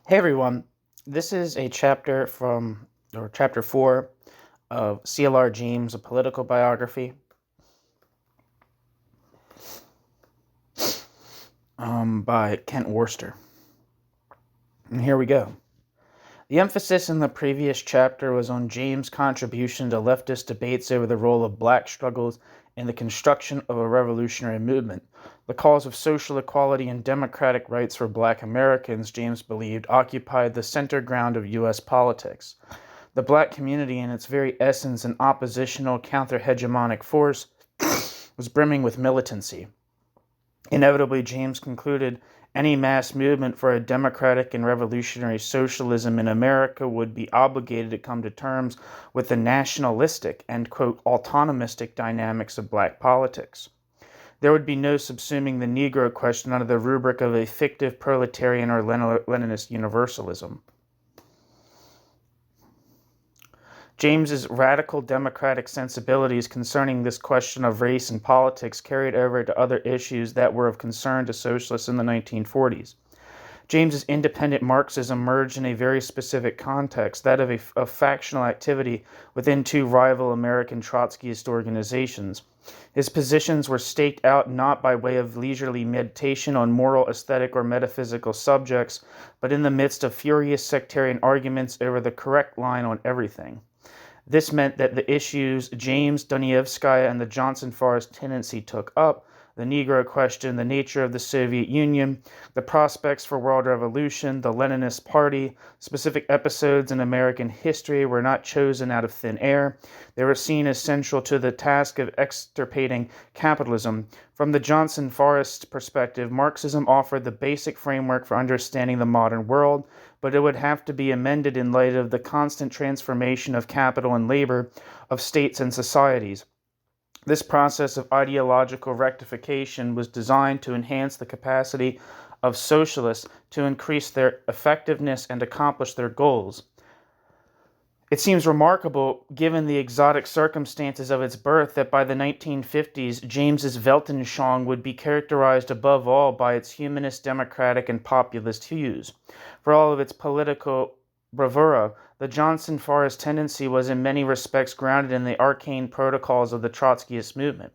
Hey everyone, this is a chapter 4 of C.L.R. James, A Political Biography, by Kent Worcester. And here we go. The emphasis in the previous chapter was on James' contribution to leftist debates over the role of black struggles in the construction of a revolutionary movement. The cause of social equality and democratic rights for black Americans, James believed, occupied the center ground of U.S. politics. The black community, in its very essence an oppositional, counter-hegemonic force, was brimming with militancy. Inevitably, James concluded, any mass movement for a democratic and revolutionary socialism in America would be obligated to come to terms with the nationalistic and, quote, autonomistic dynamics of black politics. There would be no subsuming the Negro question under the rubric of a fictive proletarian or Leninist universalism. James's radical democratic sensibilities concerning this question of race and politics carried over to other issues that were of concern to socialists in the 1940s. James's independent Marxism merged in a very specific context, that of factional activity within two rival American Trotskyist organizations. His positions were staked out not by way of leisurely meditation on moral, aesthetic, or metaphysical subjects, but in the midst of furious sectarian arguments over the correct line on everything. This meant that the issues James, Dostoevsky, and the Johnson-Forrest tendency took up, the Negro question, the nature of the Soviet Union, the prospects for world revolution, the Leninist Party, specific episodes in American history were not chosen out of thin air. They were seen as central to the task of extirpating capitalism. From the Johnson-Forrest perspective, Marxism offered the basic framework for understanding the modern world, but it would have to be amended in light of the constant transformation of capital and labor, of states and societies. This process of ideological rectification was designed to enhance the capacity of socialists to increase their effectiveness and accomplish their goals. It seems remarkable, given the exotic circumstances of its birth, that by the 1950s, James's Weltanschauung would be characterized above all by its humanist, democratic, and populist hues. For all of its political bravura, the Johnson-Forrest tendency was in many respects grounded in the arcane protocols of the Trotskyist movement.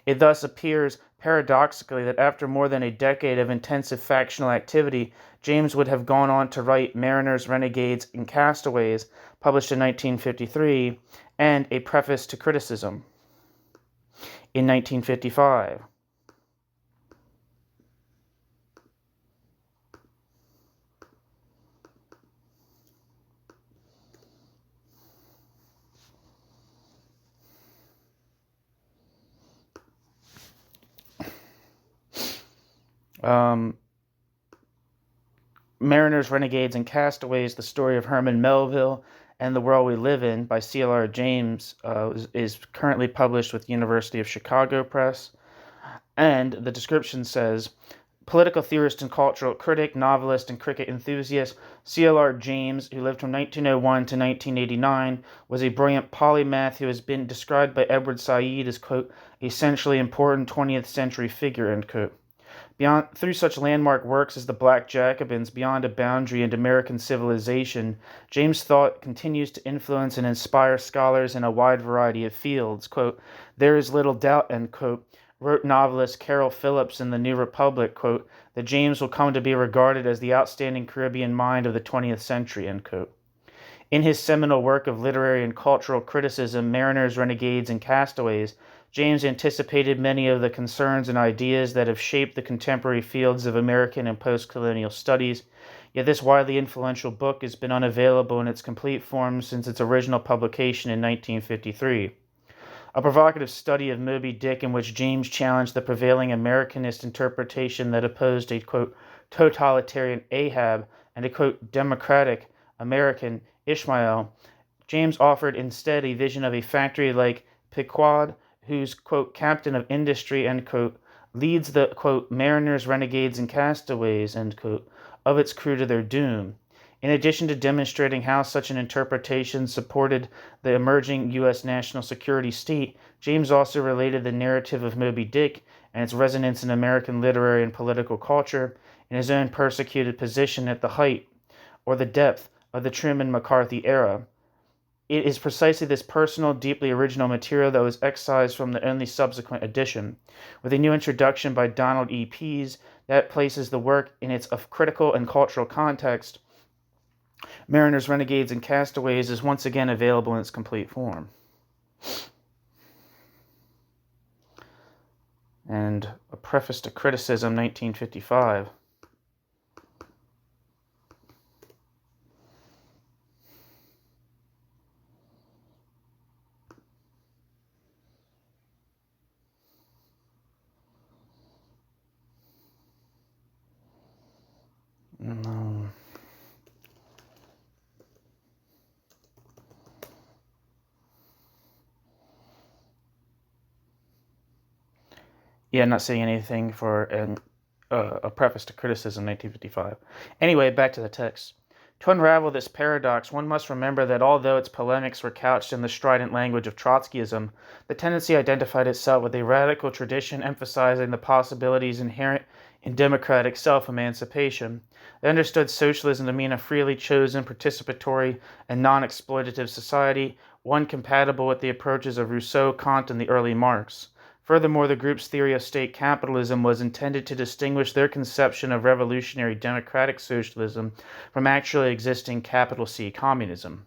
It thus appears paradoxically that after more than a decade of intensive factional activity, James would have gone on to write Mariners, Renegades, and Castaways, published in 1953, and A Preface to Criticism in 1955. Mariners, Renegades, and Castaways, The Story of Herman Melville and the World We Live In by C.L.R. James is currently published with University of Chicago Press. And the description says, political theorist and cultural critic, novelist, and cricket enthusiast, C.L.R. James, who lived from 1901 to 1989, was a brilliant polymath who has been described by Edward Said as, quote, a centrally important 20th-century figure, end quote. Through such landmark works as the Black Jacobins, Beyond a Boundary, and American Civilization, James' thought continues to influence and inspire scholars in a wide variety of fields. Quote, there is little doubt, end quote, wrote novelist Carol Phillips in The New Republic, quote, that James will come to be regarded as the outstanding Caribbean mind of the 20th century, end quote. In his seminal work of literary and cultural criticism, Mariners, Renegades, and Castaways, James anticipated many of the concerns and ideas that have shaped the contemporary fields of American and post-colonial studies, yet this widely influential book has been unavailable in its complete form since its original publication in 1953. A provocative study of Moby Dick in which James challenged the prevailing Americanist interpretation that opposed a, quote, totalitarian Ahab and a, quote, democratic American Ishmael, James offered instead a vision of a factory like Pequod, whose, quote, captain of industry, end quote, leads the, quote, mariners, renegades, and castaways, end quote, of its crew to their doom. In addition to demonstrating how such an interpretation supported the emerging U.S. national security state, James also related the narrative of Moby Dick and its resonance in American literary and political culture in his own persecuted position at the height or the depth of the Truman McCarthy era. It is precisely this personal, deeply original material that was excised from the only subsequent edition, with a new introduction by Donald E. Pease that places the work in its critical and cultural context. Mariners, Renegades, and Castaways is once again available in its complete form. And A Preface to Criticism, 1955. No. Yeah, not saying anything for A Preface to Criticism, 1955. Anyway, back to the text. To unravel this paradox, one must remember that although its polemics were couched in the strident language of Trotskyism, the tendency identified itself with a radical tradition emphasizing the possibilities inherent in democratic self-emancipation. They understood socialism to mean a freely chosen, participatory, and non-exploitative society, one compatible with the approaches of Rousseau, Kant, and the early Marx. Furthermore, the group's theory of state capitalism was intended to distinguish their conception of revolutionary democratic socialism from actually existing capital C communism.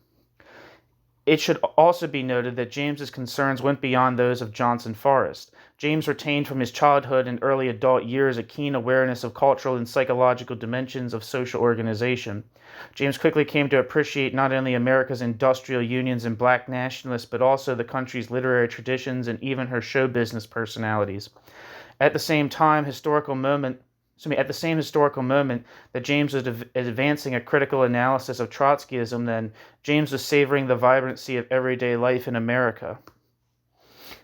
It should also be noted that James's concerns went beyond those of Johnson Forrest. James retained from his childhood and early adult years a keen awareness of cultural and psychological dimensions of social organization. James quickly came to appreciate not only America's industrial unions and black nationalists, but also the country's literary traditions and even her show business personalities. At the same historical moment that James was advancing a critical analysis of Trotskyism, then James was savoring the vibrancy of everyday life in America.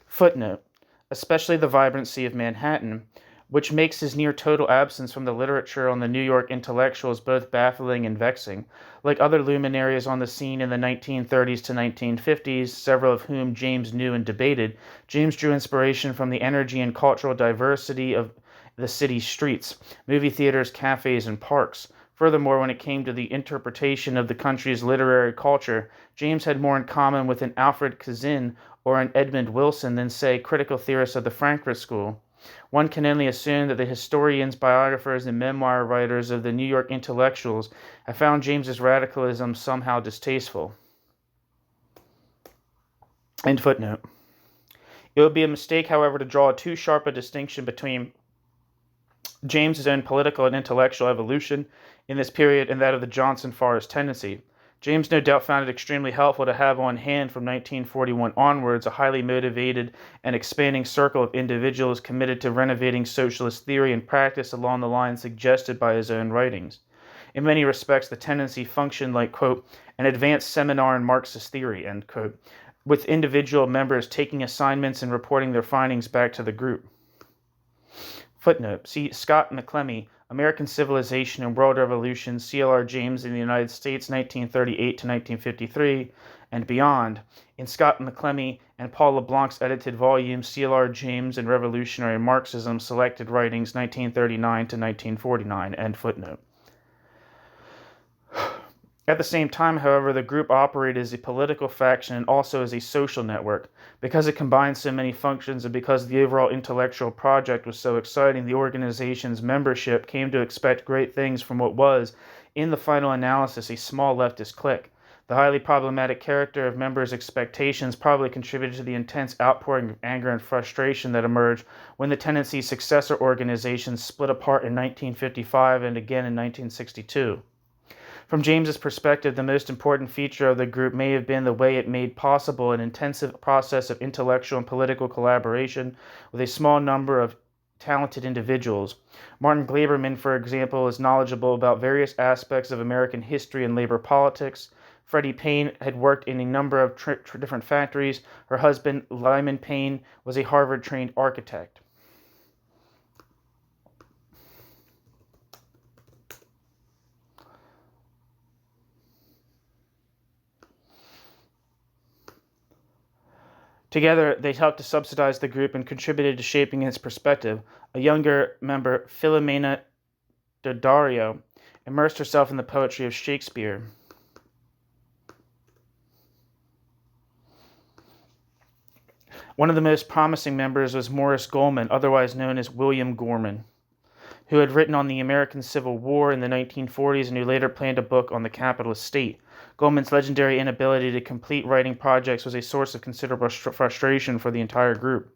Footnote: especially the vibrancy of Manhattan, which makes his near total absence from the literature on the New York intellectuals both baffling and vexing. Like other luminaries on the scene in the 1930s to 1950s, several of whom James knew and debated, James drew inspiration from the energy and cultural diversity of the city's streets, movie theaters, cafes, and parks. Furthermore, when it came to the interpretation of the country's literary culture, James had more in common with an Alfred Kazin or an Edmund Wilson than, say, critical theorists of the Frankfurt School. One can only assume that the historians, biographers, and memoir writers of the New York intellectuals have found James's radicalism somehow distasteful. End footnote. It would be a mistake, however, to draw too sharp a distinction between James's own political and intellectual evolution in this period and that of the Johnson-Forrest tendency. James no doubt found it extremely helpful to have on hand from 1941 onwards a highly motivated and expanding circle of individuals committed to renovating socialist theory and practice along the lines suggested by his own writings. In many respects, the tendency functioned like, quote, an advanced seminar in Marxist theory, end quote, with individual members taking assignments and reporting their findings back to the group. Footnote: see Scott McClemmy, American Civilization and World Revolution, C.L.R. James in the United States, 1938 to 1953, and Beyond, in Scott McClemmy and Paul LeBlanc's edited volume, C.L.R. James and Revolutionary Marxism, Selected Writings, 1939 to 1949, end footnote. At the same time, however, the group operated as a political faction and also as a social network. Because it combined so many functions and because the overall intellectual project was so exciting, the organization's membership came to expect great things from what was, in the final analysis, a small leftist clique. The highly problematic character of members' expectations probably contributed to the intense outpouring of anger and frustration that emerged when the tendency's successor organizations split apart in 1955 and again in 1962. From James's perspective, the most important feature of the group may have been the way it made possible an intensive process of intellectual and political collaboration with a small number of talented individuals. Martin Glaberman, for example, is knowledgeable about various aspects of American history and labor politics. Freddie Payne had worked in a number of different factories. Her husband, Lyman Payne, was a Harvard-trained architect. Together, they helped to subsidize the group and contributed to shaping its perspective. A younger member, Filomena Daddario, immersed herself in the poetry of Shakespeare. One of the most promising members was Morris Goldman, otherwise known as William Gorman, who had written on the American Civil War in the 1940s and who later planned a book on the capitalist state. Goldman's legendary inability to complete writing projects was a source of considerable frustration for the entire group.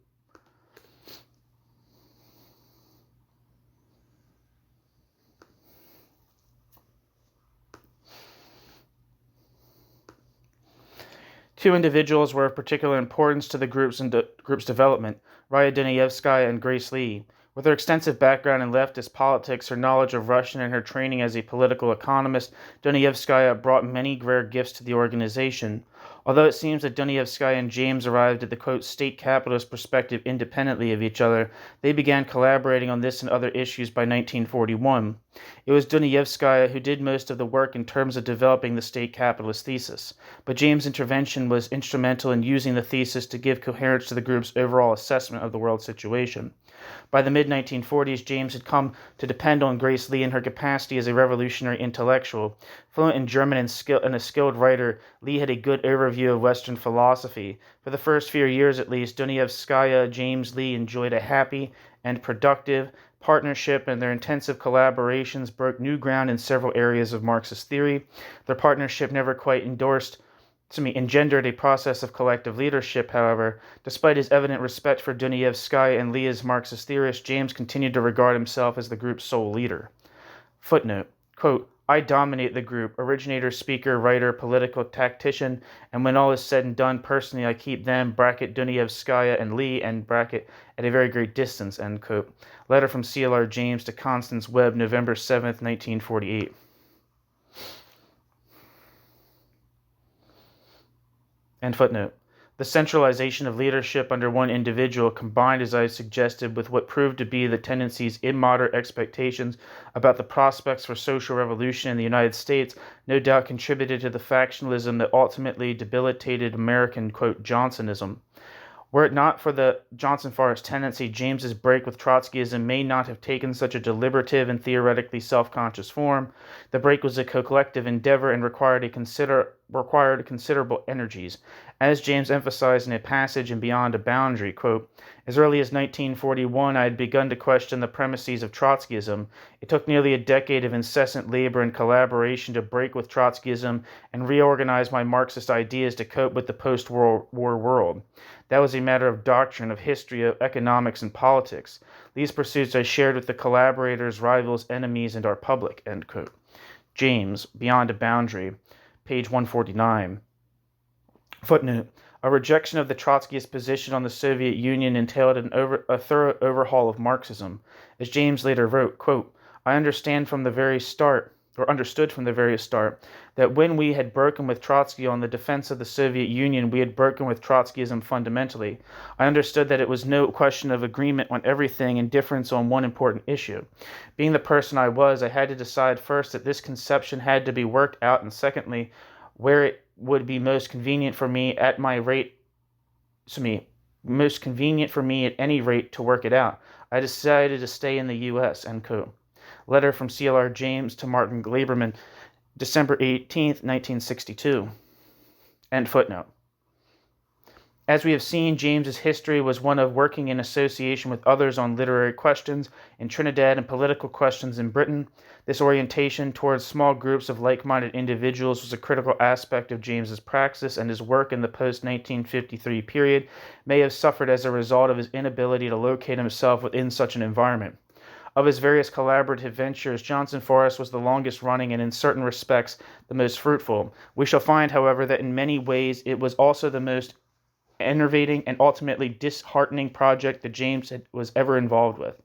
Two individuals were of particular importance to the group's development, Raya Dunayevskaya and Grace Lee. With her extensive background in leftist politics, her knowledge of Russian, and her training as a political economist, Dunayevskaya brought many rare gifts to the organization. Although it seems that Dunayevskaya and James arrived at the, quote, state capitalist perspective independently of each other, they began collaborating on this and other issues by 1941. It was Dunayevskaya who did most of the work in terms of developing the state capitalist thesis, but James' intervention was instrumental in using the thesis to give coherence to the group's overall assessment of the world situation. By the mid-1940s, James had come to depend on Grace Lee in her capacity as a revolutionary intellectual. Fluent in German and a skilled writer, Lee had a good overview of Western philosophy. For the first few years at least, Dunayevskaya, James Lee enjoyed a happy and productive partnership, and their intensive collaborations broke new ground in several areas of Marxist theory. Their partnership never quite engendered a process of collective leadership, however. Despite his evident respect for Dunayevskaya and Lee as Marxist theorists, James continued to regard himself as the group's sole leader. Footnote, quote, I dominate the group, originator, speaker, writer, political tactician, and when all is said and done, personally I keep them, bracket Dunayevskaya and Lee, end bracket, at a very great distance, end quote. Letter from CLR James to Constance Webb, November 7th, 1948. And footnote. The centralization of leadership under one individual, combined, as I suggested, with what proved to be the tendency's immoderate expectations about the prospects for social revolution in the United States, no doubt contributed to the factionalism that ultimately debilitated American, quote, Johnsonism. Were it not for the Johnson-Forrest tendency, James's break with Trotskyism may not have taken such a deliberative and theoretically self-conscious form. The break was a collective endeavor and required considerable energies. As James emphasized in a passage in Beyond a Boundary, quote, as early as 1941, I had begun to question the premises of Trotskyism. It took nearly a decade of incessant labor and collaboration to break with Trotskyism and reorganize my Marxist ideas to cope with the post-war world. That was a matter of doctrine, of history, of economics, and politics. These pursuits I shared with the collaborators, rivals, enemies, and our public, end quote. James, Beyond a Boundary, page 149. Footnote. A rejection of the Trotskyist position on the Soviet Union entailed a thorough overhaul of Marxism. As James later wrote, quote, I understood from the very start, that when we had broken with Trotsky on the defense of the Soviet Union, we had broken with Trotskyism fundamentally. I understood that it was no question of agreement on everything and difference on one important issue. Being the person I was, I had to decide first that this conception had to be worked out, and secondly, where it would be most convenient for me at any rate to work it out. I decided to stay in the U.S., end quote. Letter from CLR James to Martin Glaberman, December 18th, 1962. End footnote. As we have seen, James's history was one of working in association with others on literary questions in Trinidad and political questions in Britain. This orientation towards small groups of like-minded individuals was a critical aspect of James's praxis, and his work in the post-1953 period may have suffered as a result of his inability to locate himself within such an environment. Of his various collaborative ventures, Johnson-Forrest was the longest running and in certain respects the most fruitful. We shall find, however, that in many ways it was also the most enervating and ultimately disheartening project that James was ever involved with.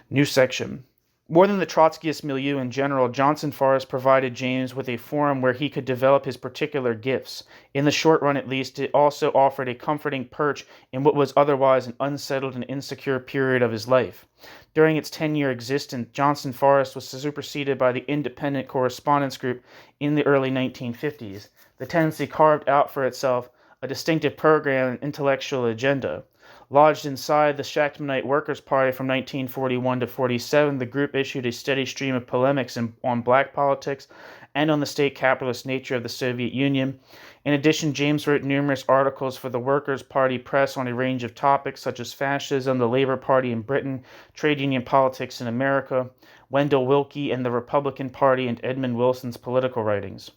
New section. More than the Trotskyist milieu in general, Johnson-Forrest provided James with a forum where he could develop his particular gifts. In the short run, at least, it also offered a comforting perch in what was otherwise an unsettled and insecure period of his life. During its 10-year existence, Johnson-Forrest was superseded by the Independent Correspondence Group in the early 1950s. The tendency carved out for itself a distinctive program and intellectual agenda. Lodged inside the Shachtmanite Workers' Party from 1941 to 47, the group issued a steady stream of polemics on black politics and on the state capitalist nature of the Soviet Union. In addition, James wrote numerous articles for the Workers' Party press on a range of topics such as fascism, the Labour Party in Britain, trade union politics in America, Wendell Willkie and the Republican Party, and Edmund Wilson's political writings.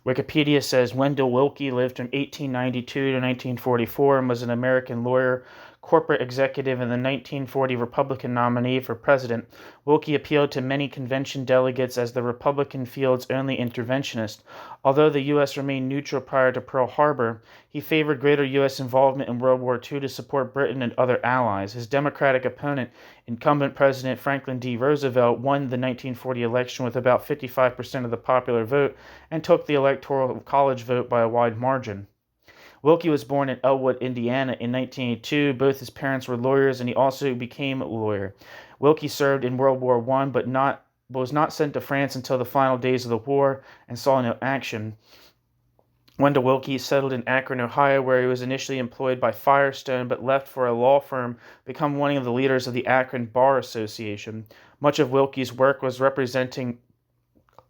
Wikipedia says Wendell Willkie lived from 1892 to 1944 and was an American lawyer, corporate executive, and the 1940 Republican nominee for president. Willkie appealed to many convention delegates as the Republican field's only interventionist. Although the U.S. remained neutral prior to Pearl Harbor, he favored greater U.S. involvement in World War II to support Britain and other allies. His Democratic opponent, incumbent President Franklin D. Roosevelt, won the 1940 election with about 55% of the popular vote and took the Electoral College vote by a wide margin. Willkie was born in Elwood, Indiana in 1982. Both his parents were lawyers, and he also became a lawyer. Willkie served in World War I, but was not sent to France until the final days of the war and saw no action. Wendell Willkie settled in Akron, Ohio, where he was initially employed by Firestone, but left for a law firm, become one of the leaders of the Akron Bar Association. Much of Willkie's work was representing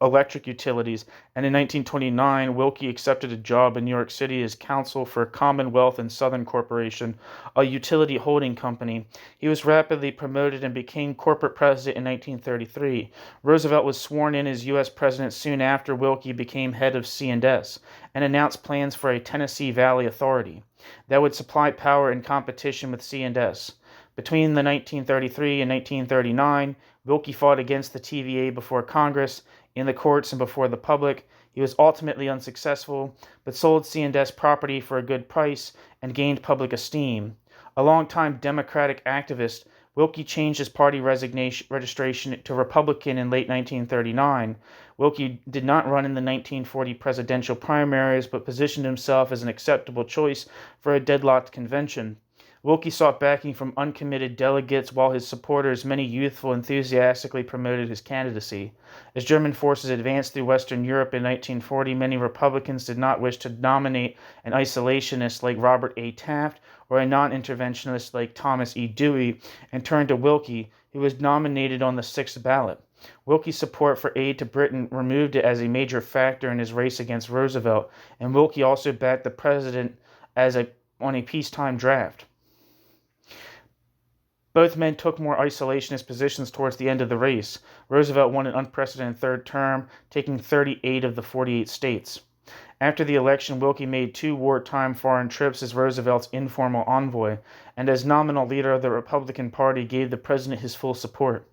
electric utilities, and in 1929, Willkie accepted a job in New York City as counsel for Commonwealth and Southern Corporation, a utility holding company. He was rapidly promoted and became corporate president in 1933. Roosevelt was sworn in as U.S. president soon after Willkie became head of C&S and announced plans for a Tennessee Valley Authority that would supply power in competition with C&S. Between the 1933 and 1939, Willkie fought against the TVA before Congress, in the courts, and before the public. He was ultimately unsuccessful, but sold C&S property for a good price and gained public esteem. A longtime Democratic activist, Willkie changed his party registration to Republican in late 1939. Willkie did not run in the 1940 presidential primaries, but positioned himself as an acceptable choice for a deadlocked convention. Willkie sought backing from uncommitted delegates, while his supporters, many youthful, enthusiastically promoted his candidacy. As German forces advanced through Western Europe in 1940, many Republicans did not wish to nominate an isolationist like Robert A. Taft or a non-interventionist like Thomas E. Dewey, and turned to Willkie, who was nominated on the 6th ballot. Willkie's support for aid to Britain removed it as a major factor in his race against Roosevelt, and Willkie also backed the president on a peacetime draft. Both men took more isolationist positions towards the end of the race. Roosevelt won an unprecedented third term, taking 38 of the 48 states. After the election, Willkie made 2 wartime foreign trips as Roosevelt's informal envoy, and as nominal leader of the Republican Party gave the president his full support.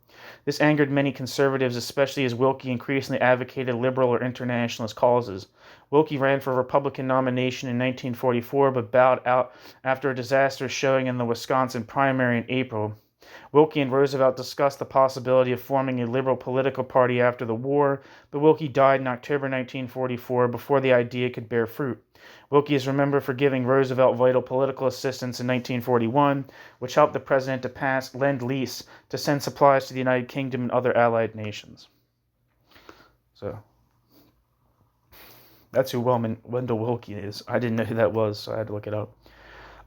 This angered many conservatives, especially as Willkie increasingly advocated liberal or internationalist causes. Willkie ran for a Republican nomination in 1944, but bowed out after a disastrous showing in the Wisconsin primary in April. Willkie and Roosevelt discussed the possibility of forming a liberal political party after the war, but Willkie died in October 1944 before the idea could bear fruit. Willkie is remembered for giving Roosevelt vital political assistance in 1941, which helped the president to pass Lend-Lease to send supplies to the United Kingdom and other allied nations. So, that's who Wendell Willkie is. I didn't know who that was, so I had to look it up.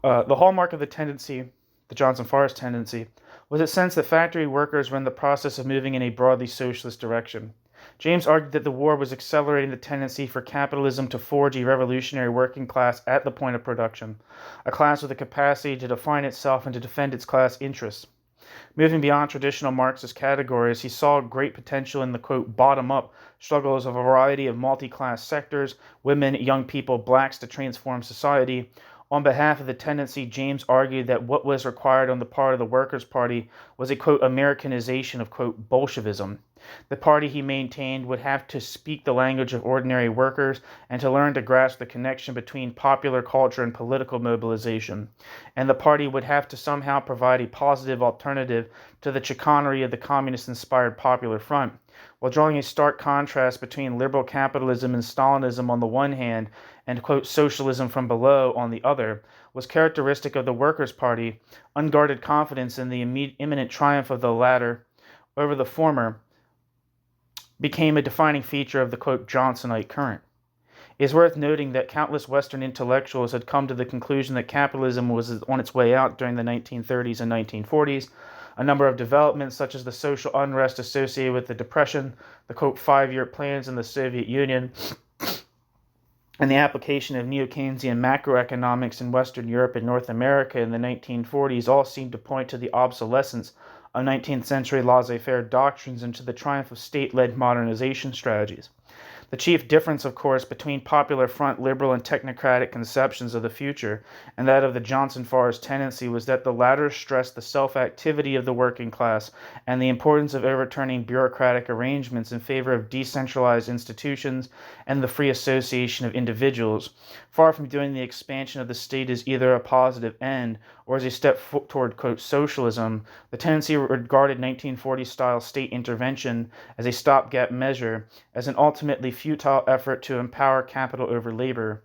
The hallmark of the Johnson Forest tendency, was its sense that factory workers were in the process of moving in a broadly socialist direction. James argued that the war was accelerating the tendency for capitalism to forge a revolutionary working class at the point of production, a class with the capacity to define itself and to defend its class interests. Moving beyond traditional Marxist categories, he saw great potential in the, quote, bottom-up struggles of a variety of multi-class sectors, women, young people, blacks, to transform society. On behalf of the tendency, James argued that what was required on the part of the Workers' Party was a, quote, Americanization of, quote, Bolshevism. The party, he maintained, would have to speak the language of ordinary workers and to learn to grasp the connection between popular culture and political mobilization. And the party would have to somehow provide a positive alternative to the chicanery of the communist-inspired Popular Front, while drawing a stark contrast between liberal capitalism and Stalinism on the one hand and, quote, socialism from below on the other, was characteristic of the Workers' Party. Unguarded confidence in the imminent triumph of the latter over the former became a defining feature of the, quote, Johnsonite current. It is worth noting that countless Western intellectuals had come to the conclusion that capitalism was on its way out during the 1930s and 1940s. A number of developments, such as the social unrest associated with the Depression, the, quote, 5-year plans in the Soviet Union, and the application of neo-Keynesian macroeconomics in Western Europe and North America in the 1940s all seemed to point to the obsolescence of 19th century laissez-faire doctrines and to the triumph of state-led modernization strategies. The chief difference, of course, between Popular Front liberal and technocratic conceptions of the future and that of the Johnson-Forrest tendency was that the latter stressed the self-activity of the working class and the importance of overturning bureaucratic arrangements in favor of decentralized institutions and the free association of individuals, far from viewing the expansion of the state as either a positive end or as a step toward, quote, socialism. The tendency regarded 1940s-style state intervention as a stopgap measure, as an ultimately futile effort to empower capital over labor.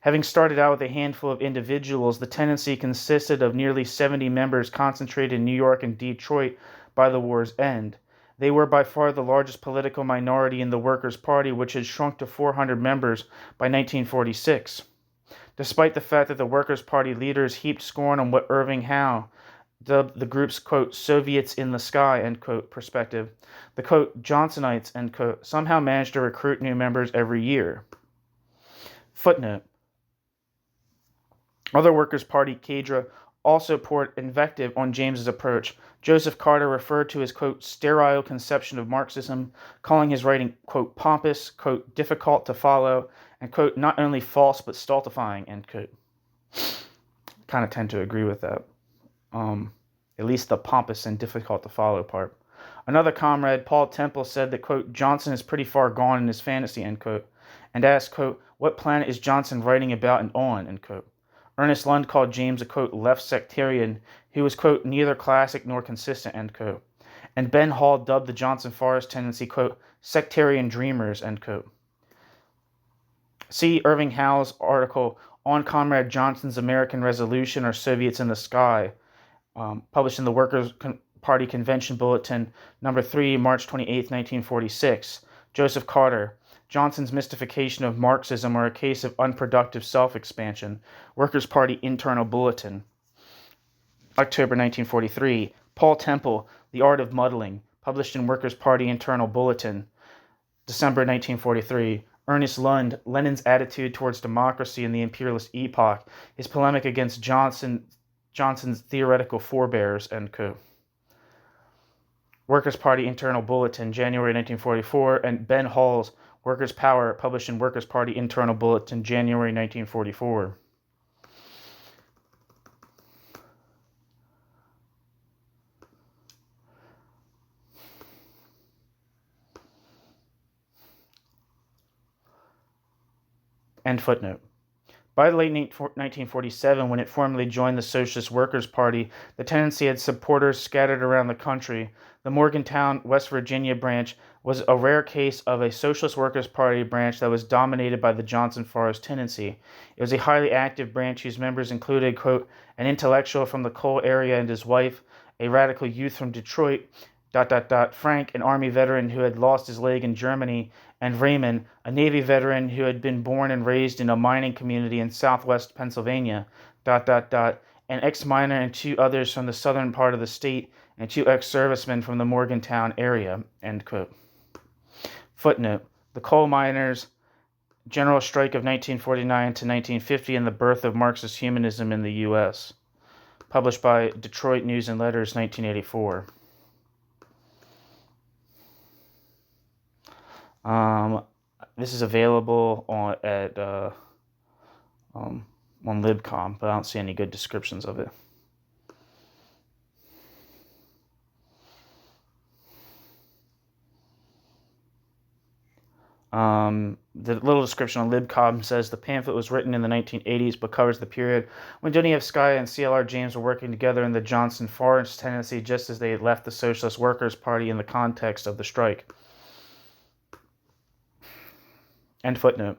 Having started out with a handful of individuals, the tendency consisted of nearly 70 members concentrated in New York and Detroit by the war's end. They were by far the largest political minority in the Workers' Party, which had shrunk to 400 members by 1946. Despite the fact that the Workers' Party leaders heaped scorn on what Irving Howe dubbed the group's, quote, Soviets in the sky, end quote, perspective, the, quote, Johnsonites, end quote, somehow managed to recruit new members every year. Footnote. Other Workers' Party cadre also poured invective on James's approach. Joseph Carter referred to his, quote, sterile conception of Marxism, calling his writing, quote, pompous, quote, difficult to follow, and, quote, not only false but stultifying, end quote. Kind of tend to agree with that. At least the pompous and difficult to follow part. Another comrade, Paul Temple, said that, quote, Johnson is pretty far gone in his fantasy, end quote, and asked, quote, what planet is Johnson writing about and on, end quote. Ernest Lund called James a, quote, left sectarian who was, quote, neither classic nor consistent, end quote. And Ben Hall dubbed the Johnson-Forrest tendency, quote, sectarian dreamers, end quote. See Irving Howe's article on Comrade Johnson's American Resolution or Soviets in the Sky, published in the Workers' Party Convention Bulletin, number 3, March 28, 1946. Joseph Carter, Johnson's mystification of Marxism or a case of unproductive self-expansion. Workers' Party Internal Bulletin, October 1943. Paul Temple, The Art of Muddling, published in Workers' Party Internal Bulletin, December 1943. Ernest Lund, Lenin's attitude towards democracy in the imperialist epoch, his polemic against Johnson's theoretical forebears, end quote. Workers' Party Internal Bulletin, January 1944, and Ben Hall's Workers' Power, published in Workers' Party Internal Bulletin, January 1944. End footnote. By the late 1947, when it formally joined the Socialist Workers' Party, the tendency had supporters scattered around the country. The Morgantown, West Virginia branch was a rare case of a Socialist Workers' Party branch that was dominated by the Johnson-Forrest tendency. It was a highly active branch whose members included, quote, an intellectual from the coal area and his wife, a radical youth from Detroit, Frank, an Army veteran who had lost his leg in Germany, and Raymond, a Navy veteran who had been born and raised in a mining community in southwest Pennsylvania, an ex-miner and 2 others from the southern part of the state, and 2 ex-servicemen from the Morgantown area, end quote. Footnote. The coal miners' general strike of 1949 to 1950 and the birth of Marxist humanism in the U.S., published by Detroit News and Letters, 1984. This is available on Libcom, but I don't see any good descriptions of it. The little description on LibCom says the pamphlet was written in the 1980s but covers the period when Dostoevsky and C.L.R. James were working together in the Johnson Forest tendency just as they had left the Socialist Workers' Party in the context of the strike. End footnote.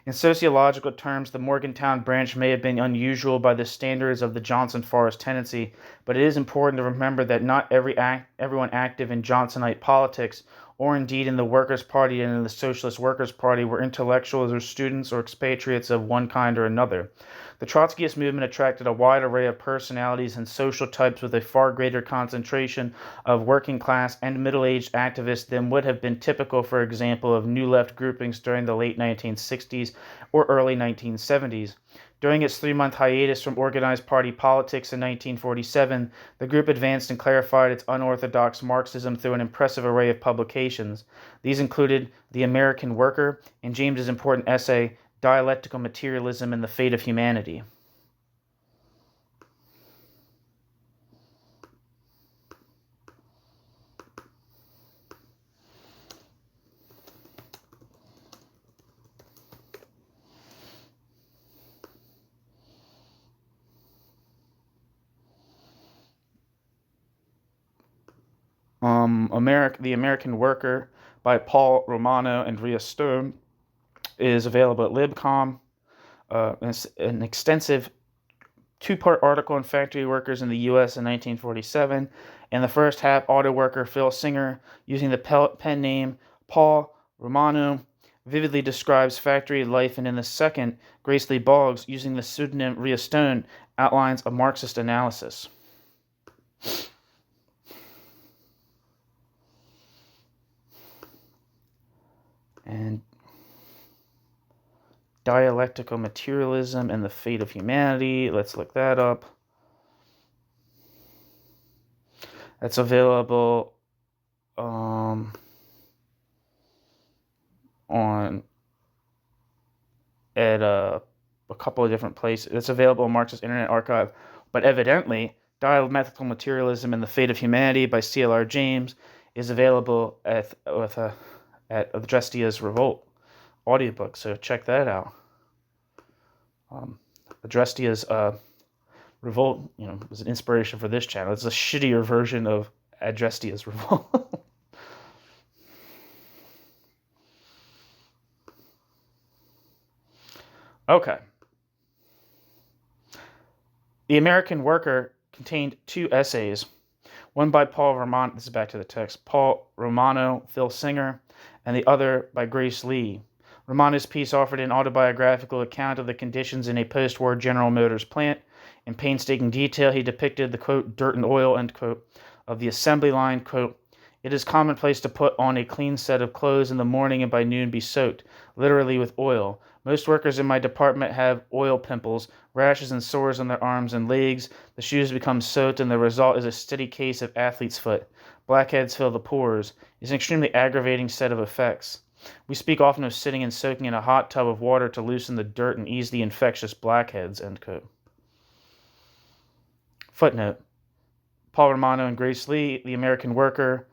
In sociological terms, the Morgantown branch may have been unusual by the standards of the Johnson Forest tendency, but it is important to remember that not everyone active in Johnsonite politics, or indeed in the Workers' Party and in the Socialist Workers' Party, were intellectuals or students or expatriates of one kind or another. The Trotskyist movement attracted a wide array of personalities and social types with a far greater concentration of working class and middle-aged activists than would have been typical, for example, of New Left groupings during the late 1960s or early 1970s. During its 3-month hiatus from organized party politics in 1947, the group advanced and clarified its unorthodox Marxism through an impressive array of publications. These included The American Worker and James's important essay, Dialectical Materialism and the Fate of Humanity. The American Worker by Paul Romano and Rhea Stone is available at LibCom. An extensive 2-part article on factory workers in the U.S. in 1947. In the first half, auto worker Phil Singer, using the pen name Paul Romano, vividly describes factory life, and in the second, Grace Lee Boggs, using the pseudonym Rhea Stone, outlines a Marxist analysis. And Dialectical Materialism and the Fate of Humanity. Let's look that up. That's available at a couple of different places. It's available on Marxist Internet Archive. But evidently, Dialectical Materialism and the Fate of Humanity by C.L.R. James is available at Adrestia's Revolt audiobook, so check that out. Adrestia's Revolt, was an inspiration for this channel. It's a shittier version of Adrestia's Revolt. Okay. The American Worker contained 2 essays, one by Paul Romano, this is back to the text, Paul Romano, Phil Singer, and the other by Grace Lee. Romano's piece offered an autobiographical account of the conditions in a post-war General Motors plant. In painstaking detail, he depicted the, quote, dirt and oil, end quote, of the assembly line, quote, it is commonplace to put on a clean set of clothes in the morning and by noon be soaked, literally with oil. Most workers in my department have oil pimples, rashes and sores on their arms and legs. The shoes become soaked, and the result is a steady case of athlete's foot. Blackheads fill the pores. It's an extremely aggravating set of effects. We speak often of sitting and soaking in a hot tub of water to loosen the dirt and ease the infectious blackheads, end quote. Footnote. Paul Romano and Grace Lee, The American Worker,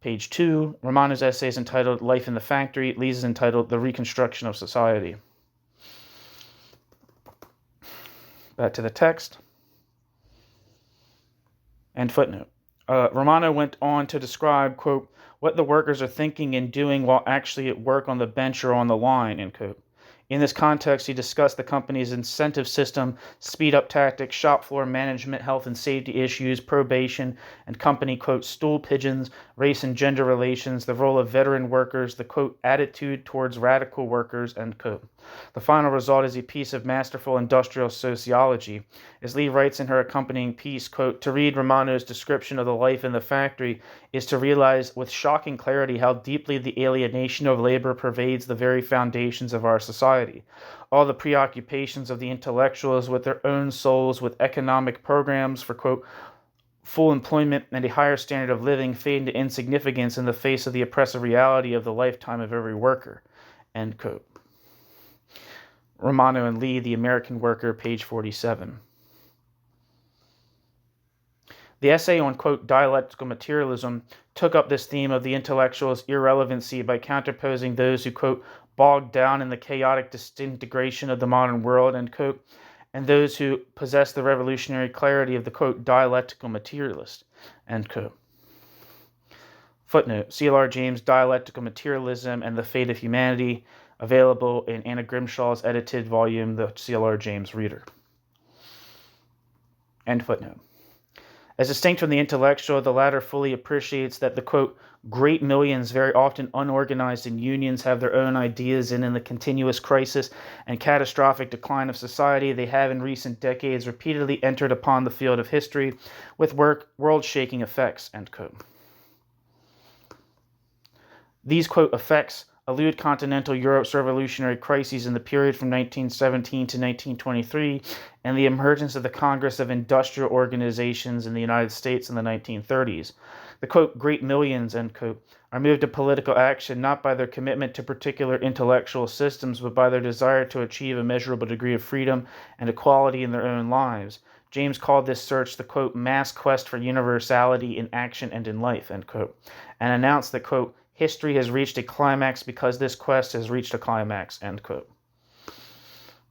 page 2. Romano's essay is entitled Life in the Factory. Lee's is entitled The Reconstruction of Society. Back to the text. End footnote. Romano went on to describe, quote, what the workers are thinking and doing while actually at work on the bench or on the line, end quote. In this context, he discussed the company's incentive system, speed-up tactics, shop floor management, health and safety issues, probation, and company, quote, stool pigeons, race and gender relations, the role of veteran workers, the, quote, attitude towards radical workers, end quote. The final result is a piece of masterful industrial sociology. As Lee writes in her accompanying piece, quote, to read Romano's description of the life in the factory is to realize with shocking clarity how deeply the alienation of labor pervades the very foundations of our society. All the preoccupations of the intellectuals with their own souls, with economic programs for, quote, full employment and a higher standard of living fade into insignificance in the face of the oppressive reality of the lifetime of every worker, end quote. Romano and Lee, The American Worker, page 47. The essay on, quote, dialectical materialism took up this theme of the intellectual's irrelevancy by counterposing those who, quote, bogged down in the chaotic disintegration of the modern world, end quote, and those who possess the revolutionary clarity of the, quote, dialectical materialist, end quote. Footnote, C.L.R. James, Dialectical Materialism and the Fate of Humanity, available in Anna Grimshaw's edited volume, The C.L.R. James Reader. End footnote. As distinct from the intellectual, the latter fully appreciates that the, quote, great millions, very often unorganized in unions, have their own ideas, and in the continuous crisis and catastrophic decline of society, they have in recent decades repeatedly entered upon the field of history with world-shaking effects, end quote. These, quote, effects elude continental Europe's revolutionary crises in the period from 1917 to 1923 and the emergence of the Congress of Industrial Organizations in the United States in the 1930s. The, quote, great millions, end quote, are moved to political action not by their commitment to particular intellectual systems, but by their desire to achieve a measurable degree of freedom and equality in their own lives. James called this search the, quote, mass quest for universality in action and in life, end quote, and announced that, quote, history has reached a climax because this quest has reached a climax, end quote.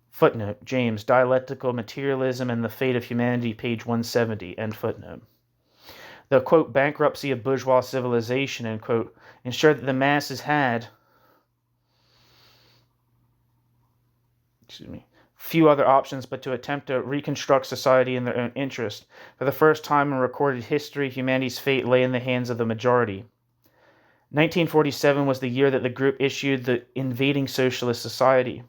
Footnote, James, Dialectical Materialism and the Fate of Humanity, page 170, end footnote. The, quote, bankruptcy of bourgeois civilization, end quote, ensured that the masses had few other options but to attempt to reconstruct society in their own interest. For the first time in recorded history, humanity's fate lay in the hands of the majority. 1947 was the year that the group issued the Invading Socialist Society.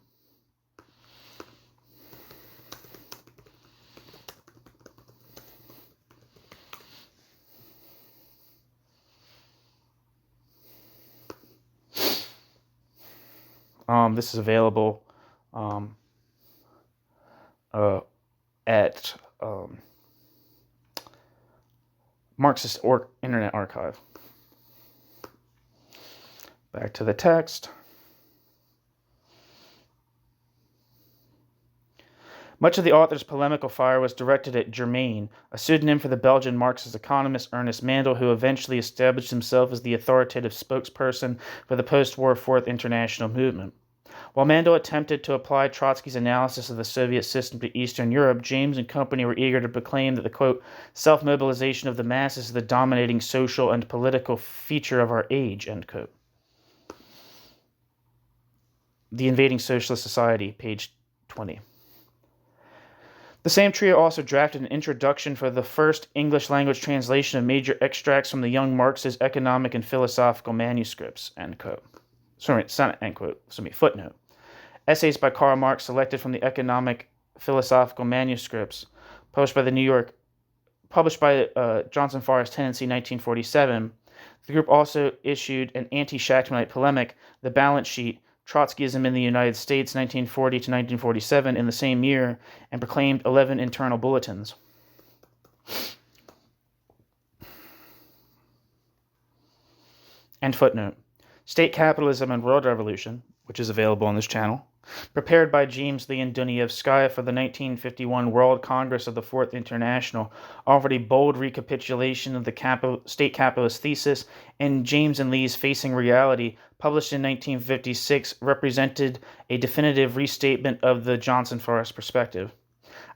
This is available at Marxist Internet Archive. Back to the text. Much of the author's polemical fire was directed at Germain, a pseudonym for the Belgian Marxist economist Ernest Mandel, who eventually established himself as the authoritative spokesperson for the post-war Fourth International Movement. While Mandel attempted to apply Trotsky's analysis of the Soviet system to Eastern Europe, James and company were eager to proclaim that the, quote, self-mobilization of the masses is the dominating social and political feature of our age, end quote. The Invading Socialist Society, page 20. The same trio also drafted an introduction for the first English-language translation of major extracts from the young Marx's economic and philosophical manuscripts, end quote. Footnote. Essays by Karl Marx selected from the economic philosophical manuscripts published by Johnson Forest Tendency 1947. The group also issued an anti-Shachtmanite polemic, The Balance Sheet, Trotskyism in the United States, 1940 to 1947, in the same year, and proclaimed 11 internal bulletins. End footnote. State Capitalism and World Revolution, which is available on this channel, prepared by James Lee and Dunayevskaya for the 1951 World Congress of the Fourth International, offered a bold recapitulation of the state capitalist thesis, and James and Lee's Facing Reality, published in 1956, represented a definitive restatement of the Johnson Forest perspective.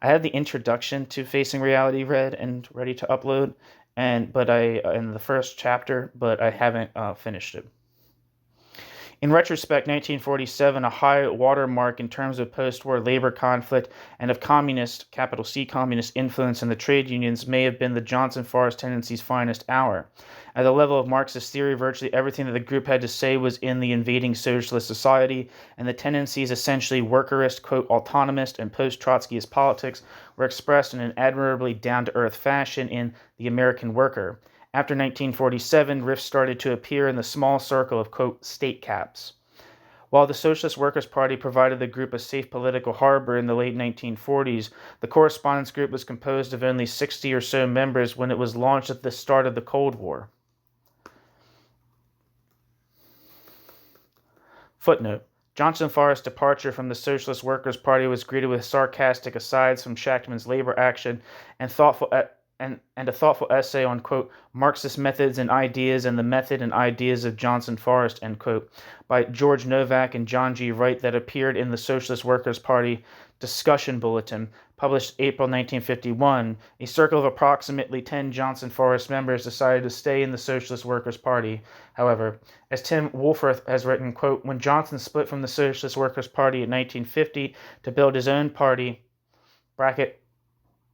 I have the introduction to Facing Reality read and ready to upload, in the first chapter, but I haven't finished it. In retrospect, 1947, a high watermark in terms of post-war labor conflict and of communist, capital C, communist influence in the trade unions, may have been the Johnson Forest Tendency's finest hour. At the level of Marxist theory, virtually everything that the group had to say was in the Invading Socialist Society, and the tendencies, essentially workerist, quote, autonomist, and post-Trotskyist politics, were expressed in an admirably down-to-earth fashion in The American Worker. After 1947, rifts started to appear in the small circle of, quote, state caps. While the Socialist Workers' Party provided the group a safe political harbor in the late 1940s, the correspondence group was composed of only 60 or so members when it was launched at the start of the Cold War. Footnote. Johnson Forest's departure from the Socialist Workers' Party was greeted with sarcastic asides from Shachtman's labor action and thoughtful a thoughtful essay on, quote, Marxist methods and ideas and the method and ideas of Johnson Forrest, end quote, by George Novak and John G. Wright that appeared in the Socialist Workers' Party Discussion Bulletin, published April 1951. A circle of approximately 10 Johnson Forrest members decided to stay in the Socialist Workers' Party. However, as Tim Woolforth has written, quote, when Johnson split from the Socialist Workers' Party in 1950 to build his own party, bracket,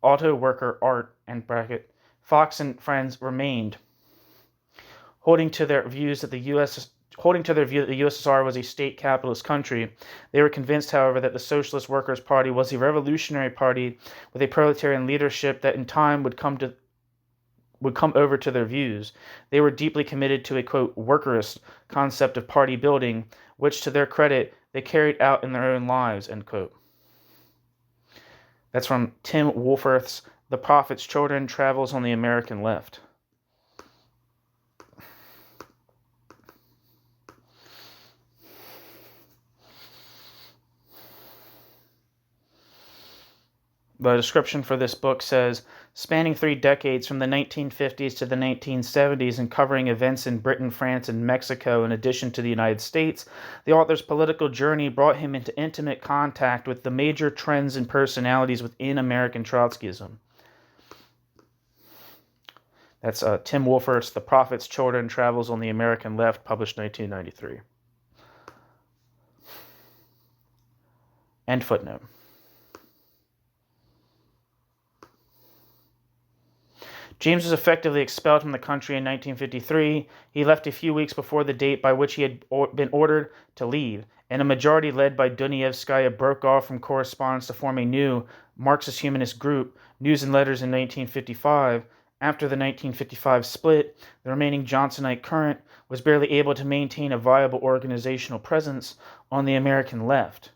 Auto Worker Art, and bracket, Fox and friends remained, holding to their view that the USSR was a state capitalist country. They were convinced, however, that the Socialist Workers' Party was a revolutionary party with a proletarian leadership that in time would come over to their views. They were deeply committed to a, quote, workerist concept of party building, which, to their credit, they carried out in their own lives, end quote. That's from Tim Woolforth's The Prophet's Children, Travels on the American Left. The description for this book says, spanning 3 decades from the 1950s to the 1970s and covering events in Britain, France, and Mexico in addition to the United States, the author's political journey brought him into intimate contact with the major trends and personalities within American Trotskyism. That's Tim Woolforth's The Prophet's Children, Travels on the American Left, published 1993. End footnote. James was effectively expelled from the country in 1953. He left a few weeks before the date by which he had been ordered to leave, and a majority led by Dunayevskaya broke off from correspondence to form a new Marxist-Humanist group, News and Letters, in 1955. After the 1955 split, the remaining Johnsonite current was barely able to maintain a viable organizational presence on the American left.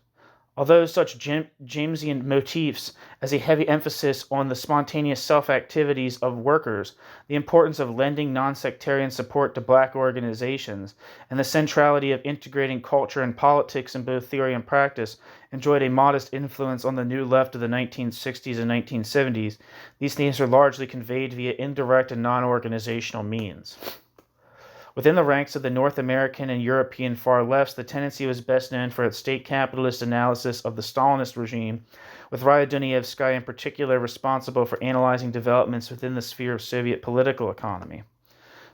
Although such Jamesian motifs as a heavy emphasis on the spontaneous self-activities of workers, the importance of lending non-sectarian support to black organizations, and the centrality of integrating culture and politics in both theory and practice enjoyed a modest influence on the new left of the 1960s and 1970s, these themes are largely conveyed via indirect and non-organizational means. Within the ranks of the North American and European far lefts, the tendency was best known for its state capitalist analysis of the Stalinist regime, with Raya Dunayevskaya in particular responsible for analyzing developments within the sphere of Soviet political economy.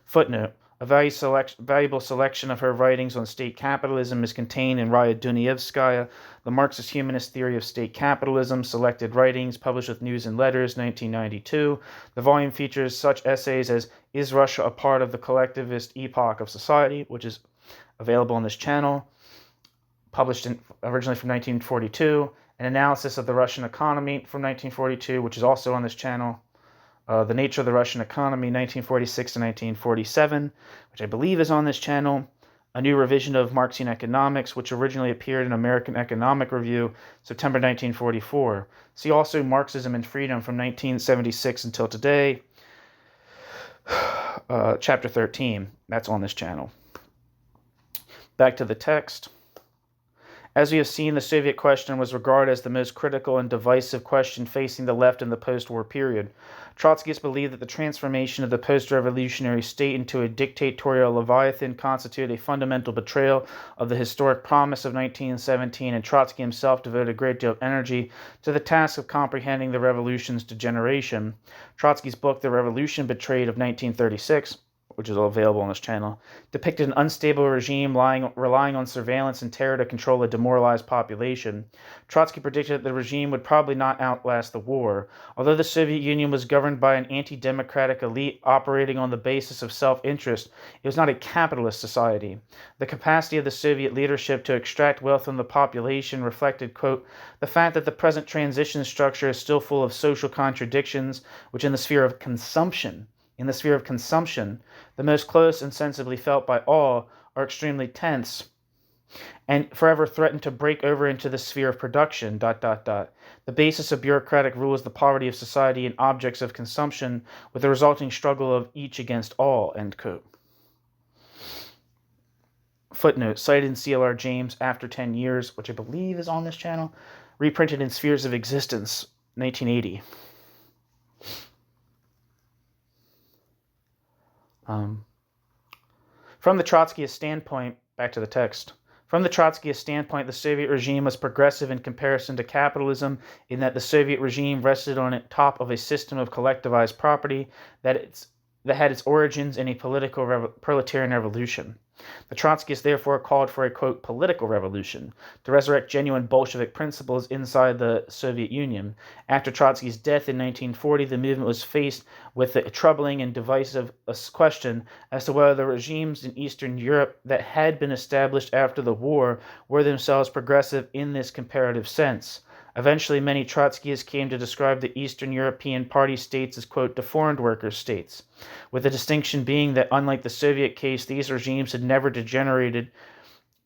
Footnote: a valuable selection of her writings on state capitalism is contained in Raya Dunayevskaya, The Marxist-Humanist Theory of State Capitalism, Selected Writings, published with News and Letters, 1992. The volume features such essays as Is Russia a Part of the Collectivist Epoch of Society?, which is available on this channel, published originally from 1942, An Analysis of the Russian Economy from 1942, which is also on this channel, The Nature of the Russian Economy, 1946 to 1947, which I believe is on this channel. A New Revision of Marxian Economics, which originally appeared in American Economic Review, September 1944. See also Marxism and Freedom from 1976 until today, Chapter 13. That's on this channel. Back to the text. As we have seen, the Soviet question was regarded as the most critical and divisive question facing the left in the post-war period. Trotskyists believed that the transformation of the post-revolutionary state into a dictatorial leviathan constituted a fundamental betrayal of the historic promise of 1917, and Trotsky himself devoted a great deal of energy to the task of comprehending the revolution's degeneration. Trotsky's book, The Revolution Betrayed, of 1936, which is all available on this channel, depicted an unstable regime relying on surveillance and terror to control a demoralized population. Trotsky predicted that the regime would probably not outlast the war. Although the Soviet Union was governed by an anti-democratic elite operating on the basis of self-interest, it was not a capitalist society. The capacity of the Soviet leadership to extract wealth from the population reflected, quote, the fact that the present transition structure is still full of social contradictions, which in the sphere of consumption, the most close and sensibly felt by all, are extremely tense and forever threaten to break over into the sphere of production, ... The basis of bureaucratic rule is the poverty of society and objects of consumption, with the resulting struggle of each against all, end quote. Footnote, cited in C.L.R. James, After 10 Years, which I believe is on this channel, reprinted in Spheres of Existence, 1980. From the Trotskyist standpoint, back to the text. From the Trotskyist standpoint, the Soviet regime was progressive in comparison to capitalism in that the Soviet regime rested on the top of a system of collectivized property that had its origins in a proletarian revolution. The Trotskyists therefore called for a, quote, political revolution to resurrect genuine Bolshevik principles inside the Soviet Union. After Trotsky's death in 1940, the movement was faced with a troubling and divisive question as to whether the regimes in Eastern Europe that had been established after the war were themselves progressive in this comparative sense. Eventually, many Trotskyists came to describe the Eastern European party states as, quote, deformed worker states, with the distinction being that, unlike the Soviet case, these regimes had never degenerated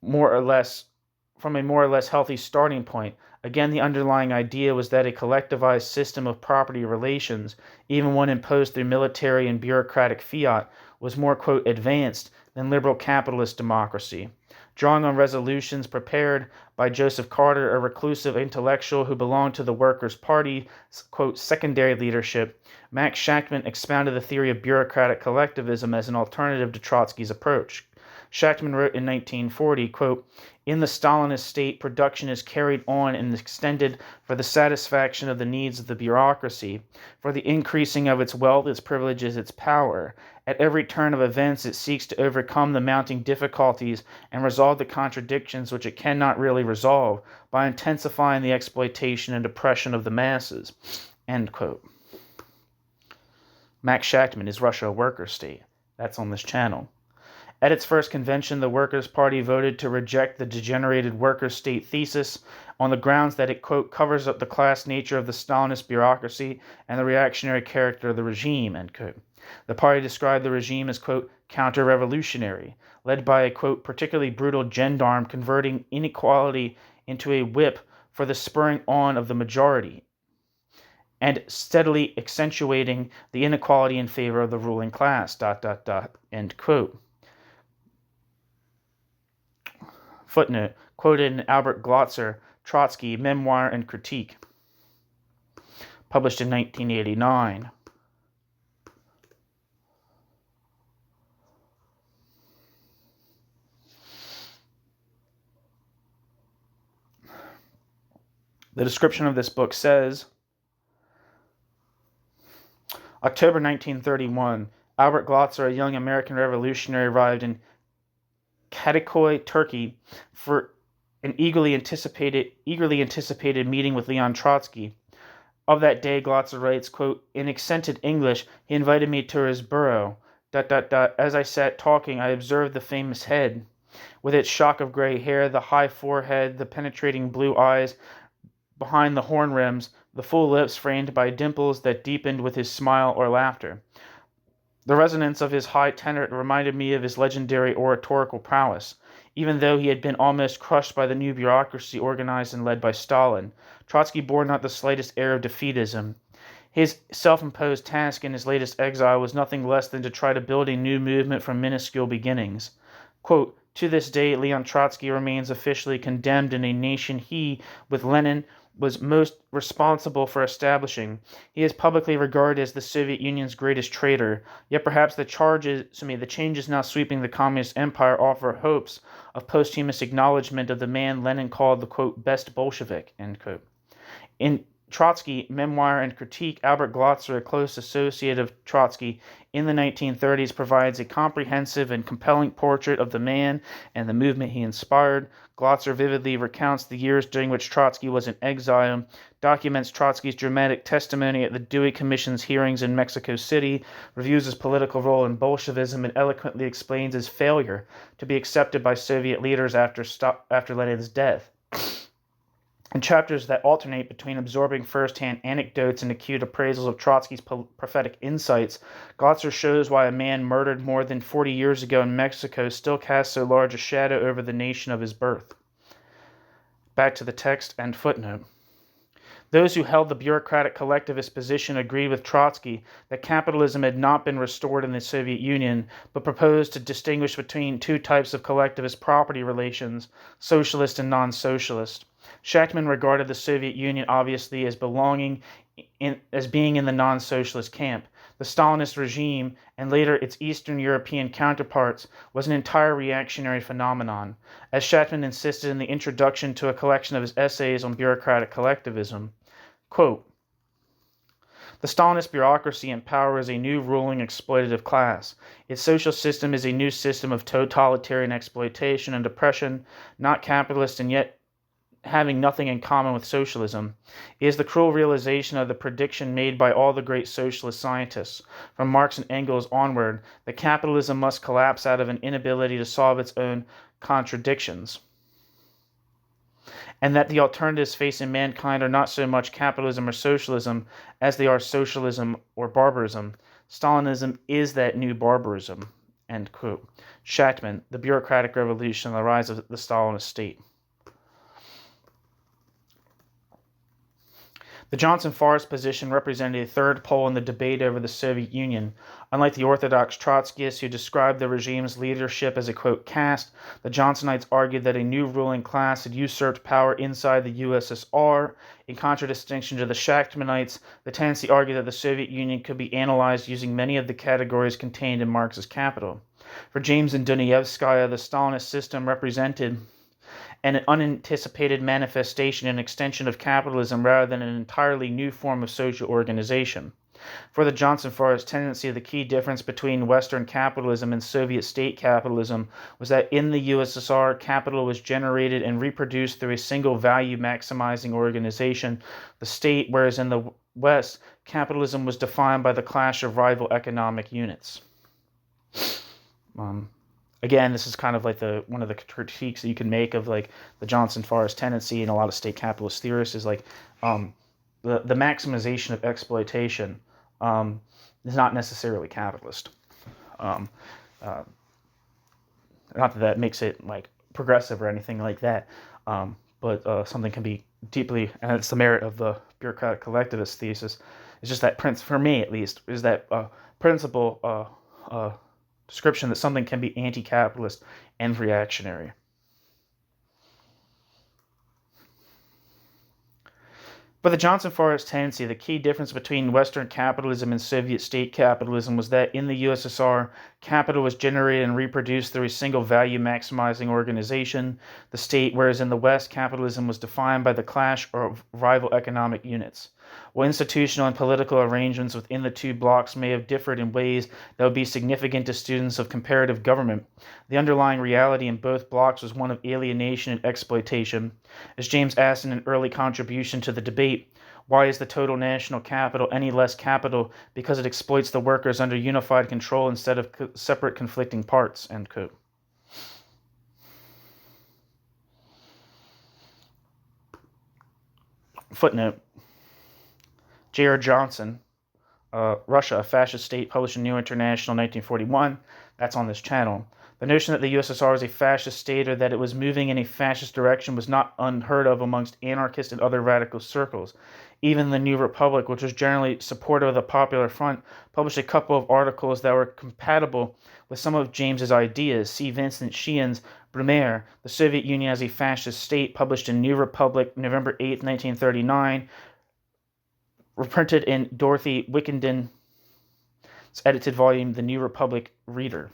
from a more or less healthy starting point. Again, the underlying idea was that a collectivized system of property relations, even one imposed through military and bureaucratic fiat, was more, quote, advanced than liberal capitalist democracy. Drawing on resolutions prepared by Joseph Carter, a reclusive intellectual who belonged to the Workers' Party's, quote, secondary leadership, Max Shachtman expounded the theory of bureaucratic collectivism as an alternative to Trotsky's approach. Shachtman wrote in 1940, quote, in the Stalinist state, production is carried on and extended for the satisfaction of the needs of the bureaucracy, for the increasing of its wealth, its privileges, its power. At every turn of events, it seeks to overcome the mounting difficulties and resolve the contradictions which it cannot really resolve by intensifying the exploitation and oppression of the masses. End quote. Max Shachtman, Is Russia a Worker State? That's on this channel. At its first convention, the Workers' Party voted to reject the degenerated worker state thesis on the grounds that it, quote, covers up the class nature of the Stalinist bureaucracy and the reactionary character of the regime, end quote. The party described the regime as, quote, counter-revolutionary, led by a, quote, particularly brutal gendarme converting inequality into a whip for the spurring on of the majority, and steadily accentuating the inequality in favor of the ruling class, ... end quote. Footnote, quoted in Albert Glotzer, Trotsky, Memoir and Critique, published in 1989. The description of this book says, October 1931, Albert Glotzer, a young American revolutionary, arrived in Kadıköy, Turkey, for an eagerly anticipated meeting with Leon Trotsky. Of that day, Glotzer writes, quote, in accented English, he invited me to his burrow. ... As I sat talking, I observed the famous head, with its shock of gray hair, the high forehead, the penetrating blue eyes behind the horn rims, the full lips framed by dimples that deepened with his smile or laughter. The resonance of his high tenor reminded me of his legendary oratorical prowess, even though he had been almost crushed by the new bureaucracy organized and led by Stalin. Trotsky bore not the slightest air of defeatism. His self-imposed task in his latest exile was nothing less than to try to build a new movement from minuscule beginnings. Quote, to this day, Leon Trotsky remains officially condemned in a nation he, with Lenin, was most responsible for establishing. He is publicly regarded as the Soviet Union's greatest traitor. Yet perhaps the changes now sweeping the communist empire offer hopes of posthumous acknowledgement of the man Lenin called the, quote, best Bolshevik, end quote. In Trotsky, Memoir and Critique, Albert Glotzer, a close associate of Trotsky in the 1930s, provides a comprehensive and compelling portrait of the man and the movement he inspired. Glotzer vividly recounts the years during which Trotsky was in exile, documents Trotsky's dramatic testimony at the Dewey Commission's hearings in Mexico City, reviews his political role in Bolshevism, and eloquently explains his failure to be accepted by Soviet leaders after Lenin's death. In chapters that alternate between absorbing first-hand anecdotes and acute appraisals of Trotsky's prophetic insights, Glotzer shows why a man murdered more than 40 years ago in Mexico still casts so large a shadow over the nation of his birth. Back to the text and footnote. Those who held the bureaucratic collectivist position agreed with Trotsky that capitalism had not been restored in the Soviet Union, but proposed to distinguish between two types of collectivist property relations, socialist and non-socialist. Shachtman regarded the Soviet Union obviously as being in the non-socialist camp. the Stalinist regime, and later its Eastern European counterparts, was an entire reactionary phenomenon, as Schachtman insisted in the introduction to a collection of his essays on bureaucratic collectivism. Quote, "The Stalinist bureaucracy in power is a new ruling exploitative class. Its social system is a new system of totalitarian exploitation and oppression, not capitalist and yet having nothing in common with socialism. It is the cruel realization of the prediction made by all the great socialist scientists, from Marx and Engels onward, that capitalism must collapse out of an inability to solve its own contradictions, and that the alternatives facing mankind are not so much capitalism or socialism as they are socialism or barbarism. Stalinism is that new barbarism." End quote. Schachtman, The Bureaucratic Revolution and the Rise of the Stalinist State. The Johnson-Forrest position represented a third pole in the debate over the Soviet Union. Unlike the orthodox Trotskyists who described the regime's leadership as a, quote, caste, the Johnsonites argued that a new ruling class had usurped power inside the USSR. In contradistinction to the Schachtmanites, the tendency argued that the Soviet Union could be analyzed using many of the categories contained in Marx's Capital. For James and Dunayevskaya, the Stalinist system represented an unanticipated manifestation and extension of capitalism rather than an entirely new form of social organization. For the Johnson-Forrest tendency, the key difference between Western capitalism and Soviet state capitalism was that in the USSR, capital was generated and reproduced through a single value-maximizing organization, the state, whereas in the West, capitalism was defined by the clash of rival economic units. Again, this is kind of like one of the critiques that you can make of like the Johnson-Forrest tendency and a lot of state capitalist theorists is like the maximization of exploitation is not necessarily capitalist. Not that makes it like progressive or anything like that, but something can be deeply, and it's the merit of the bureaucratic collectivist thesis. It's just that for me at least, is that principle. Description that something can be anti-capitalist and reactionary. For the Johnson-Forrest tendency, the key difference between Western capitalism and Soviet state capitalism was that in the USSR, capital was generated and reproduced through a single value-maximizing organization, the state, whereas in the West, capitalism was defined by the clash of rival economic units. While institutional and political arrangements within the two blocs may have differed in ways that would be significant to students of comparative government, the underlying reality in both blocs was one of alienation and exploitation. As James asked in an early contribution to the debate, why is the total national capital any less capital? Because it exploits the workers under unified control instead of separate conflicting parts, end quote. Footnote. J.R. Johnson, Russia, a Fascist State, published in New International 1941. That's on this channel. The notion that the USSR was a fascist state or that it was moving in a fascist direction was not unheard of amongst anarchist and other radical circles. Even the New Republic, which was generally supportive of the Popular Front, published a couple of articles that were compatible with some of James's ideas. See Vincent Sheehan's Brumaire, The Soviet Union as a Fascist State, published in New Republic, November 8, 1939, reprinted in Dorothy Wickenden's edited volume, The New Republic Reader.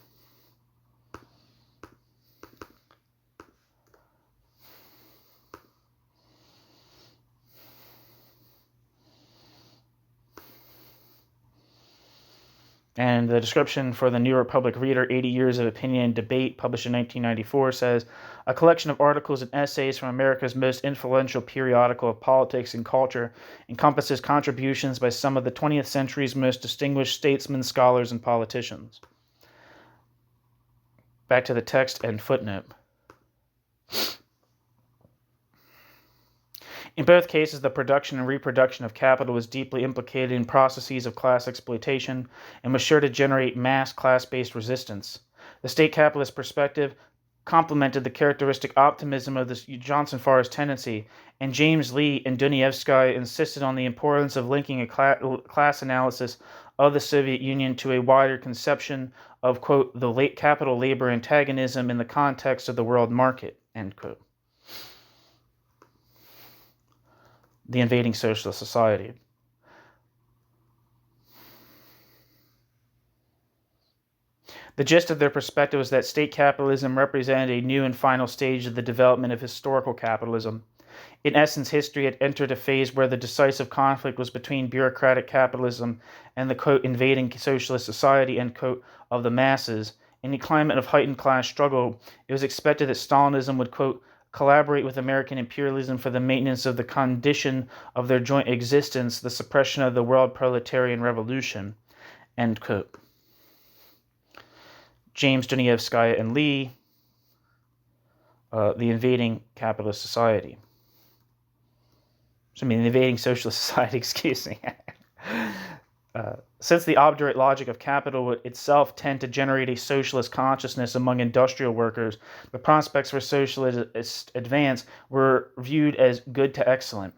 And the description for the New Republic Reader, 80 Years of Opinion and Debate, published in 1994, says, a collection of articles and essays from America's most influential periodical of politics and culture encompasses contributions by some of the 20th century's most distinguished statesmen, scholars, and politicians. Back to the text and footnote. In both cases, the production and reproduction of capital was deeply implicated in processes of class exploitation and was sure to generate mass class-based resistance. The state capitalist perspective complemented the characteristic optimism of the Johnson-Forrest tendency, and James Lee and Dunayevskaya insisted on the importance of linking a class analysis of the Soviet Union to a wider conception of, quote, the late capital-labor antagonism in the context of the world market, end quote. The invading socialist society. The gist of their perspective was that state capitalism represented a new and final stage of the development of historical capitalism. In essence, history had entered a phase where the decisive conflict was between bureaucratic capitalism and the, quote, invading socialist society, end quote, of the masses. In a climate of heightened class struggle, it was expected that Stalinism would, quote, collaborate with American imperialism for the maintenance of the condition of their joint existence, the suppression of the world proletarian revolution, end quote. James, Dostoevsky, and Lee, The Invading Capitalist Society. The invading socialist society, excuse me. Since the obdurate logic of capital would itself tend to generate a socialist consciousness among industrial workers, the prospects for socialist advance were viewed as good to excellent.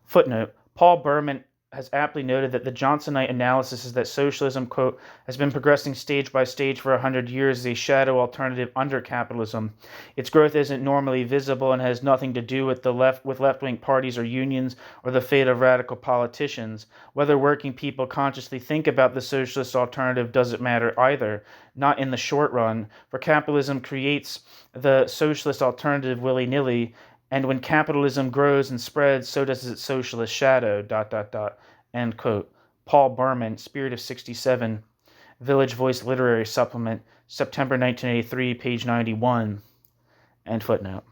Footnote: Paul Berman has aptly noted that the Johnsonite analysis is that socialism, quote, has been progressing stage by stage for 100 years as a shadow alternative under capitalism. Its growth isn't normally visible and has nothing to do with left-wing parties or unions or the fate of radical politicians. Whether working people consciously think about the socialist alternative doesn't matter either, not in the short run, for capitalism creates the socialist alternative willy-nilly, and when capitalism grows and spreads, so does its socialist shadow, ... End quote. Paul Berman, Spirit of 67, Village Voice Literary Supplement, September 1983, page 91, end footnote.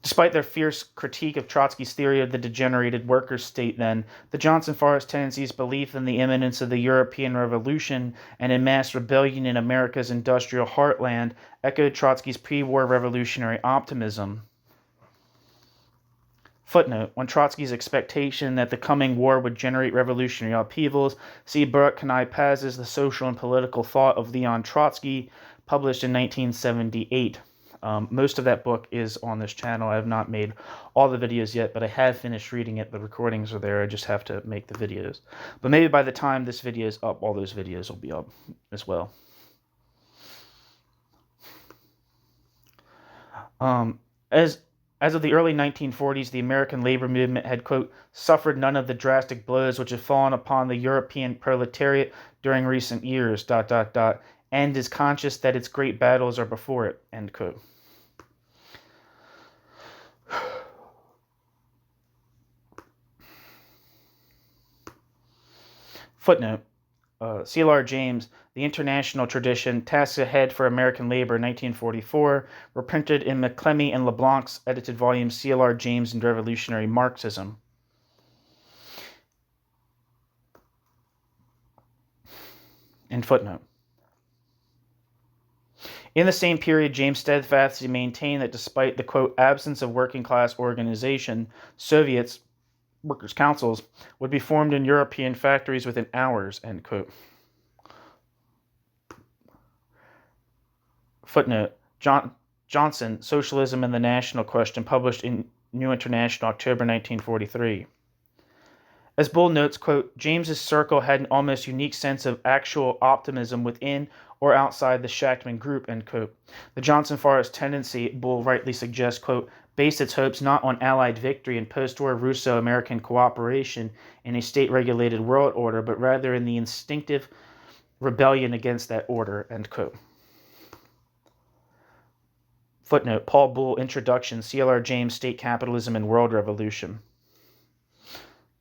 Despite their fierce critique of Trotsky's theory of the degenerated workers' state then, the Johnson Forest tendency's belief in the imminence of the European Revolution and in mass rebellion in America's industrial heartland echoed Trotsky's pre-war revolutionary optimism. Footnote: when Trotsky's expectation that the coming war would generate revolutionary upheavals, see Baruch-Kanai Paz's The Social and Political Thought of Leon Trotsky, published in 1978. Most of that book is on this channel. I have not made all the videos yet, but I have finished reading it. The recordings are there. I just have to make the videos. But maybe by the time this video is up, all those videos will be up as well. As of the early 1940s, the American labor movement had, quote, suffered none of the drastic blows which have fallen upon the European proletariat during recent years, ... and is conscious that its great battles are before it, end quote. Footnote: C.L.R. James, The International Tradition, Tasks Ahead for American Labor, 1944, were printed in McClemmy and LeBlanc's edited volume C.L.R. James and Revolutionary Marxism. End footnote. In the same period, James steadfastly maintained that despite the, quote, absence of working-class organization, Soviets, workers' councils, would be formed in European factories within hours, end quote. Footnote: Johnson, Socialism and the National Question, published in New International, October 1943. As Bull notes, quote, James's circle had an almost unique sense of actual optimism within or outside the Shachtman group, end quote. The Johnson-Forrest tendency, Bull rightly suggests, quote, based its hopes not on Allied victory and post-war Russo-American cooperation in a state-regulated world order, but rather in the instinctive rebellion against that order, end quote. Footnote: Paul Bull, Introduction, C.L.R. James, State Capitalism and World Revolution.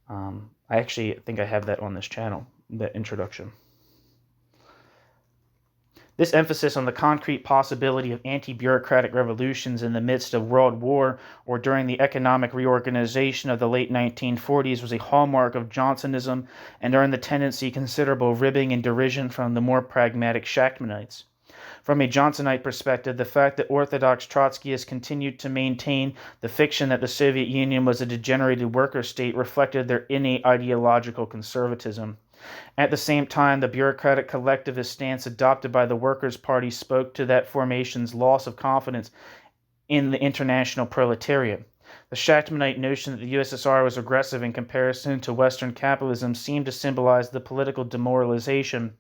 I actually think I have that on this channel, that introduction. This emphasis on the concrete possibility of anti-bureaucratic revolutions in the midst of world war or during the economic reorganization of the late 1940s was a hallmark of Johnsonism and earned the tendency considerable ribbing and derision from the more pragmatic Shachtmanites. From a Johnsonite perspective, the fact that orthodox Trotskyists continued to maintain the fiction that the Soviet Union was a degenerated worker state reflected their innate ideological conservatism. At the same time, the bureaucratic collectivist stance adopted by the Workers' Party spoke to that formation's loss of confidence in the international proletariat. The Shachtmanite notion that the USSR was aggressive in comparison to Western capitalism seemed to symbolize the political demoralization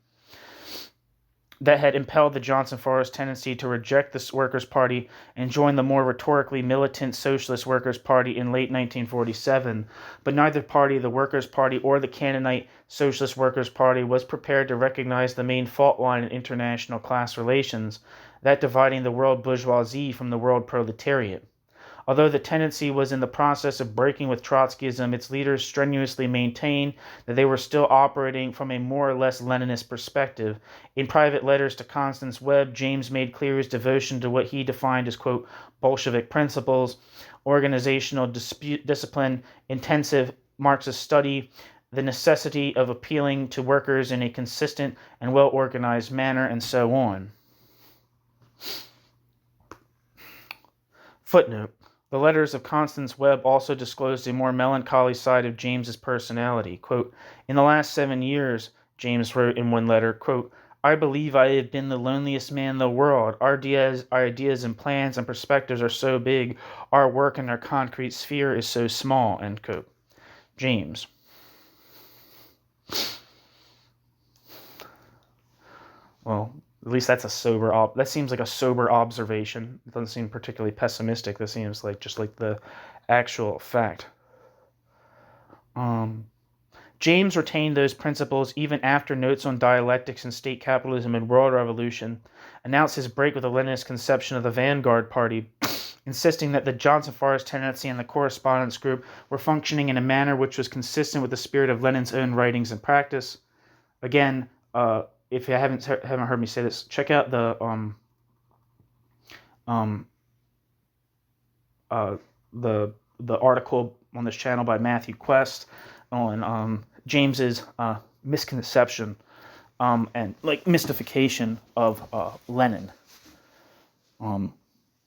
that had impelled the Johnson Forrest tendency to reject the Workers' Party and join the more rhetorically militant Socialist Workers' Party in late 1947, but neither party, the Workers' Party or the Canaanite Socialist Workers' Party, was prepared to recognize the main fault line in international class relations, that dividing the world bourgeoisie from the world proletariat. Although the tendency was in the process of breaking with Trotskyism, its leaders strenuously maintained that they were still operating from a more or less Leninist perspective. In private letters to Constance Webb, James made clear his devotion to what he defined as, quote, Bolshevik principles, organizational discipline, intensive Marxist study, the necessity of appealing to workers in a consistent and well-organized manner, and so on. Footnote. The letters of Constance Webb also disclosed a more melancholy side of James's personality. Quote, in the last 7 years, James wrote in one letter, quote, I believe I have been the loneliest man in the world. Our ideas and plans and perspectives are so big. Our work in our concrete sphere is so small, end quote. James. Well, at least that's a sober that seems like a sober observation. It doesn't seem particularly pessimistic. This seems like just like the actual fact. James retained those principles even after Notes on Dialectics and State Capitalism and World Revolution announced his break with the Leninist conception of the Vanguard Party, insisting that the Johnson Forrest tendency and the correspondence group were functioning in a manner which was consistent with the spirit of Lenin's own writings and practice. Again, if you haven't heard me say this, check out the article on this channel by Matthew Quest on James's misconception and like mystification of Lenin.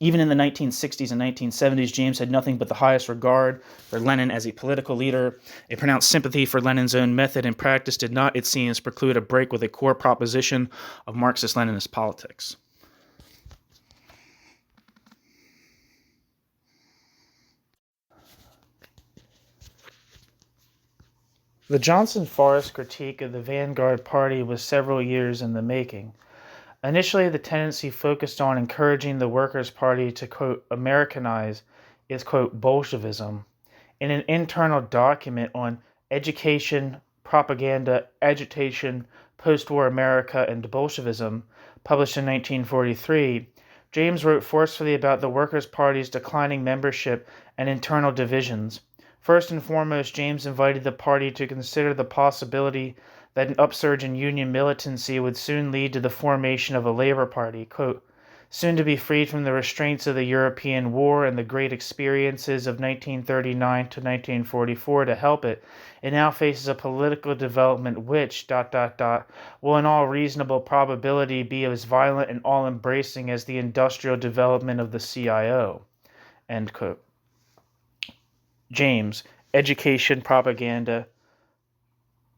Even in the 1960s and 1970s, James had nothing but the highest regard for Lenin as a political leader. A pronounced sympathy for Lenin's own method and practice did not, it seems, preclude a break with a core proposition of Marxist-Leninist politics. The Johnson-Forrest critique of the Vanguard Party was several years in the making. Initially, the tendency focused on encouraging the Workers' Party to, quote, Americanize its, quote, Bolshevism. In an internal document on education, propaganda, agitation, post-war America, and Bolshevism, published in 1943, James wrote forcefully about the Workers' Party's declining membership and internal divisions. First and foremost, James invited the party to consider the possibility that an upsurge in union militancy would soon lead to the formation of a labor party, quote, soon to be freed from the restraints of the European War and the great experiences of 1939 to 1944 to help it. It now faces a political development which, will in all reasonable probability be as violent and all-embracing as the industrial development of the CIO, end quote. James, Education, Propaganda,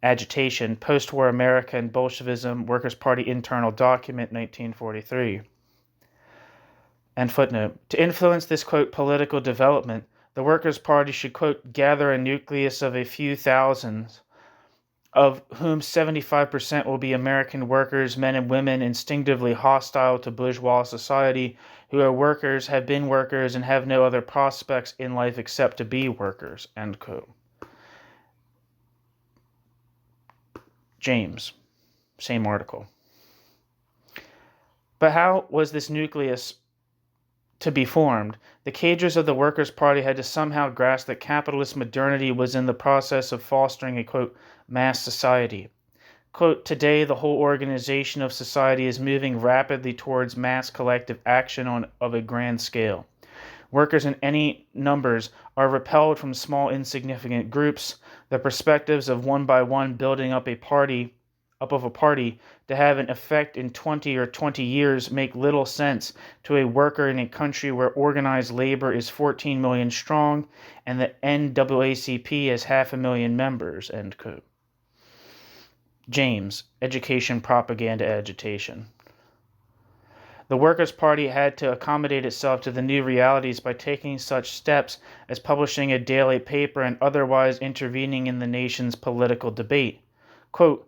Agitation, Post-War America and Bolshevism, Workers' Party Internal Document, 1943. And footnote, to influence this, quote, political development, the Workers' Party should, quote, gather a nucleus of a few thousands, of whom 75% will be American workers, men and women instinctively hostile to bourgeois society, who are workers, have been workers, and have no other prospects in life except to be workers, end quote. James, same article. But how was this nucleus to be formed? The cadres of the Workers' Party had to somehow grasp that capitalist modernity was in the process of fostering a, quote, mass society. Quote, today the whole organization of society is moving rapidly towards mass collective action of a grand scale. Workers in any numbers are repelled from small insignificant groups. The perspectives of one by one building up a party to have an effect in 20 years make little sense to a worker in a country where organized labor is 14 million strong and the NAACP has 500,000 members, end quote. James, Education, Propaganda, Agitation. The Workers' Party had to accommodate itself to the new realities by taking such steps as publishing a daily paper and otherwise intervening in the nation's political debate. Quote,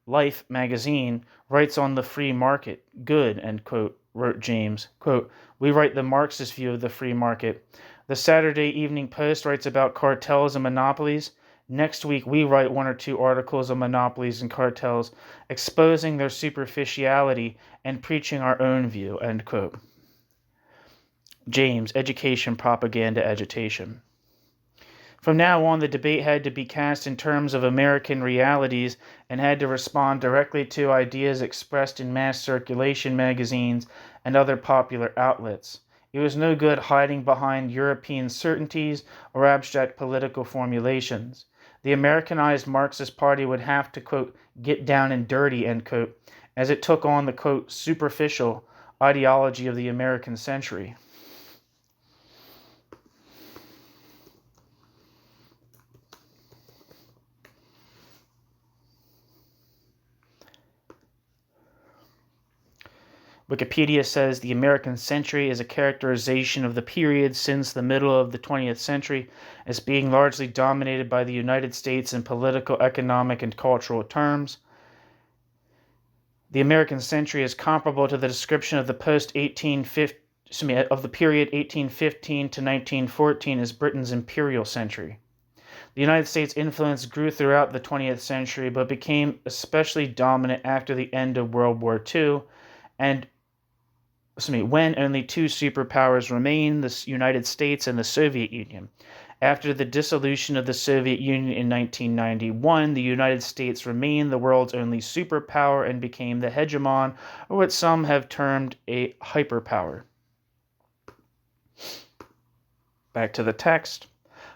Life magazine writes on the free market. Good, end quote, wrote James. Quote, we write the Marxist view of the free market. The Saturday Evening Post writes about cartels and monopolies. Next week, we write one or two articles on monopolies and cartels, exposing their superficiality and preaching our own view, end quote. James, Education, Propaganda, Agitation. From now on, the debate had to be cast in terms of American realities and had to respond directly to ideas expressed in mass circulation magazines and other popular outlets. It was no good hiding behind European certainties or abstract political formulations. The Americanized Marxist Party would have to, quote, get down and dirty, end quote, as it took on the, quote, superficial ideology of the American century. Wikipedia says the American century is a characterization of the period since the middle of the 20th century as being largely dominated by the United States in political, economic, and cultural terms. The American century is comparable to the description of the of the period 1815 to 1914 as Britain's imperial century. The United States' influence grew throughout the 20th century, but became especially dominant after the end of World War II, and when only two superpowers remained, the United States and the Soviet Union. After the dissolution of the Soviet Union in 1991, the United States remained the world's only superpower and became the hegemon, or what some have termed a hyperpower. Back to the text.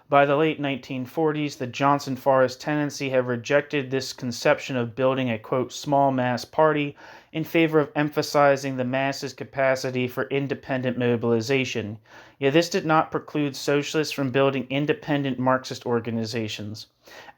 By the late 1940s, the Johnson-Forrest tendency had rejected this conception of building a, quote, small mass party in favor of emphasizing the mass's capacity for independent mobilization. Yet this did not preclude socialists from building independent Marxist organizations.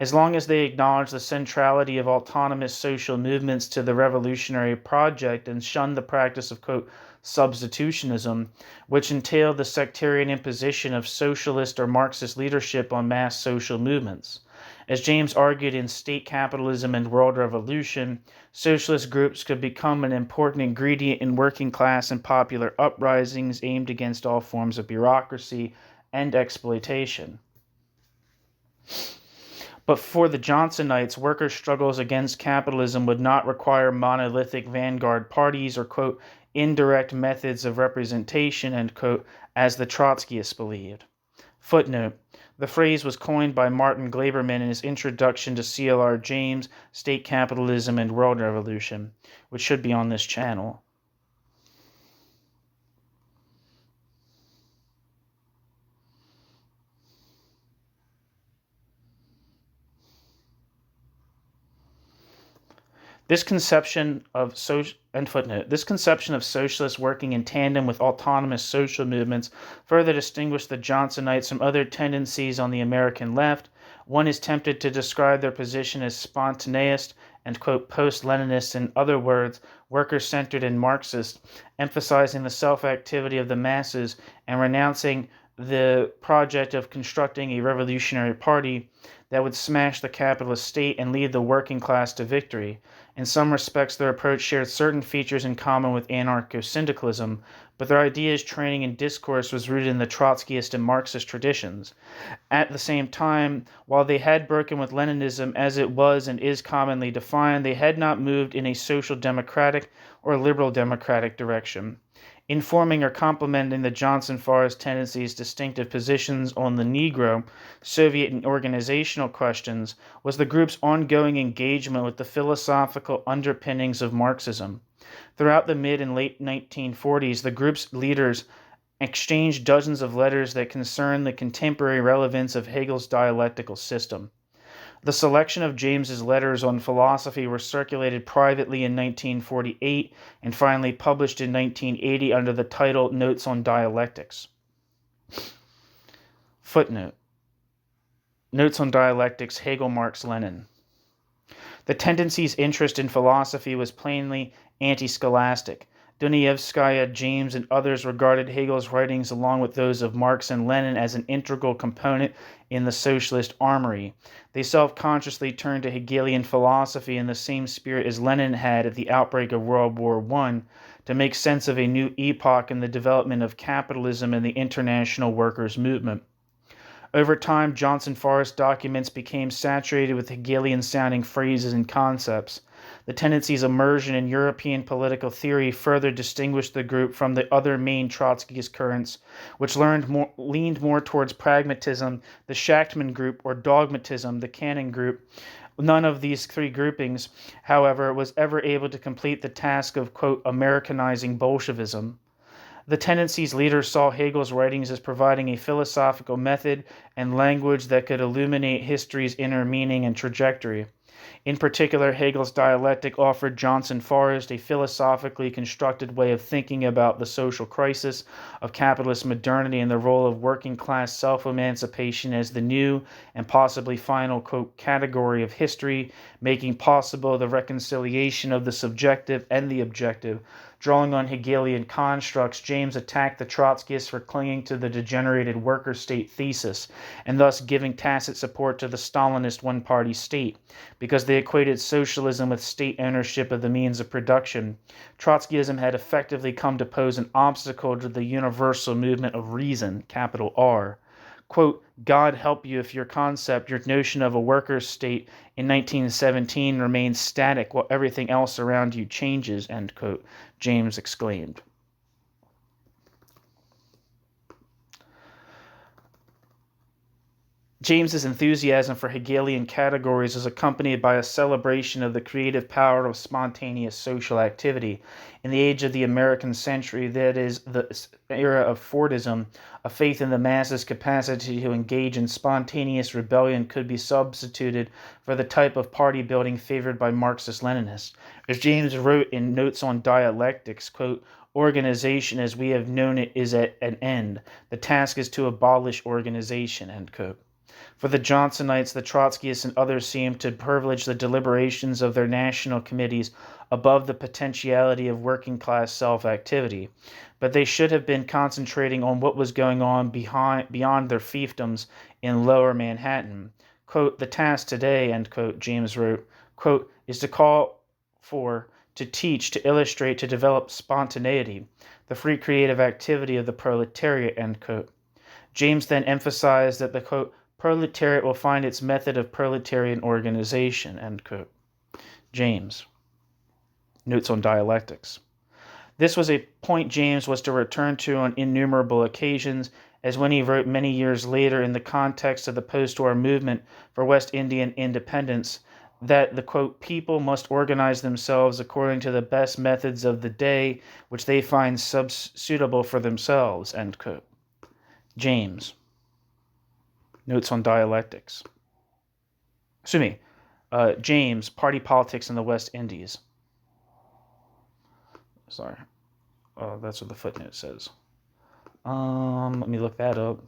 As long as they acknowledged the centrality of autonomous social movements to the revolutionary project and shunned the practice of, quote, substitutionism, which entailed the sectarian imposition of socialist or Marxist leadership on mass social movements. As James argued in State Capitalism and World Revolution, socialist groups could become an important ingredient in working class and popular uprisings aimed against all forms of bureaucracy and exploitation. But for the Johnsonites, workers' struggles against capitalism would not require monolithic vanguard parties or, quote, indirect methods of representation, end quote, as the Trotskyists believed. Footnote. The phrase was coined by Martin Glaberman in his introduction to C.L.R. James, State Capitalism and World Revolution, which should be on this channel. This conception of socialists working in tandem with autonomous social movements further distinguished the Johnsonites from other tendencies on the American left. One is tempted to describe their position as spontaneist and, quote, post-Leninist, in other words, worker-centered and Marxist, emphasizing the self-activity of the masses and renouncing the project of constructing a revolutionary party that would smash the capitalist state and lead the working class to victory. In some respects, their approach shared certain features in common with anarcho-syndicalism, but their ideas, training, and discourse was rooted in the Trotskyist and Marxist traditions. At the same time, while they had broken with Leninism as it was and is commonly defined, they had not moved in a social democratic or liberal democratic direction. Informing or complementing the Johnson-Forrest tendency's distinctive positions on the Negro, Soviet, and organizational questions was the group's ongoing engagement with the philosophical underpinnings of Marxism. Throughout the mid and late 1940s, the group's leaders exchanged dozens of letters that concerned the contemporary relevance of Hegel's dialectical system. The selection of James's letters on philosophy were circulated privately in 1948 and finally published in 1980 under the title Notes on Dialectics. Footnote. Notes on Dialectics, Hegel, Marx, Lenin. The tendency's interest in philosophy was plainly anti-scholastic. Dostoevskaya, James, and others regarded Hegel's writings along with those of Marx and Lenin as an integral component in the socialist armory. They self-consciously turned to Hegelian philosophy in the same spirit as Lenin had at the outbreak of World War I to make sense of a new epoch in the development of capitalism and the international workers' movement. Over time, Johnson Forrest documents became saturated with Hegelian-sounding phrases and concepts. The tendency's immersion in European political theory further distinguished the group from the other main Trotskyist currents, which leaned more towards pragmatism, the Shachtman group, or dogmatism, the Cannon group. None of these three groupings, however, was ever able to complete the task of, quote, Americanizing Bolshevism. The tendency's leaders saw Hegel's writings as providing a philosophical method and language that could illuminate history's inner meaning and trajectory. In particular, Hegel's dialectic offered Johnson Forrest a philosophically constructed way of thinking about the social crisis of capitalist modernity and the role of working-class self-emancipation as the new and possibly final, quote, category of history, making possible the reconciliation of the subjective and the objective. Drawing on Hegelian constructs, James attacked the Trotskyists for clinging to the degenerated worker state thesis and thus giving tacit support to the Stalinist one-party state. Because they equated socialism with state ownership of the means of production, Trotskyism had effectively come to pose an obstacle to the universal movement of reason, capital R. Quote, God help you if your concept, your notion of a workers' state in 1917 remains static while everything else around you changes, end quote, James exclaimed. James's enthusiasm for Hegelian categories is accompanied by a celebration of the creative power of spontaneous social activity. In the age of the American century, that is, the era of Fordism, a faith in the masses' capacity to engage in spontaneous rebellion could be substituted for the type of party building favored by Marxist-Leninists. As James wrote in Notes on Dialectics, quote, organization as we have known it is at an end. The task is to abolish organization, end quote. For the Johnsonites, the Trotskyists, and others seemed to privilege the deliberations of their national committees above the potentiality of working-class self-activity. But they should have been concentrating on what was going on beyond their fiefdoms in lower Manhattan. Quote, the task today, end quote, James wrote, quote, is to call for, to teach, to illustrate, to develop spontaneity, the free creative activity of the proletariat, end quote. James then emphasized that the, quote, proletariat will find its method of proletarian organization, end quote. James. Notes on Dialectics. This was a point James was to return to on innumerable occasions, as when he wrote many years later in the context of the post-war movement for West Indian independence, that the, quote, people must organize themselves according to the best methods of the day, which they find suitable for themselves, end quote. James. Notes on Dialectics. James, Party Politics in the West Indies. Sorry. That's what the footnote says. Let me look that up.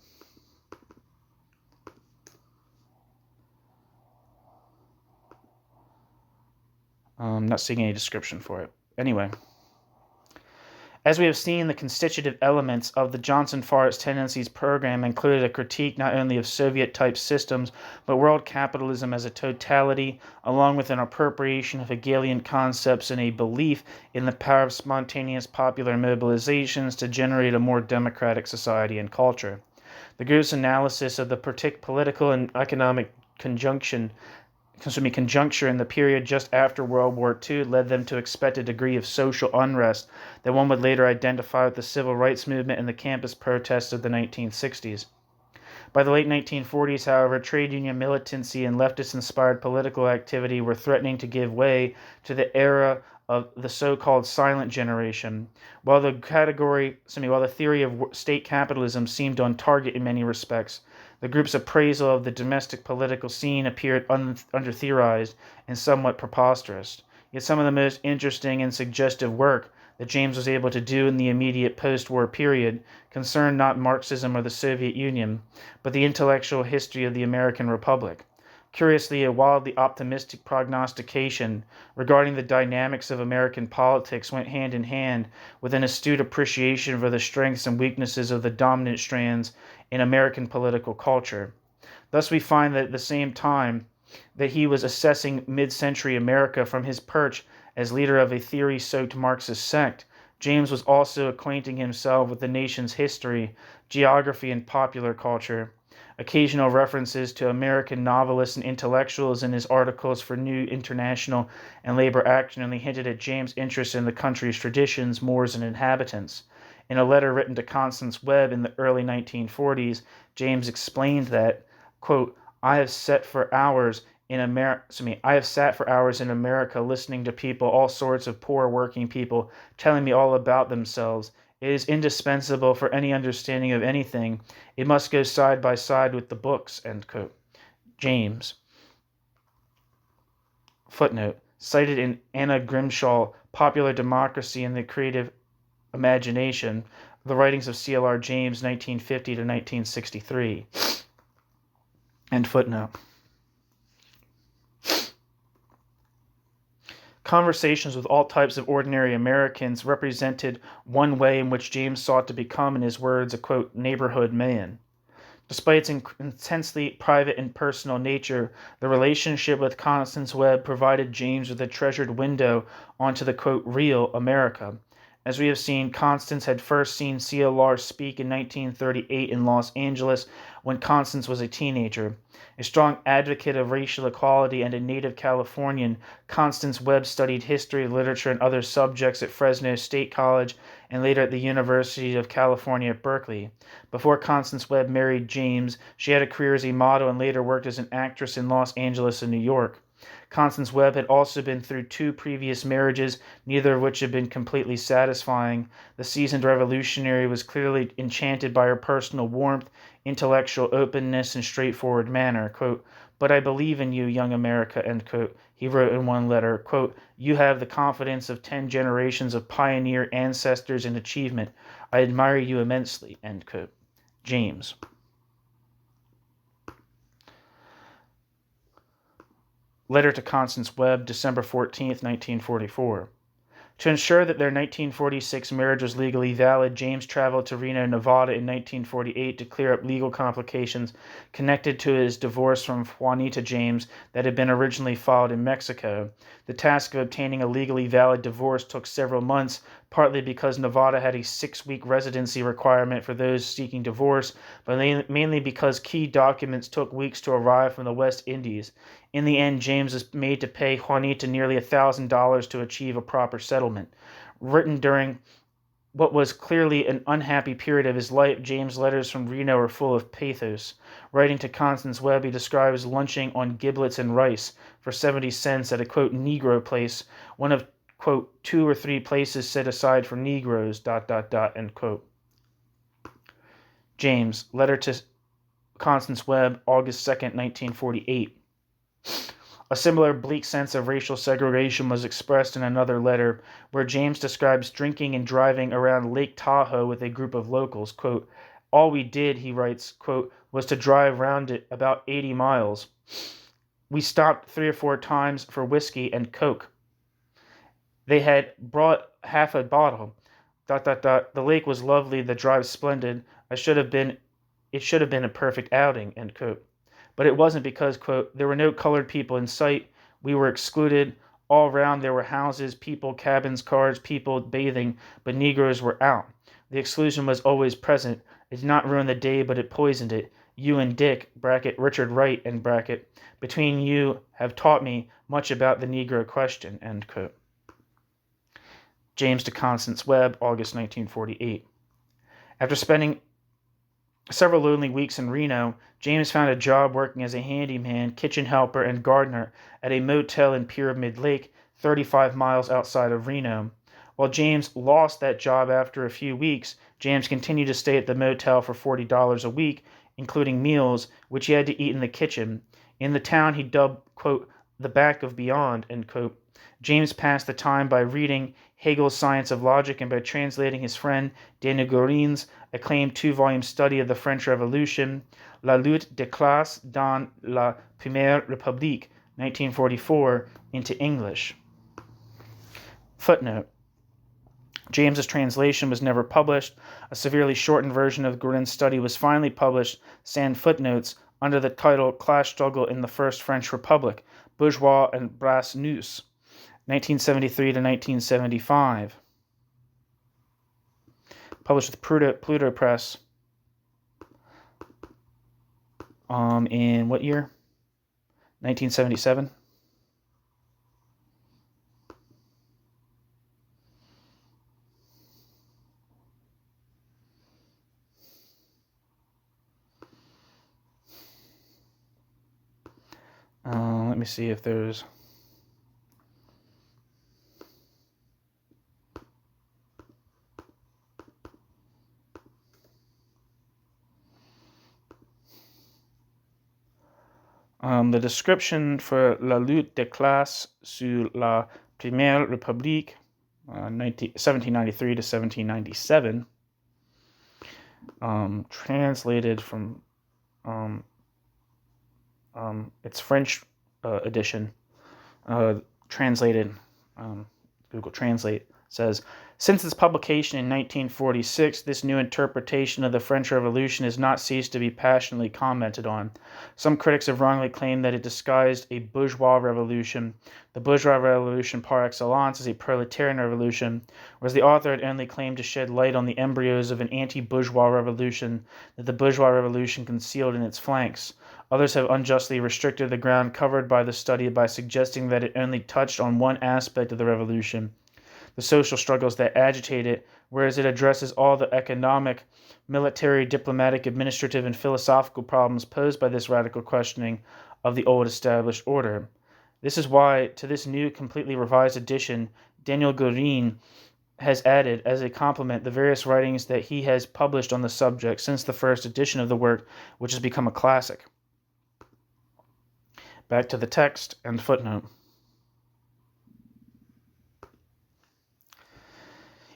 I'm not seeing any description for it. Anyway. As we have seen, the constitutive elements of the Johnson-Forrest Tendencies program included a critique not only of Soviet-type systems, but world capitalism as a totality, along with an appropriation of Hegelian concepts and a belief in the power of spontaneous popular mobilizations to generate a more democratic society and culture. The group's analysis of the political and economic conjuncture in the period just after World War II led them to expect a degree of social unrest that one would later identify with the civil rights movement and the campus protests of the 1960s. By the late 1940s, however, trade union militancy and leftist-inspired political activity were threatening to give way to the era of the so-called silent generation. While the theory of state capitalism seemed on target in many respects, the group's appraisal of the domestic political scene appeared under-theorized and somewhat preposterous. Yet some of the most interesting and suggestive work that James was able to do in the immediate post-war period concerned not Marxism or the Soviet Union, but the intellectual history of the American Republic. Curiously, a wildly optimistic prognostication regarding the dynamics of American politics went hand in hand with an astute appreciation for the strengths and weaknesses of the dominant strands in American political culture. Thus, we find that at the same time that he was assessing mid-century America from his perch as leader of a theory-soaked Marxist sect, James was also acquainting himself with the nation's history, geography, and popular culture. Occasional references to American novelists and intellectuals in his articles for New International and Labor Action only hinted at James' interest in the country's traditions, mores, and inhabitants. In a letter written to Constance Webb in the early 1940s, James explained that, quote, I have sat for hours in America listening to people, all sorts of poor working people, telling me all about themselves. It is indispensable for any understanding of anything. It must go side by side with the books, end quote. James. Footnote. Cited in Anna Grimshaw, Popular Democracy and the Creative Imagination, the writings of C.L.R. James, 1950 to 1963. End footnote. Conversations with all types of ordinary Americans represented one way in which James sought to become, in his words, a, quote, neighborhood man. Despite its intensely private and personal nature, the relationship with Constance Webb provided James with a treasured window onto the, quote, real America. As we have seen, Constance had first seen C.L.R. speak in 1938 in Los Angeles when Constance was a teenager. A strong advocate of racial equality and a native Californian, Constance Webb studied history, literature, and other subjects at Fresno State College and later at the University of California at Berkeley. Before Constance Webb married James, she had a career as a model and later worked as an actress in Los Angeles and New York. Constance Webb had also been through 2 previous marriages, neither of which had been completely satisfying. The seasoned revolutionary was clearly enchanted by her personal warmth, intellectual openness, and straightforward manner. Quote, but I believe in you, young America, end quote. He wrote in one letter, quote, you have the confidence of 10 generations of pioneer ancestors in achievement. I admire you immensely, end quote. James. Letter to Constance Webb, December 14th, 1944. To ensure that their 1946 marriage was legally valid, James traveled to Reno, Nevada in 1948 to clear up legal complications connected to his divorce from Juanita James that had been originally filed in Mexico. The task of obtaining a legally valid divorce took several months, partly because Nevada had a 6-week residency requirement for those seeking divorce, but mainly because key documents took weeks to arrive from the West Indies. In the end, James was made to pay Juanita nearly $1,000 to achieve a proper settlement. Written during what was clearly an unhappy period of his life, James' letters from Reno are full of pathos. Writing to Constance Webb, he describes lunching on giblets and rice for 70 cents at a, quote, Negro place, one of, quote, 2 or 3 places set aside for Negroes, ... end quote. James, letter to Constance Webb, August 2nd, 1948. A similar bleak sense of racial segregation was expressed in another letter, where James describes drinking and driving around Lake Tahoe with a group of locals. Quote, all we did, he writes, quote, was to drive round it about 80 miles. We stopped 3 or 4 times for whiskey and Coke. They had brought half a bottle. ... The lake was lovely, the drive splendid. It should have been a perfect outing, end quote. But it wasn't because, quote, there were no colored people in sight. We were excluded. All round there were houses, people, cabins, cars, people bathing, but Negroes were out. The exclusion was always present. It did not ruin the day, but it poisoned it. You and Dick, bracket, Richard Wright, end bracket, between you have taught me much about the Negro question, end quote. James to Constance Webb, August 1948. After spending several lonely weeks in Reno, James found a job working as a handyman, kitchen helper, and gardener at a motel in Pyramid Lake, 35 miles outside of Reno. While James lost that job after a few weeks, James continued to stay at the motel for $40 a week, including meals, which he had to eat in the kitchen. In the town he dubbed, quote, the back of beyond, end quote. James passed the time by reading Hegel's Science of Logic and by translating his friend Daniel Gorin's acclaimed 2-volume study of the French Revolution. La lutte des classes dans la Première République, 1944, into English. Footnote. James's translation was never published. A severely shortened version of Guérin's study was finally published, sans footnotes, under the title Class Struggle in the First French Republic, Bourgeois and Brass News, 1973 to 1975. Published with Pluto Press. In what year? 1977. Let me see if there's... the description for La lutte des classes sous la Première République, 1793 to 1797, translated from its French edition, translated, Google Translate says, since its publication in 1946, this new interpretation of the French Revolution has not ceased to be passionately commented on. Some critics have wrongly claimed that it disguised a bourgeois revolution. The bourgeois revolution par excellence is a proletarian revolution, whereas the author had only claimed to shed light on the embryos of an anti-bourgeois revolution that the bourgeois revolution concealed in its flanks. Others have unjustly restricted the ground covered by the study by suggesting that it only touched on one aspect of the revolution, the social struggles that agitate it, whereas it addresses all the economic, military, diplomatic, administrative, and philosophical problems posed by this radical questioning of the old established order. This is why, to this new, completely revised edition, Daniel Guérin has added, as a complement, the various writings that he has published on the subject since the first edition of the work, which has become a classic. Back to the text and footnote.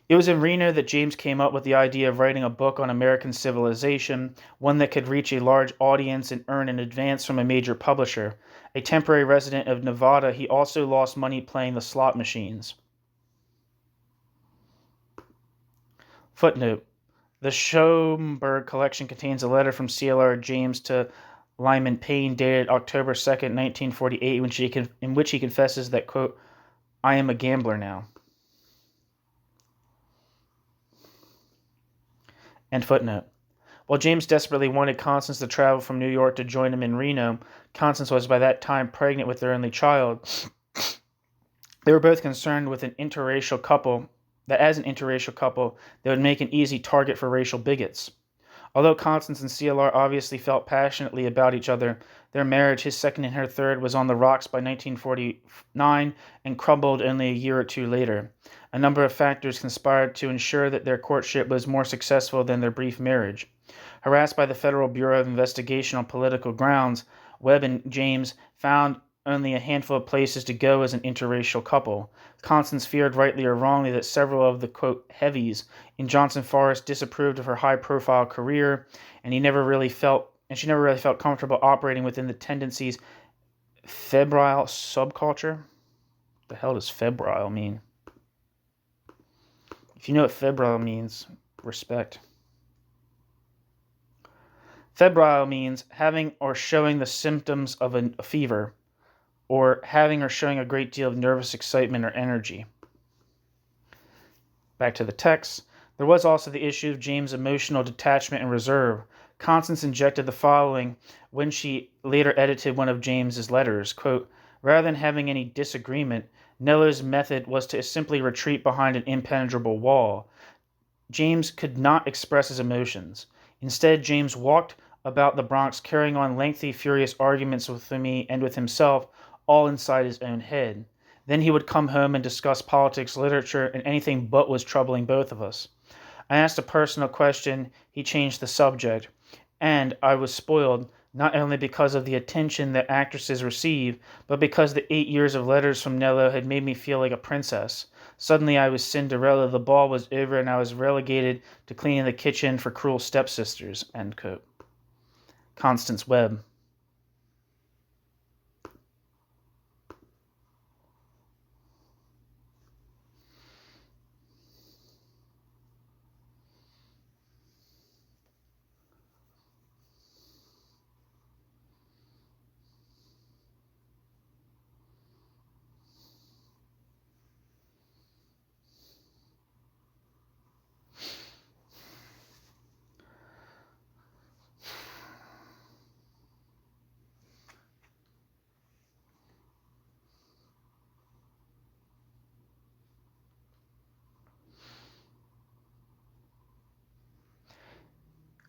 It was in Reno that James came up with the idea of writing a book on American civilization, one that could reach a large audience and earn an advance from a major publisher. A temporary resident of Nevada, he also lost money playing the slot machines. Footnote. The Schoenberg collection contains a letter from CLR James to Lyman Payne dated October 2nd, 1948, in which he confesses that, quote, I am a gambler now. End footnote. While James desperately wanted Constance to travel from New York to join him in Reno, Constance was by that time pregnant with their only child. They were both concerned with an interracial couple, that as an interracial couple, they would make an easy target for racial bigots. Although Constance and CLR obviously felt passionately about each other, their marriage, his second and her third, was on the rocks by 1949 and crumbled only a year or two later. A number of factors conspired to ensure that their courtship was more successful than their brief marriage. Harassed by the Federal Bureau of Investigation on political grounds, Webb and James found only a handful of places to go as an interracial couple. Constance feared, rightly or wrongly, that several of the, quote, heavies in Johnson Forest disapproved of her high-profile career, and she never really felt comfortable operating within the tendencies febrile subculture. What the hell does febrile mean? If you know what febrile means, respect. Febrile means having or showing the symptoms of a fever, or having or showing a great deal of nervous excitement or energy. Back to the text. There was also the issue of James' emotional detachment and reserve. Constance injected the following when she later edited one of James's letters, quote, rather than having any disagreement, Nello's method was to simply retreat behind an impenetrable wall. James could not express his emotions. Instead, James walked about the Bronx carrying on lengthy, furious arguments with me and with himself, all inside his own head. Then he would come home and discuss politics, literature, and anything but was troubling both of us. I asked a personal question, he changed the subject, and I was spoiled, not only because of the attention that actresses receive, but because the 8 years of letters from Nello had made me feel like a princess. Suddenly I was Cinderella, the ball was over, and I was relegated to cleaning the kitchen for cruel stepsisters, end quote. Constance Webb.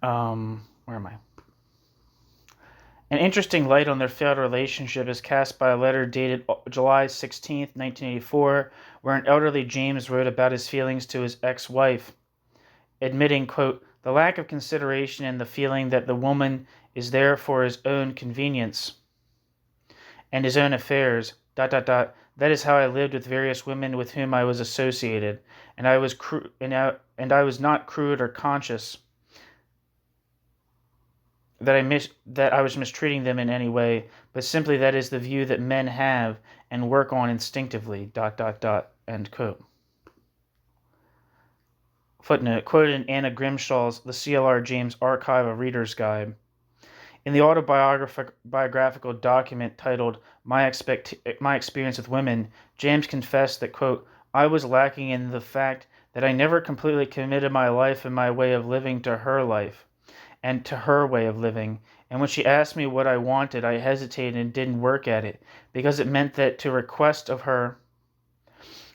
Where am I? An interesting light on their failed relationship is cast by a letter dated July 16, 1984, where an elderly James wrote about his feelings to his ex-wife, admitting, quote, the lack of consideration and the feeling that the woman is there for his own convenience and his own affairs, ... That is how I lived with various women with whom I was associated, and I was I was not crude or conscious that I was mistreating them in any way, but simply that is the view that men have and work on instinctively, ... End quote. Footnote, quoted in Anna Grimshaw's The C.L.R. James Archive, a Reader's Guide. In the autobiographical document titled My Experience with Women, James confessed that, quote, I was lacking in the fact that I never completely committed my life and my way of living to her life and to her way of living, and when she asked me what I wanted, I hesitated and didn't work at it, because it meant that to request of her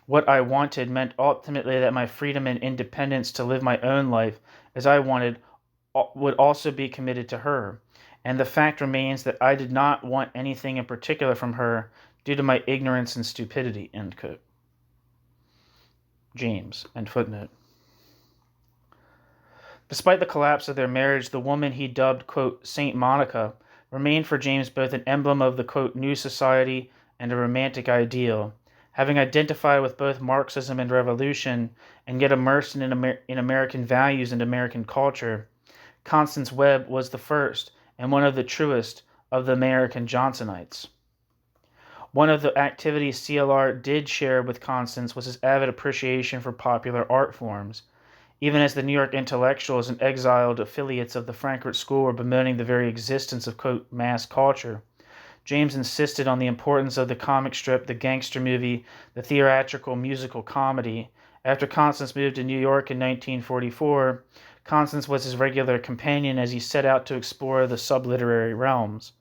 what I wanted meant ultimately that my freedom and independence to live my own life as I wanted would also be committed to her, and the fact remains that I did not want anything in particular from her due to my ignorance and stupidity, end quote. James, end footnote. Despite the collapse of their marriage, the woman he dubbed, quote, Saint Monica, remained for James both an emblem of the, quote, new society and a romantic ideal. Having identified with both Marxism and revolution, and yet immersed in American values and American culture, Constance Webb was the first, and one of the truest, of the American Johnsonites. One of the activities CLR did share with Constance was his avid appreciation for popular art forms. Even as the New York intellectuals and exiled affiliates of the Frankfurt School were bemoaning the very existence of, quote, mass culture, James insisted on the importance of the comic strip, the gangster movie, the theatrical musical comedy. After Constance moved to New York in 1944, Constance was his regular companion as he set out to explore the subliterary realms.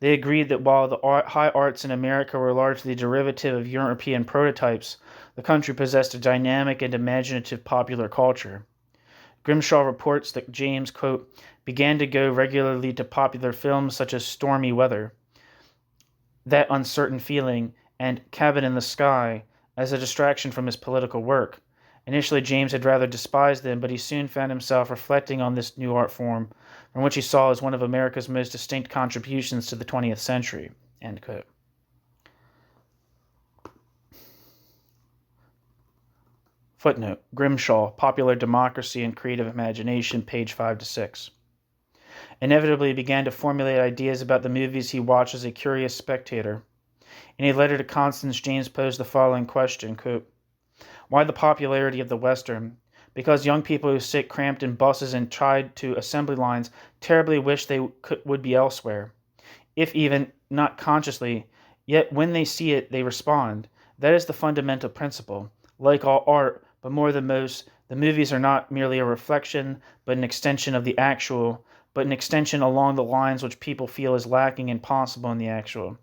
They agreed that while the high arts in America were largely derivative of European prototypes, the country possessed a dynamic and imaginative popular culture. Grimshaw reports that James, quote, began to go regularly to popular films such as Stormy Weather, That Uncertain Feeling, and Cabin in the Sky as a distraction from his political work. Initially, James had rather despised them, but he soon found himself reflecting on this new art form, from which he saw as one of America's most distinct contributions to the 20th century, end quote. Footnote, Grimshaw, Popular Democracy and Creative Imagination, page 5-6. Inevitably began to formulate ideas about the movies he watched as a curious spectator. In a letter to Constance, James posed the following question, quote, why the popularity of the Western? Because young people who sit cramped in buses and tied to assembly lines terribly wish they would be elsewhere. If even not consciously, yet when they see it, they respond. That is the fundamental principle. Like all art, but more than most, the movies are not merely a reflection, but an extension of the actual, but an extension along the lines which people feel is lacking and possible in the actual.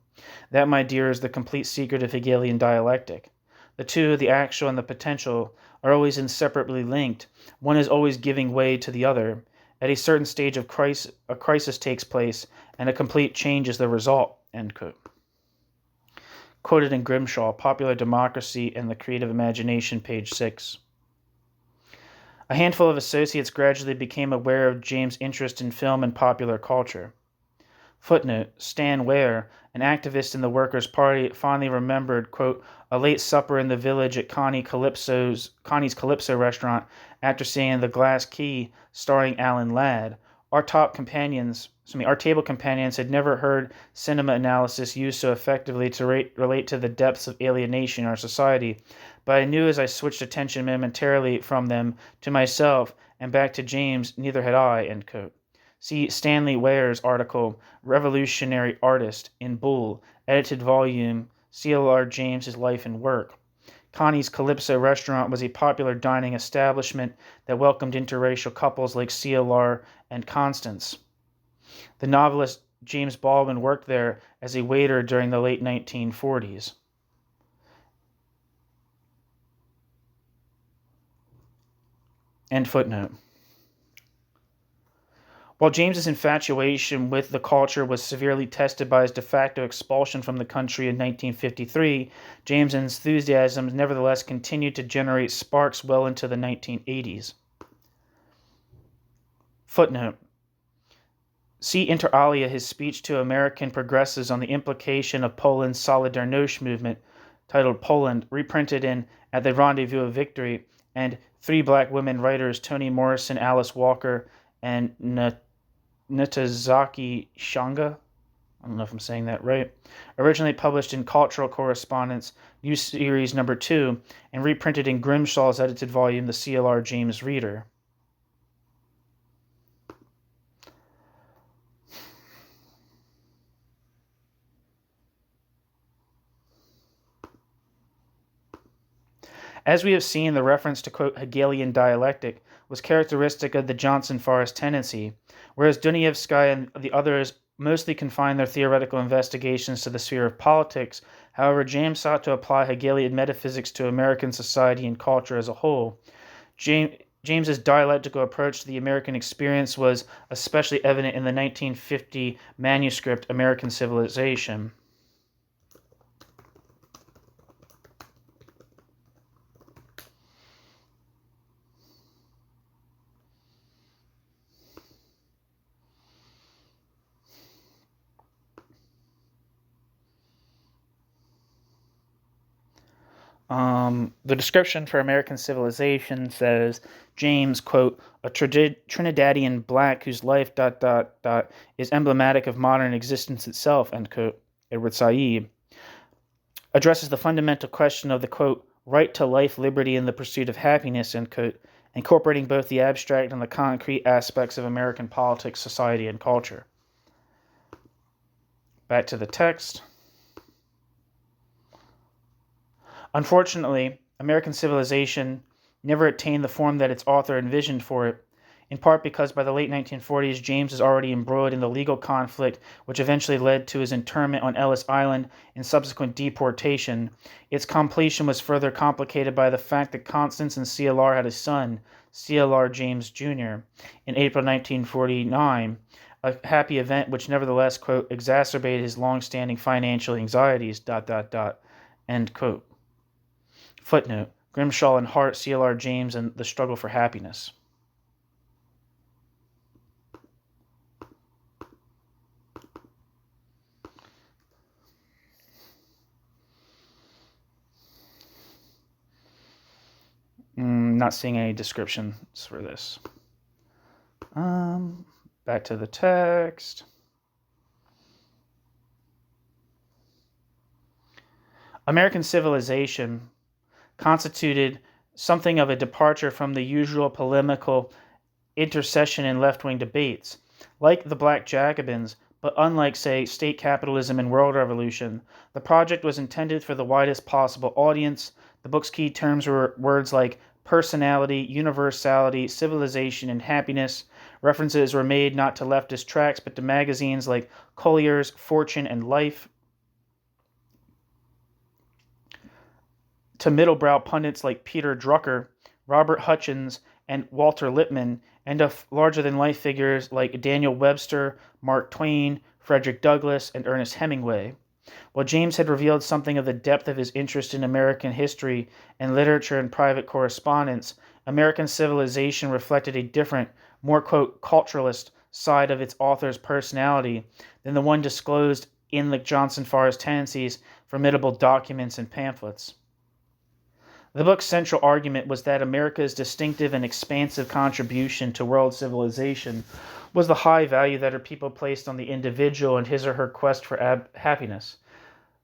That, my dear, is the complete secret of Hegelian dialectic. The two, the actual and the potential, are always inseparably linked. One is always giving way to the other. At a certain stage of a crisis takes place, and a complete change is the result, end quote. Quoted in Grimshaw, Popular Democracy and the Creative Imagination, page 6. A handful of associates gradually became aware of James' interest in film and popular culture. Footnote, Stan Ware, an activist in the Workers' Party, fondly remembered, quote, a late supper in the village at Connie's Calypso restaurant after seeing The Glass Key starring Alan Ladd. Our top companions, our table companions had never heard cinema analysis used so effectively to relate to the depths of alienation in our society, but I knew as I switched attention momentarily from them to myself and back to James, neither had I, end quote. See Stanley Ware's article, Revolutionary Artist, in Bull, edited volume, C.L.R. James's Life and Work. Connie's Calypso restaurant was a popular dining establishment that welcomed interracial couples like C.L.R. and Constance. The novelist James Baldwin worked there as a waiter during the late 1940s. End footnote. While James's infatuation with the culture was severely tested by his de facto expulsion from the country in 1953, James's enthusiasm nevertheless continued to generate sparks well into the 1980s. Footnote. See inter alia his speech to American progressives on the implication of Poland's Solidarność movement, titled Poland, reprinted in At the Rendezvous of Victory, and three black women writers, Toni Morrison, Alice Walker, and Ntozake Shange, I don't know if I'm saying that right, originally published in Cultural Correspondence, New Series Number 2, and reprinted in Grimshaw's edited volume, The C.L.R. James Reader. As we have seen, the reference to, quote, Hegelian dialectic was characteristic of the Johnson Forest tendency, whereas Dunayevsky and the others mostly confined their theoretical investigations to the sphere of politics. However, James sought to apply Hegelian metaphysics to American society and culture as a whole. James's dialectical approach to the American experience was especially evident in the 1950 manuscript American Civilization. The description for American Civilization says, James, quote, a Trinidadian black whose life, ... is emblematic of modern existence itself, end quote, Edward Said, addresses the fundamental question of the, quote, right to life, liberty, and the pursuit of happiness, end quote, incorporating both the abstract and the concrete aspects of American politics, society, and culture. Back to the text. Unfortunately, American Civilization never attained the form that its author envisioned for it, in part because by the late 1940s, James was already embroiled in the legal conflict which eventually led to his internment on Ellis Island and subsequent deportation. Its completion was further complicated by the fact that Constance and C.L.R. had a son, C.L.R. James Jr., in April 1949, a happy event which nevertheless, quote, exacerbated his long-standing financial anxieties, ... end quote. Footnote, Grimshaw and Hart, C.L.R. James, and the Struggle for Happiness. Not seeing any descriptions for this. Back to the text. American Civilization constituted something of a departure from the usual polemical intercession in left-wing debates. Like the Black Jacobins, but unlike, say, state capitalism and world revolution, the project was intended for the widest possible audience. The book's key terms were words like personality, universality, civilization, and happiness. References were made not to leftist tracts, but to magazines like Collier's, Fortune, and Life, to middlebrow pundits like Peter Drucker, Robert Hutchins, and Walter Lippmann, and of larger-than-life figures like Daniel Webster, Mark Twain, Frederick Douglass, and Ernest Hemingway. While James had revealed something of the depth of his interest in American history and literature in private correspondence, American Civilization reflected a different, more, quote, culturalist side of its author's personality than the one disclosed in the Johnson Forest Tendency's formidable documents and pamphlets. The book's central argument was that America's distinctive and expansive contribution to world civilization was the high value that her people placed on the individual and his or her quest for happiness.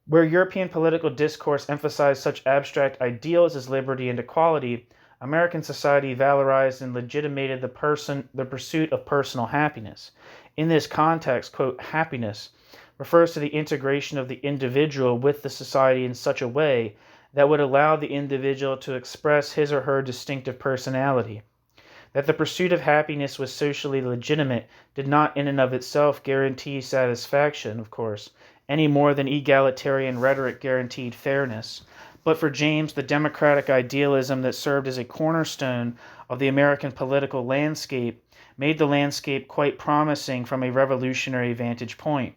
Where European political discourse emphasized such abstract ideals as liberty and equality, American society valorized and legitimated the pursuit of personal happiness. In this context, quote, happiness refers to the integration of the individual with the society in such a way that would allow the individual to express his or her distinctive personality. That the pursuit of happiness was socially legitimate did not in and of itself guarantee satisfaction, of course, any more than egalitarian rhetoric guaranteed fairness. But for James, the democratic idealism that served as a cornerstone of the American political landscape made the landscape quite promising from a revolutionary vantage point.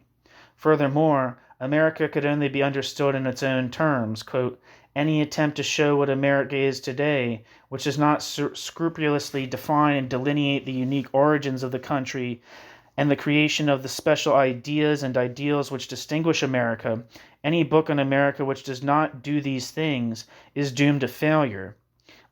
Furthermore, America could only be understood in its own terms. Quote, any attempt to show what America is today, which does not scrupulously define and delineate the unique origins of the country and the creation of the special ideas and ideals which distinguish America, any book on America which does not do these things is doomed to failure.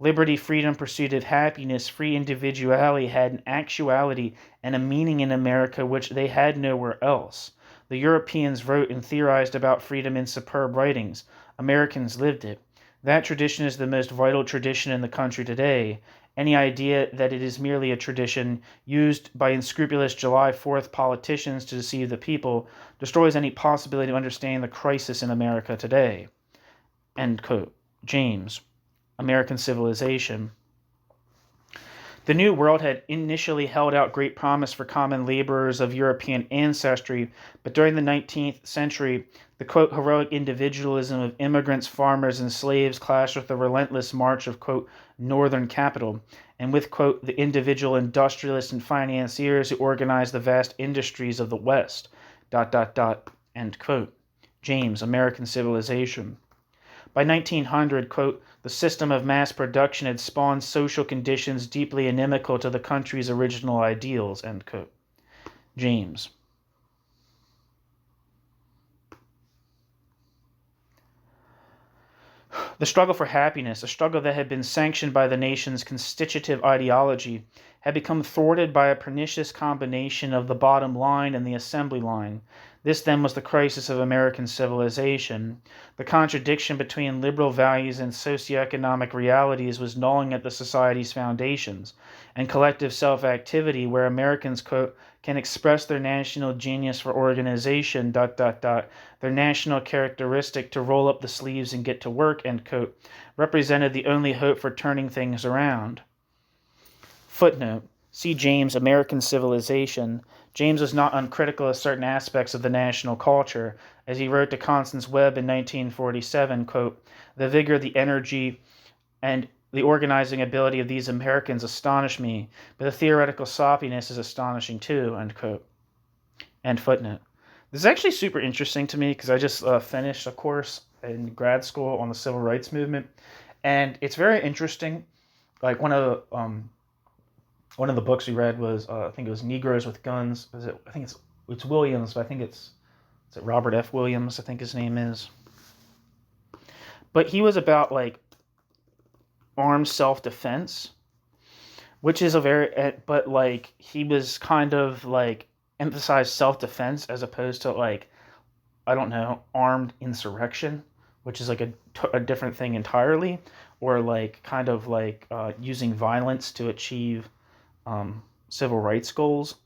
Liberty, freedom, pursuit of happiness, free individuality had an actuality and a meaning in America which they had nowhere else. The Europeans wrote and theorized about freedom in superb writings. Americans lived it. That tradition is the most vital tradition in the country today. Any idea that it is merely a tradition used by unscrupulous July 4th politicians to deceive the people destroys any possibility of understanding the crisis in America today. End quote. James, American Civilization. The New World had initially held out great promise for common laborers of European ancestry, but during the 19th century, the, quote, heroic individualism of immigrants, farmers, and slaves clashed with the relentless march of, quote, northern capital, and with, quote, the individual industrialists and financiers who organized the vast industries of the West, ... end quote. James, American Civilization. By 1900, quote, the system of mass production had spawned social conditions deeply inimical to the country's original ideals, end quote. James. The struggle for happiness, a struggle that had been sanctioned by the nation's constitutive ideology, had become thwarted by a pernicious combination of the bottom line and the assembly line. This then was the crisis of American civilization. The contradiction between liberal values and socioeconomic realities was gnawing at the society's foundations, and collective self-activity, where Americans, quote, can express their national genius for organization, ... their national characteristic to roll up the sleeves and get to work, end quote, represented the only hope for turning things around. Footnote. See James, American Civilization. James was not uncritical of certain aspects of the national culture. As he wrote to Constance Webb in 1947, quote, the vigor, the energy, and the organizing ability of these Americans astonish me, but the theoretical soppiness is astonishing too, end quote. End footnote. This is actually super interesting to me because I just finished a course in grad school on the civil rights movement, and it's very interesting. Like one of the books we read was I think it was Negroes with Guns. I think it's Williams, but I think it's Robert F. Williams, I think his name is. But he was about like armed self-defense, which is but like he was kind of like emphasized self-defense as opposed to like, I don't know, armed insurrection, which is like a different thing entirely, or like kind of like using violence to achieve civil rights goals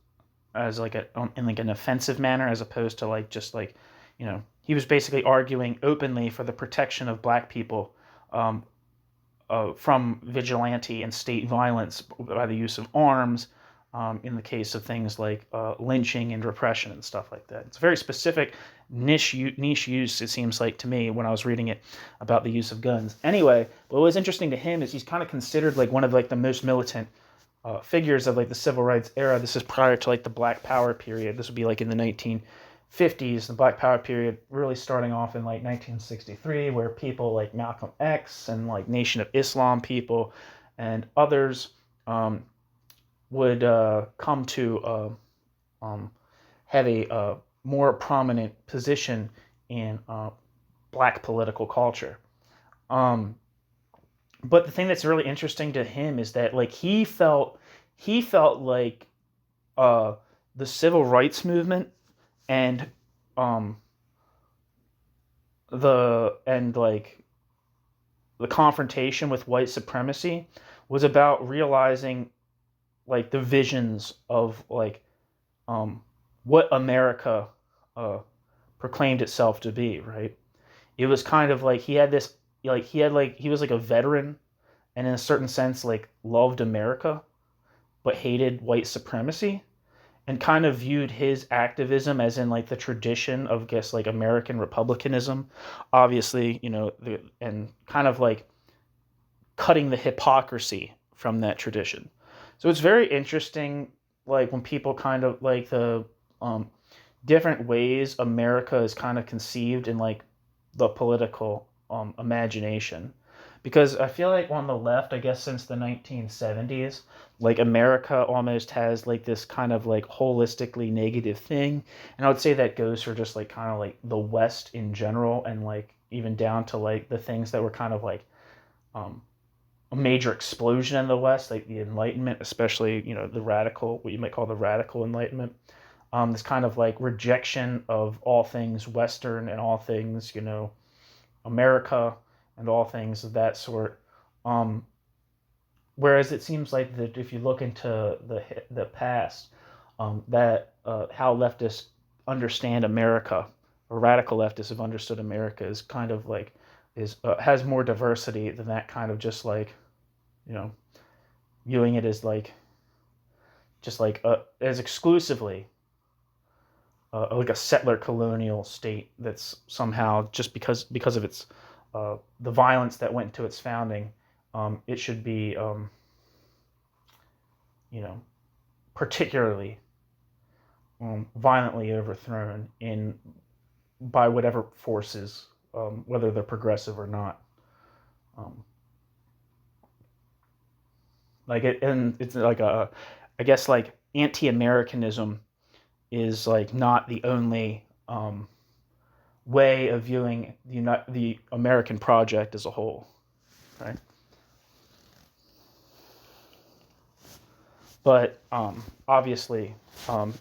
as like in like an offensive manner, as opposed to like just like, you know, he was basically arguing openly for the protection of black people from vigilante and state violence by the use of arms in the case of things like lynching and repression and stuff like that. It's a very specific niche use, it seems like to me, when I was reading it about the use of guns. Anyway, what was interesting to him is he's kind of considered like one of like the most militant figures of like the civil rights era. This is prior to like the Black Power period. This would be like in the 1950s, the Black Power period really starting off in like 1963, where people like Malcolm X and like Nation of Islam people and others would come to have a more prominent position in black political culture. But the thing that's really interesting to him is that like he felt like uh, the civil rights movement and um, like the confrontation with white supremacy was about realizing like the visions of like um, what America uh, proclaimed itself to be. Right. It was kind of like he had this like he was like a veteran and in a certain sense like loved America but hated white supremacy and kind of viewed his activism as in like the tradition of, I guess, like American republicanism, obviously, and kind of like cutting the hypocrisy from that tradition. So it's very interesting, like when people kind of like the um, different ways America is kind of conceived in like the political imagination. Because I feel like on the left, I guess since the 1970s, like America almost has like this kind of like holistically negative thing. And I would say that goes for just like kind of like the West in general and like even down to like the things that were kind of like um, a major explosion in the West, like the Enlightenment, especially, the radical, what you might call the radical Enlightenment. This kind of like rejection of all things Western and all things, America and all things of that sort. Um, Whereas it seems like that if you look into the past, that how leftists understand America, or radical leftists have understood America, is kind of like is has more diversity than that kind of just like you know viewing it as like just like as exclusively like a settler colonial state that's somehow just because of its the violence that went into its founding, it should be you know particularly violently overthrown in by whatever forces, whether they're progressive or not. Um, like it, and it's like I guess like anti-Americanism is like not the only way of viewing the American project as a whole, right? But obviously,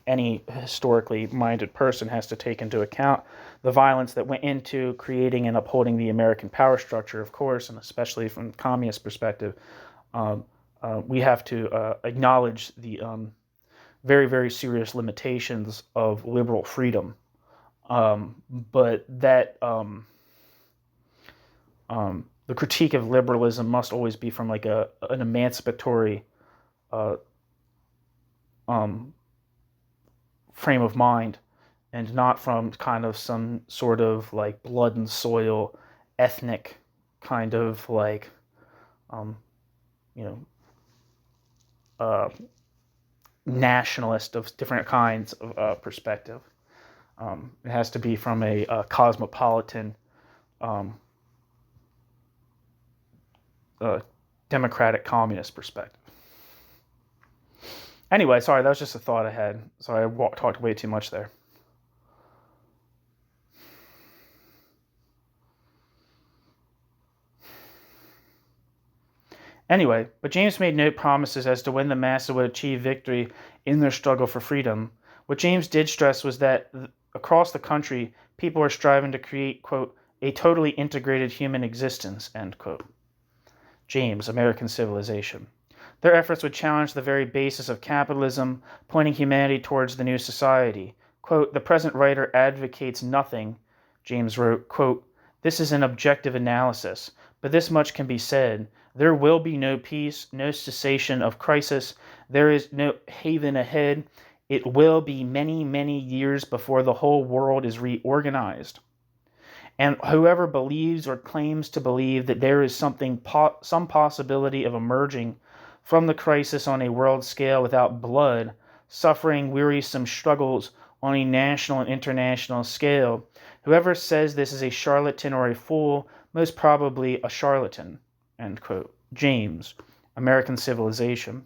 any historically minded person has to take into account the violence that went into creating and upholding the American power structure, of course, and especially from the communist perspective. Um, we have to acknowledge the very, very serious limitations of liberal freedom. But that the critique of liberalism must always be from like an emancipatory uh, um, frame of mind, and not from kind of some sort of like blood and soil, ethnic kind of like um, you know uh, nationalist of different kinds of perspective. It has to be from a cosmopolitan, um, uh, democratic communist perspective. Anyway, sorry, that was just a thought I had. Sorry, I talked way too much there. Anyway, but James made no promises as to when the masses would achieve victory in their struggle for freedom. What James did stress was that across the country, people are striving to create, quote, a totally integrated human existence, end quote. James, American Civilization. Their efforts would challenge the very basis of capitalism, pointing humanity towards the new society. Quote, the present writer advocates nothing, James wrote, quote, this is an objective analysis, but this much can be said. There will be no peace, no cessation of crisis. There is no haven ahead. It will be many, many years before the whole world is reorganized. And whoever believes or claims to believe that there is some possibility of emerging from the crisis on a world scale without blood, suffering wearisome struggles on a national and international scale, whoever says this is a charlatan or a fool, most probably a charlatan. End quote. James, American Civilization.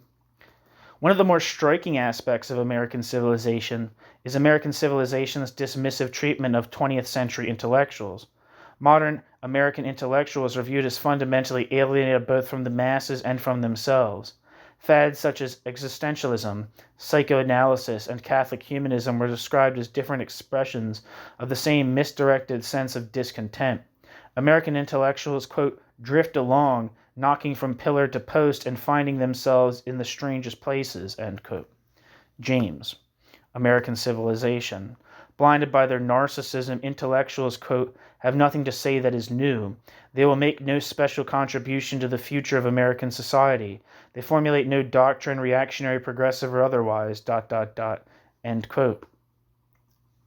One of the more striking aspects of American civilization is American civilization's dismissive treatment of 20th century intellectuals. Modern American intellectuals are viewed as fundamentally alienated both from the masses and from themselves. Fads such as existentialism, psychoanalysis, and Catholic humanism were described as different expressions of the same misdirected sense of discontent. American intellectuals, quote, drift along, knocking from pillar to post and finding themselves in the strangest places, end quote. James, American civilization. Blinded by their narcissism, intellectuals, quote, have nothing to say that is new. They will make no special contribution to the future of American society. They formulate no doctrine, reactionary, progressive, or otherwise, ... end quote.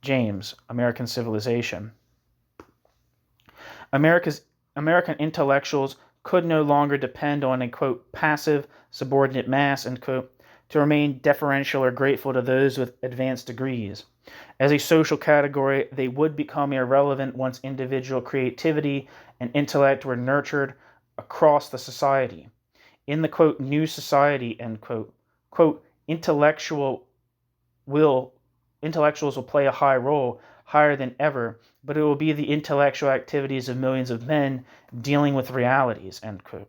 James, American civilization. American intellectuals could no longer depend on a, quote, passive, subordinate mass, end quote, to remain deferential or grateful to those with advanced degrees. As a social category, they would become irrelevant once individual creativity and intellect were nurtured across the society. In the, quote, new society, end quote, intellectuals will play a high role, higher than ever, but it will be the intellectual activities of millions of men dealing with realities, end quote.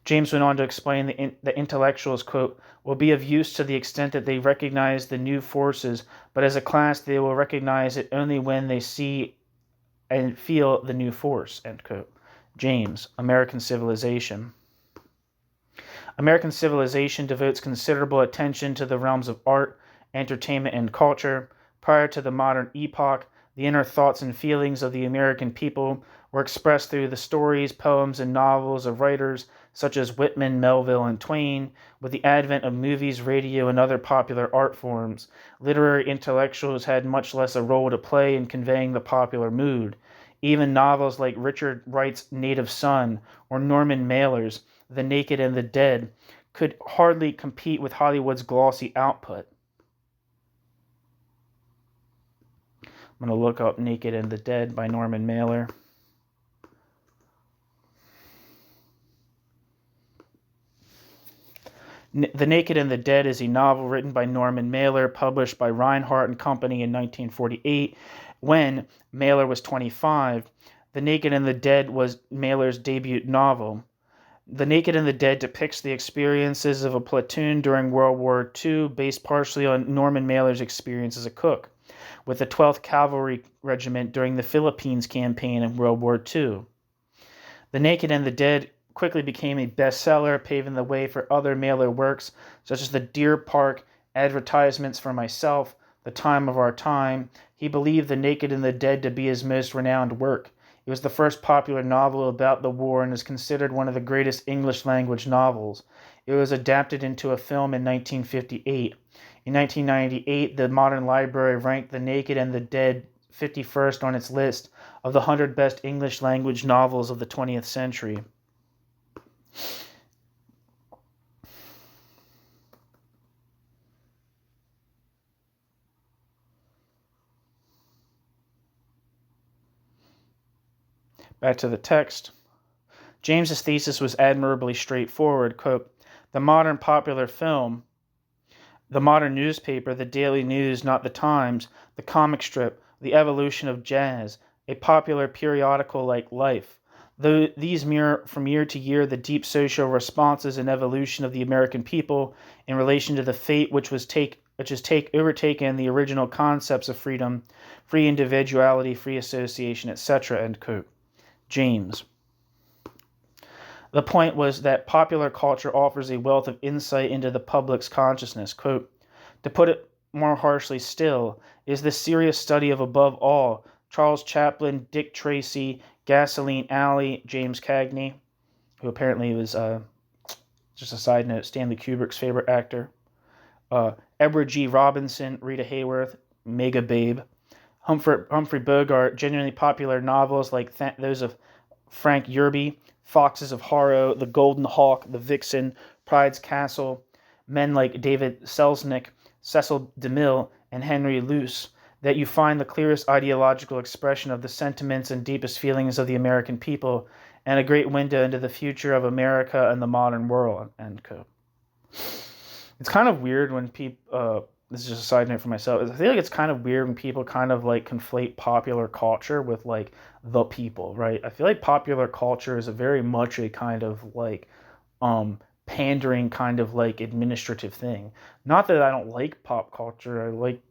James went on to explain that intellectuals, quote, will be of use to the extent that they recognize the new forces, but as a class they will recognize it only when they see and feel the new force, end quote. James, American civilization. American civilization devotes considerable attention to the realms of art, entertainment, and culture. Prior to the modern epoch, the inner thoughts and feelings of the American people were expressed through the stories, poems, and novels of writers such as Whitman, Melville, and Twain. With the advent of movies, radio, and other popular art forms, literary intellectuals had much less a role to play in conveying the popular mood. Even novels like Richard Wright's Native Son or Norman Mailer's The Naked and the Dead could hardly compete with Hollywood's glossy output. I'm going to look up Naked and the Dead by Norman Mailer. The Naked and the Dead is a novel written by Norman Mailer, published by Reinhardt and Company in 1948, when Mailer was 25. The Naked and the Dead was Mailer's debut novel. The Naked and the Dead depicts the experiences of a platoon during World War II, based partially on Norman Mailer's experience as a cook with the 12th Cavalry Regiment during the Philippines campaign in World War II. The Naked and the Dead quickly became a bestseller, paving the way for other Mailer works, such as the Deer Park Advertisements for Myself, The Time of Our Time. He believed The Naked and the Dead to be his most renowned work. It was the first popular novel about the war and is considered one of the greatest English-language novels. It was adapted into a film in 1958. In 1998, the Modern Library ranked The Naked and the Dead 51st on its list of the 100 best English-language novels of the 20th century. Back to the text. James's thesis was admirably straightforward. Quote, the modern popular film, the modern newspaper, the Daily News, not the Times, the comic strip, the evolution of jazz, a popular periodical like Life. Though these mirror from year to year the deep social responses and evolution of the American people in relation to the fate which has overtaken the original concepts of freedom, free individuality, free association, etc. End quote. James. The point was that popular culture offers a wealth of insight into the public's consciousness. Quote, to put it more harshly still, is the serious study of, above all, Charles Chaplin, Dick Tracy, Gasoline Alley, James Cagney, who apparently was, just a side note, Stanley Kubrick's favorite actor, Edward G. Robinson, Rita Hayworth, Mega Babe, Humphrey Bogart, genuinely popular novels like those of Frank Yerby, Foxes of Harrow, The Golden Hawk, The Vixen, Pride's Castle, men like David Selznick, Cecil DeMille, and Henry Luce, that you find the clearest ideological expression of the sentiments and deepest feelings of the American people, and a great window into the future of America and the modern world, end quote. It's kind of weird when this is just a side note for myself, is I feel like it's kind of weird when people kind of like conflate popular culture with like the people, right? I feel like popular culture is a very much a kind of like pandering kind of like administrative thing. Not that I don't like pop culture. I like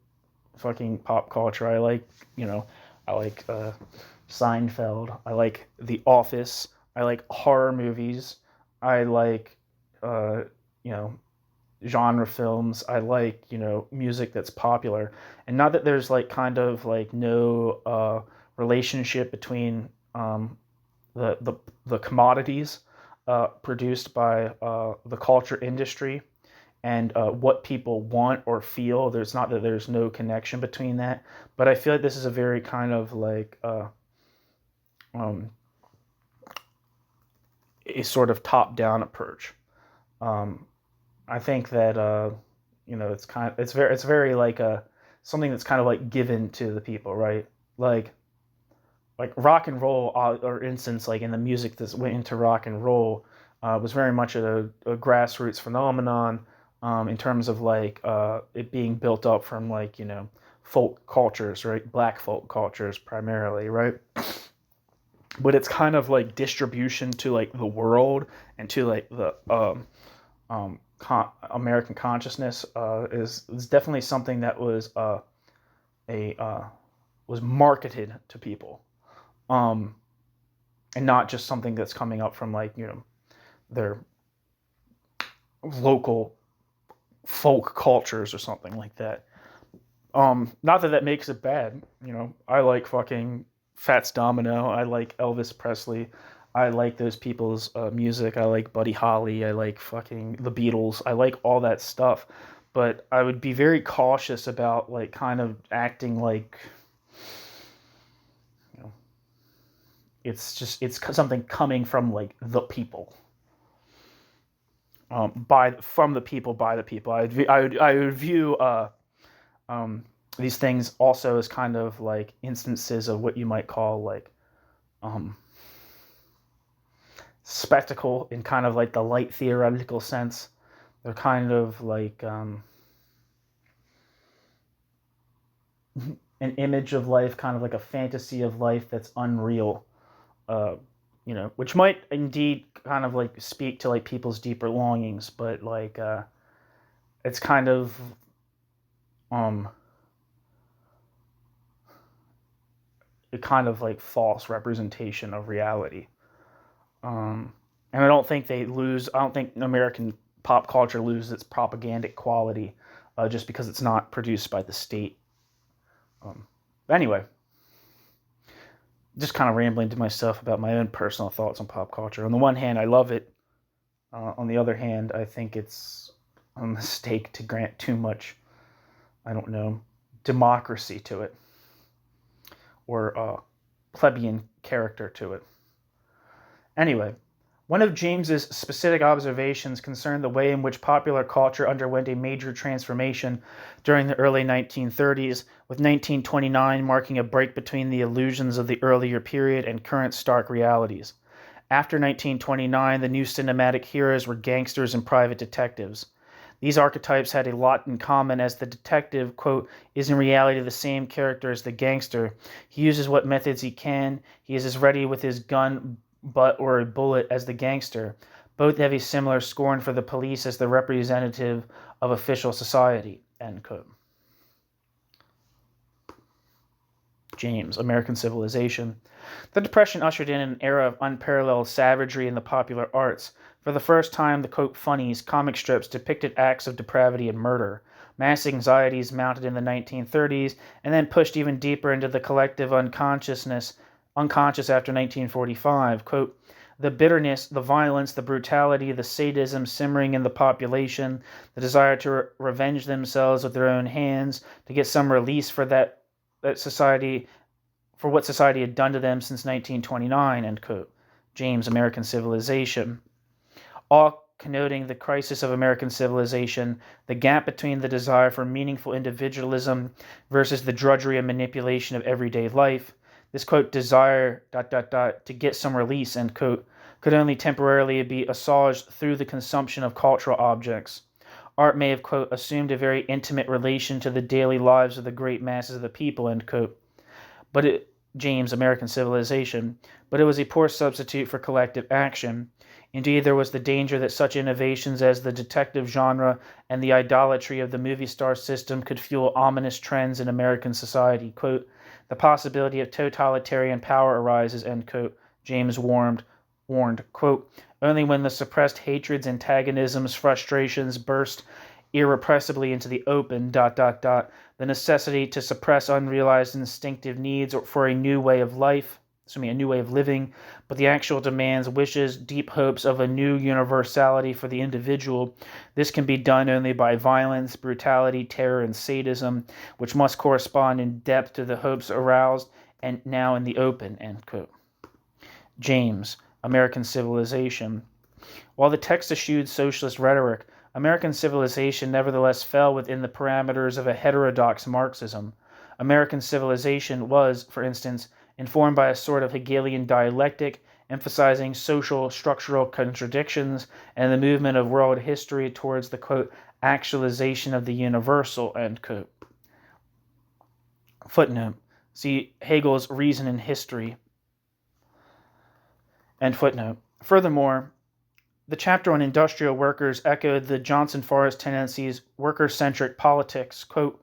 fucking pop culture. I like, I like Seinfeld. I like The Office. I like horror movies. I like, you know, genre films. I like, music that's popular. And not that there's like kind of like no relationship between the commodities produced by the culture industry and what people want or feel. There's not that there's no connection between that, but I feel like this is a very kind of like a sort of top-down approach. I think that it's very like something that's kind of like given to the people, right? Like rock and roll, or instance, like in the music that went into rock and roll, was very much a grassroots phenomenon, in terms of like it being built up from like folk cultures, right? Black folk cultures primarily, right? But it's kind of like distribution to like the world and to like the American consciousness is definitely something that was was marketed to people, and not just something that's coming up from like their local folk cultures or something like that. Not that that makes it bad. I like fucking Fats Domino. I like Elvis Presley. I like those people's music. I like Buddy Holly. I like fucking the Beatles. I like all that stuff. But I would be very cautious about like kind of acting like it's something coming from like the people. From the people, by the people. I would view these things also as kind of like instances of what you might call like spectacle in kind of like the light theoretical sense. They're kind of like an image of life, kind of like a fantasy of life that's unreal, which might indeed kind of like speak to like people's deeper longings, but like it's kind of a kind of like false representation of reality. And I don't think American pop culture loses its propagandic quality just because it's not produced by the state. But anyway, just kind of rambling to myself about my own personal thoughts on pop culture. On the one hand, I love it. On the other hand, I think it's a mistake to grant too much, democracy to it, or plebeian character to it. Anyway, one of James's specific observations concerned the way in which popular culture underwent a major transformation during the early 1930s, with 1929 marking a break between the illusions of the earlier period and current stark realities. After 1929, the new cinematic heroes were gangsters and private detectives. These archetypes had a lot in common, as the detective, quote, is in reality the same character as the gangster. He uses what methods he can. He is as ready with his gun, butt, or a bullet as the gangster. Both have a similar scorn for the police as the representative of official society, end quote. James, American Civilization. The Depression ushered in an era of unparalleled savagery in the popular arts. For the first time, the quote funnies, comic strips, depicted acts of depravity and murder. Mass anxieties mounted in the 1930s and then pushed even deeper into the collective unconscious after 1945. Quote, the bitterness, the violence, the brutality, the sadism simmering in the population, the desire to revenge themselves with their own hands, to get some release for what society had done to them since 1929, end quote. James, American Civilization. All connoting the crisis of American civilization, the gap between the desire for meaningful individualism versus the drudgery and manipulation of everyday life. This, quote, desire, ... to get some release, end quote, could only temporarily be assuaged through the consumption of cultural objects. Art may have, quote, assumed a very intimate relation to the daily lives of the great masses of the people, end quote. James, American Civilization, but it was a poor substitute for collective action. Indeed, there was the danger that such innovations as the detective genre and the idolatry of the movie star system could fuel ominous trends in American society. Quote, the possibility of totalitarian power arises, end quote, James warned, quote, only when the suppressed hatreds, antagonisms, frustrations burst irrepressibly into the open, the necessity to suppress unrealized instinctive needs or for a new way of living, but the actual demands, wishes, deep hopes of a new universality for the individual. This can be done only by violence, brutality, terror, and sadism, which must correspond in depth to the hopes aroused and now in the open, end quote. James, American Civilization. While the text eschewed socialist rhetoric, American Civilization nevertheless fell within the parameters of a heterodox Marxism. American Civilization was, for instance, informed by a sort of Hegelian dialectic, emphasizing social structural contradictions and the movement of world history towards the, quote, actualization of the universal, end quote. Footnote. See Hegel's Reason in History. End footnote. Furthermore, the chapter on industrial workers echoed the Johnson Forrest tendencies, worker-centric politics, quote,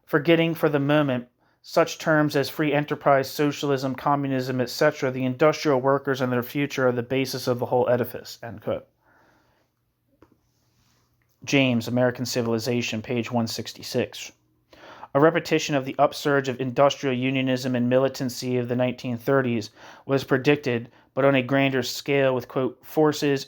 forgetting for the moment such terms as free enterprise, socialism, communism, etc., the industrial workers and their future are the basis of the whole edifice, end quote. James, American Civilization, page 166. A repetition of the upsurge of industrial unionism and militancy of the 1930s was predicted, but on a grander scale with, quote, forces,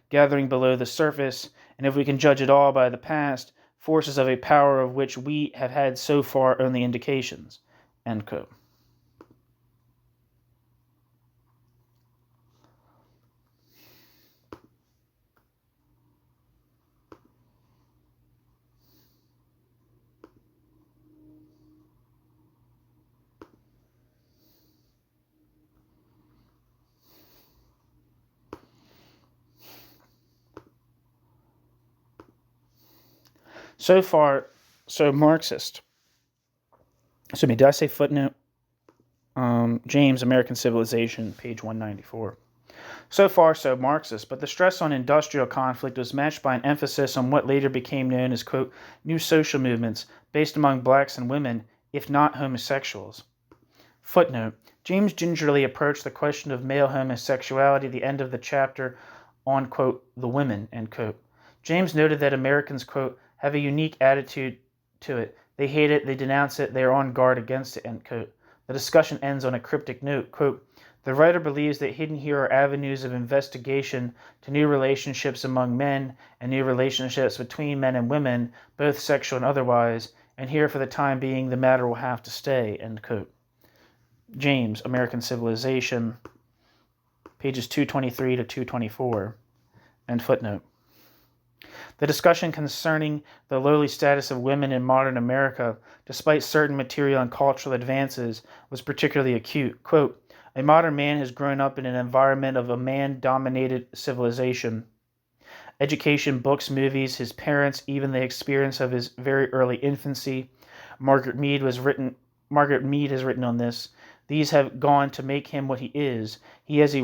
gathering below the surface, and if we can judge at all by the past, forces of a power of which we have had so far only indications, end quote. So far, so Marxist. Did I say footnote? James, American Civilization, page 194. So far, so Marxist, but the stress on industrial conflict was matched by an emphasis on what later became known as, quote, new social movements based among blacks and women, if not homosexuals. Footnote. James gingerly approached the question of male homosexuality at the end of the chapter on, quote, the women, end quote. James noted that Americans, quote, have a unique attitude to it. They hate it, they denounce it, they are on guard against it, end quote. The discussion ends on a cryptic note, quote, the writer believes that hidden here are avenues of investigation to new relationships among men and new relationships between men and women, both sexual and otherwise, and here for the time being the matter will have to stay, end quote. James, American Civilization, pages 223 to 224, end footnote. The discussion concerning the lowly status of women in modern America, despite certain material and cultural advances, was particularly acute. Quote, a modern man has grown up in an environment of a man-dominated civilization. Education, books, movies, his parents, even the experience of his very early infancy. Margaret Mead has written on this. These have gone to make him what he is. He has as a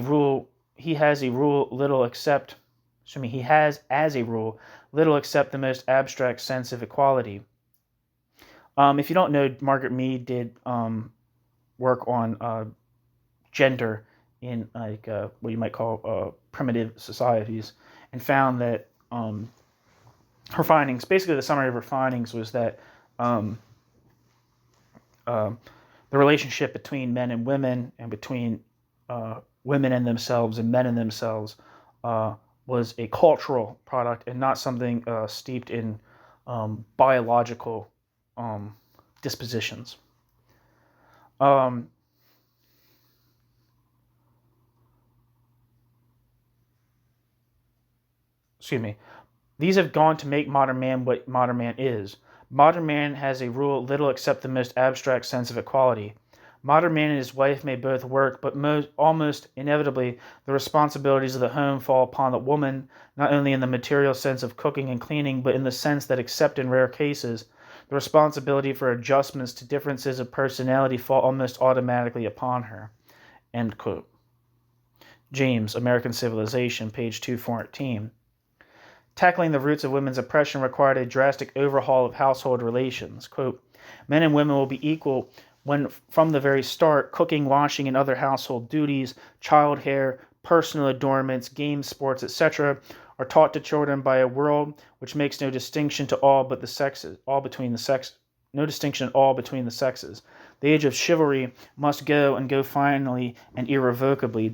rule little except the most abstract sense of equality. If you don't know, Margaret Mead did work on gender in what you might call primitive societies, and found that her findings, basically the summary of her findings was that the relationship between men and women and between women and themselves and men and themselves was a cultural product and not something steeped in biological dispositions. These have gone to make modern man what modern man is. Modern man has a rule little except the most abstract sense of equality. Modern man and his wife may both work, but almost inevitably the responsibilities of the home fall upon the woman, not only in the material sense of cooking and cleaning, but in the sense that, except in rare cases, the responsibility for adjustments to differences of personality fall almost automatically upon her." End quote. James, American Civilization, page 214. Tackling the roots of women's oppression required a drastic overhaul of household relations. Quote, "Men and women will be equal when, from the very start, cooking, washing, and other household duties, child care, personal adornments, games, sports, etc., are taught to children by a world which makes no distinction to all but the sexes, all between the sexes. No distinction at all between the sexes. The age of chivalry must go, and go finally and irrevocably, ...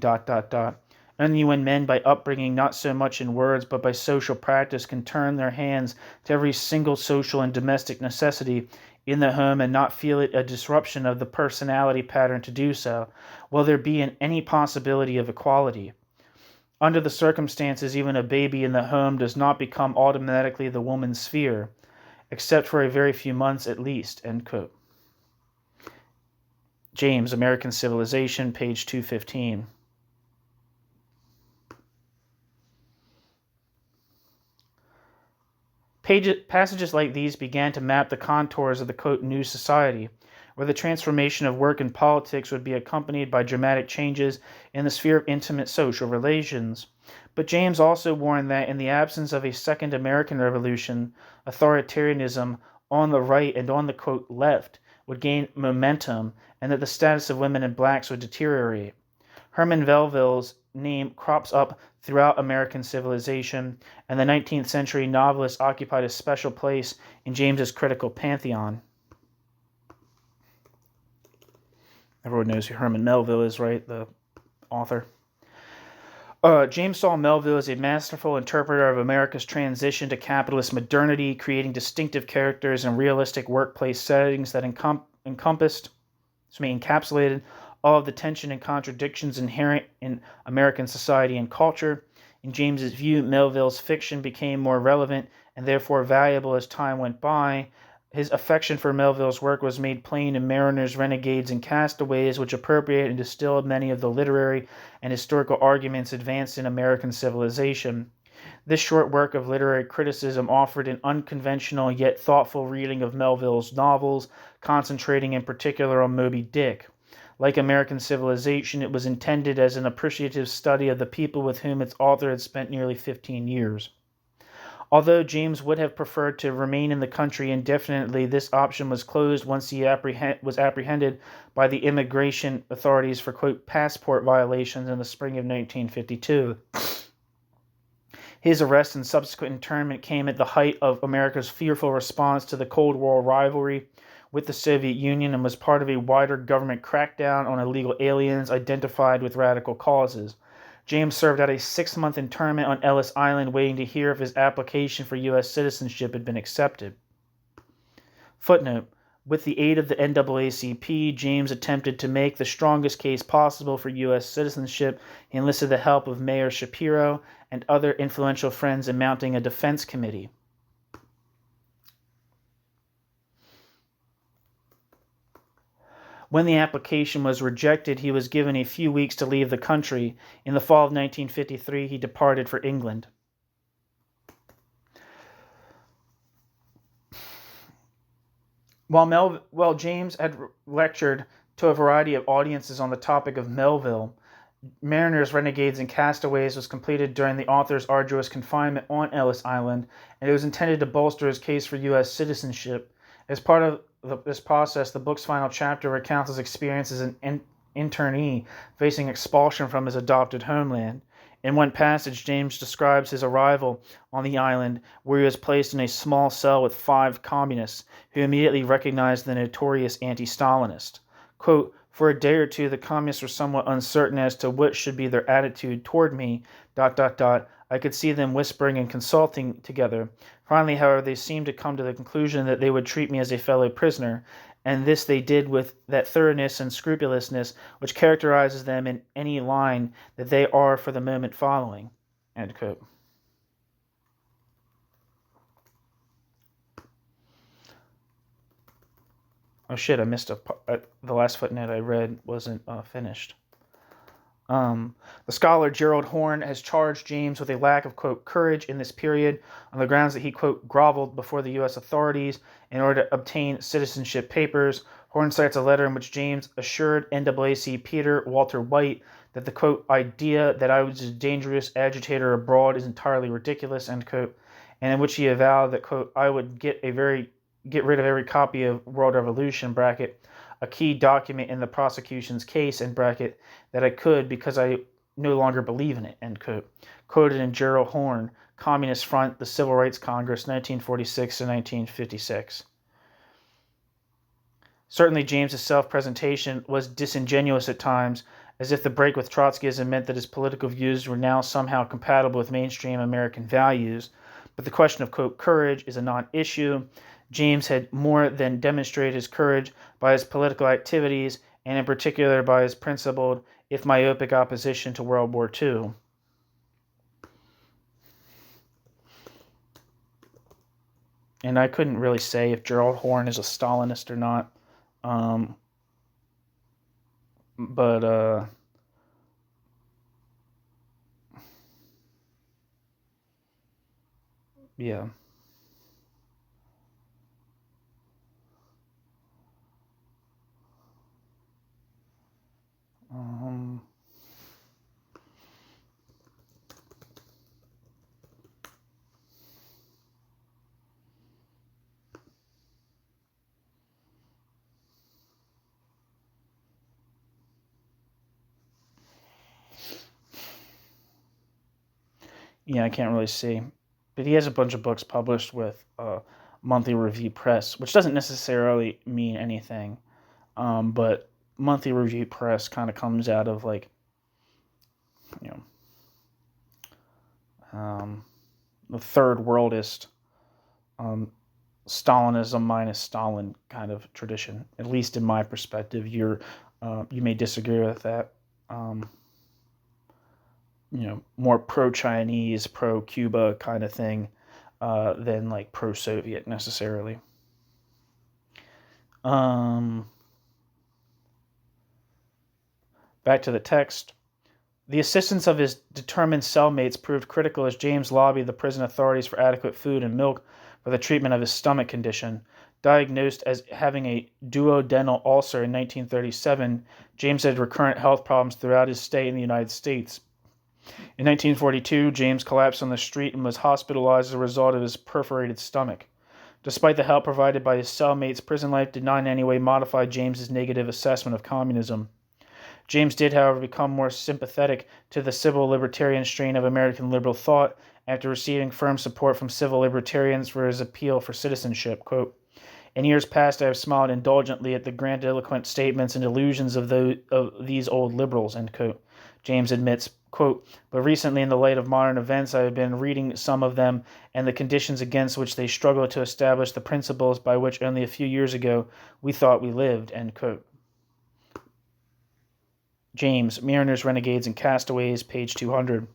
Only when men, by upbringing not so much in words but by social practice, can turn their hands to every single social and domestic necessity in the home and not feel it a disruption of the personality pattern to do so, will there be any possibility of equality. Under the circumstances, even a baby in the home does not become automatically the woman's sphere, except for a very few months at least." End quote. James, American Civilization, page 215. Passages like these began to map the contours of the, quote, new society, where the transformation of work and politics would be accompanied by dramatic changes in the sphere of intimate social relations. But James also warned that in the absence of a second American Revolution, authoritarianism on the right and on the, quote, left would gain momentum, and that the status of women and blacks would deteriorate. Herman Melville's name crops up throughout American civilization, and the 19th century novelist occupied a special place in James's critical pantheon. Everyone knows who Herman Melville is, right? The author. James saw Melville as a masterful interpreter of America's transition to capitalist modernity, creating distinctive characters and realistic workplace settings that encapsulated all of the tension and contradictions inherent in American society and culture. In James's view, Melville's fiction became more relevant and therefore valuable as time went by. His affection for Melville's work was made plain in Mariners, Renegades, and Castaways, which appropriate and distilled many of the literary and historical arguments advanced in American civilization. This short work of literary criticism offered an unconventional yet thoughtful reading of Melville's novels, concentrating in particular on Moby Dick. Like American Civilization, it was intended as an appreciative study of the people with whom its author had spent nearly 15 years. Although James would have preferred to remain in the country indefinitely, this option was closed once he was apprehended by the immigration authorities for, quote, passport violations in the spring of 1952. His arrest and subsequent internment came at the height of America's fearful response to the Cold War rivalry with the Soviet Union and was part of a wider government crackdown on illegal aliens identified with radical causes. James served out a 6-month internment on Ellis Island, waiting to hear if his application for U.S. citizenship had been accepted. Footnote: with the aid of the NAACP, James attempted to make the strongest case possible for U.S. citizenship. He enlisted the help of Mayor Shapiro and other influential friends in mounting a defense committee. When the application was rejected, he was given a few weeks to leave the country. In the fall of 1953, he departed for England. While James had lectured to a variety of audiences on the topic of Melville, Mariners, Renegades, and Castaways was completed during the author's arduous confinement on Ellis Island, and it was intended to bolster his case for U.S. citizenship. As part of this process, the book's final chapter recounts his experience as an internee facing expulsion from his adopted homeland. In one passage, James describes his arrival on the island, where he was placed in a small cell with 5 communists, who immediately recognized the notorious anti-Stalinist. Quote, for a day or two, the communists were somewhat uncertain as to what should be their attitude toward me, ... I could see them whispering and consulting together. Finally, however, they seemed to come to the conclusion that they would treat me as a fellow prisoner, and this they did with that thoroughness and scrupulousness which characterizes them in any line that they are for the moment following. End quote. Oh shit, I missed the last footnote I read wasn't finished. The scholar Gerald Horne has charged James with a lack of, quote, courage in this period on the grounds that he, quote, groveled before the U.S. authorities in order to obtain citizenship papers. Horne cites a letter in which James assured NAAC Peter Walter White that the, quote, idea that I was a dangerous agitator abroad is entirely ridiculous, end quote, and in which he avowed that, quote, I would get rid of every copy of World Revolution, bracket, a key document in the prosecution's case, end bracket, that I could because I no longer believe in it, end quote. Quoted in Gerald Horne, Communist Front, the Civil Rights Congress, 1946 to 1956. Certainly James's self-presentation was disingenuous at times, as if the break with Trotskyism meant that his political views were now somehow compatible with mainstream American values. But the question of, quote, courage is a non-issue. James had more than demonstrated his courage by his political activities, and in particular by his principled, if myopic, opposition to World War II. And I couldn't really say if Gerald Horne is a Stalinist or not. Yeah. Yeah, I can't really see. But he has a bunch of books published with Monthly Review Press, which doesn't necessarily mean anything. But Monthly Review Press kind of comes out of, like, the third worldist, Stalinism minus Stalin kind of tradition, at least in my perspective. You may disagree with that. More pro-Chinese, pro-Cuba kind of thing than, like, pro-Soviet necessarily. Back to the text. The assistance of his determined cellmates proved critical as James lobbied the prison authorities for adequate food and milk for the treatment of his stomach condition. Diagnosed as having a duodenal ulcer in 1937, James had recurrent health problems throughout his stay in the United States. In 1942, James collapsed on the street and was hospitalized as a result of his perforated stomach. Despite the help provided by his cellmates, prison life did not in any way modify James's negative assessment of communism. James did, however, become more sympathetic to the civil libertarian strain of American liberal thought after receiving firm support from civil libertarians for his appeal for citizenship. Quote, in years past, I have smiled indulgently at the grandiloquent statements and delusions of these old liberals, end quote. James admits, quote, but recently in the light of modern events, I have been reading some of them and the conditions against which they struggle to establish the principles by which only a few years ago we thought we lived, end quote. James, Mariners, Renegades, and Castaways, page 200.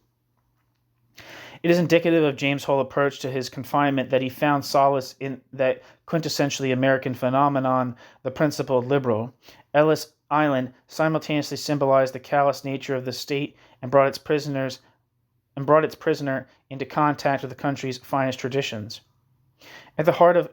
It is indicative of James' whole approach to his confinement that he found solace in that quintessentially American phenomenon, the principled liberal. Ellis Island simultaneously symbolized the callous nature of the state and brought its prisoner into contact with the country's finest traditions. At the heart of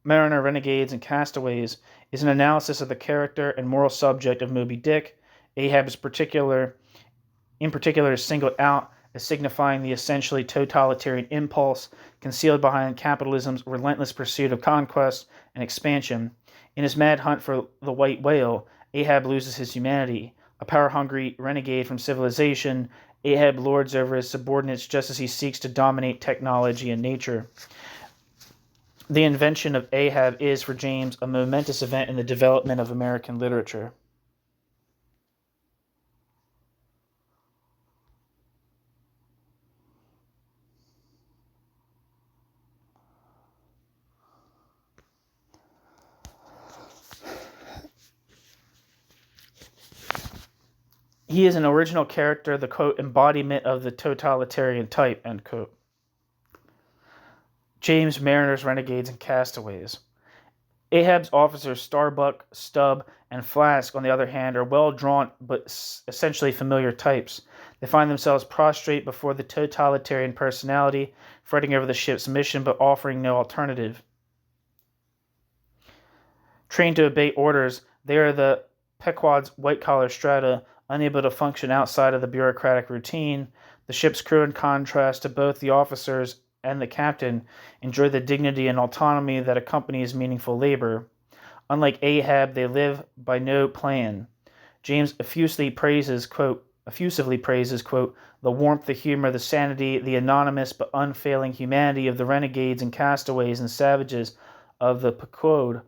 Mariner, Renegades, and Castaways is an analysis of the character and moral subject of Moby Dick. Ahab in particular is singled out as signifying the essentially totalitarian impulse concealed behind capitalism's relentless pursuit of conquest and expansion. In his mad hunt for the white whale, Ahab loses his humanity. A power-hungry renegade from civilization, Ahab lords over his subordinates just as he seeks to dominate technology and nature. The invention of Ahab is, for James, a momentous event in the development of American literature. He is an original character, the, quote, embodiment of the totalitarian type, end quote. James, Mariners, Renegades, and Castaways. Ahab's officers Starbuck, Stubb, and Flask, on the other hand, are well-drawn but essentially familiar types. They find themselves prostrate before the totalitarian personality, fretting over the ship's mission but offering no alternative. Trained to obey orders, they are the Pequod's white-collar strata, unable to function outside of the bureaucratic routine. The ship's crew, in contrast to both the officers and the captain, enjoy the dignity and autonomy that accompanies meaningful labor. Unlike Ahab, they live by no plan. James effusively praises, quote, the warmth, the humor, the sanity, the anonymous but unfailing humanity of the renegades and castaways and savages of the Pequod.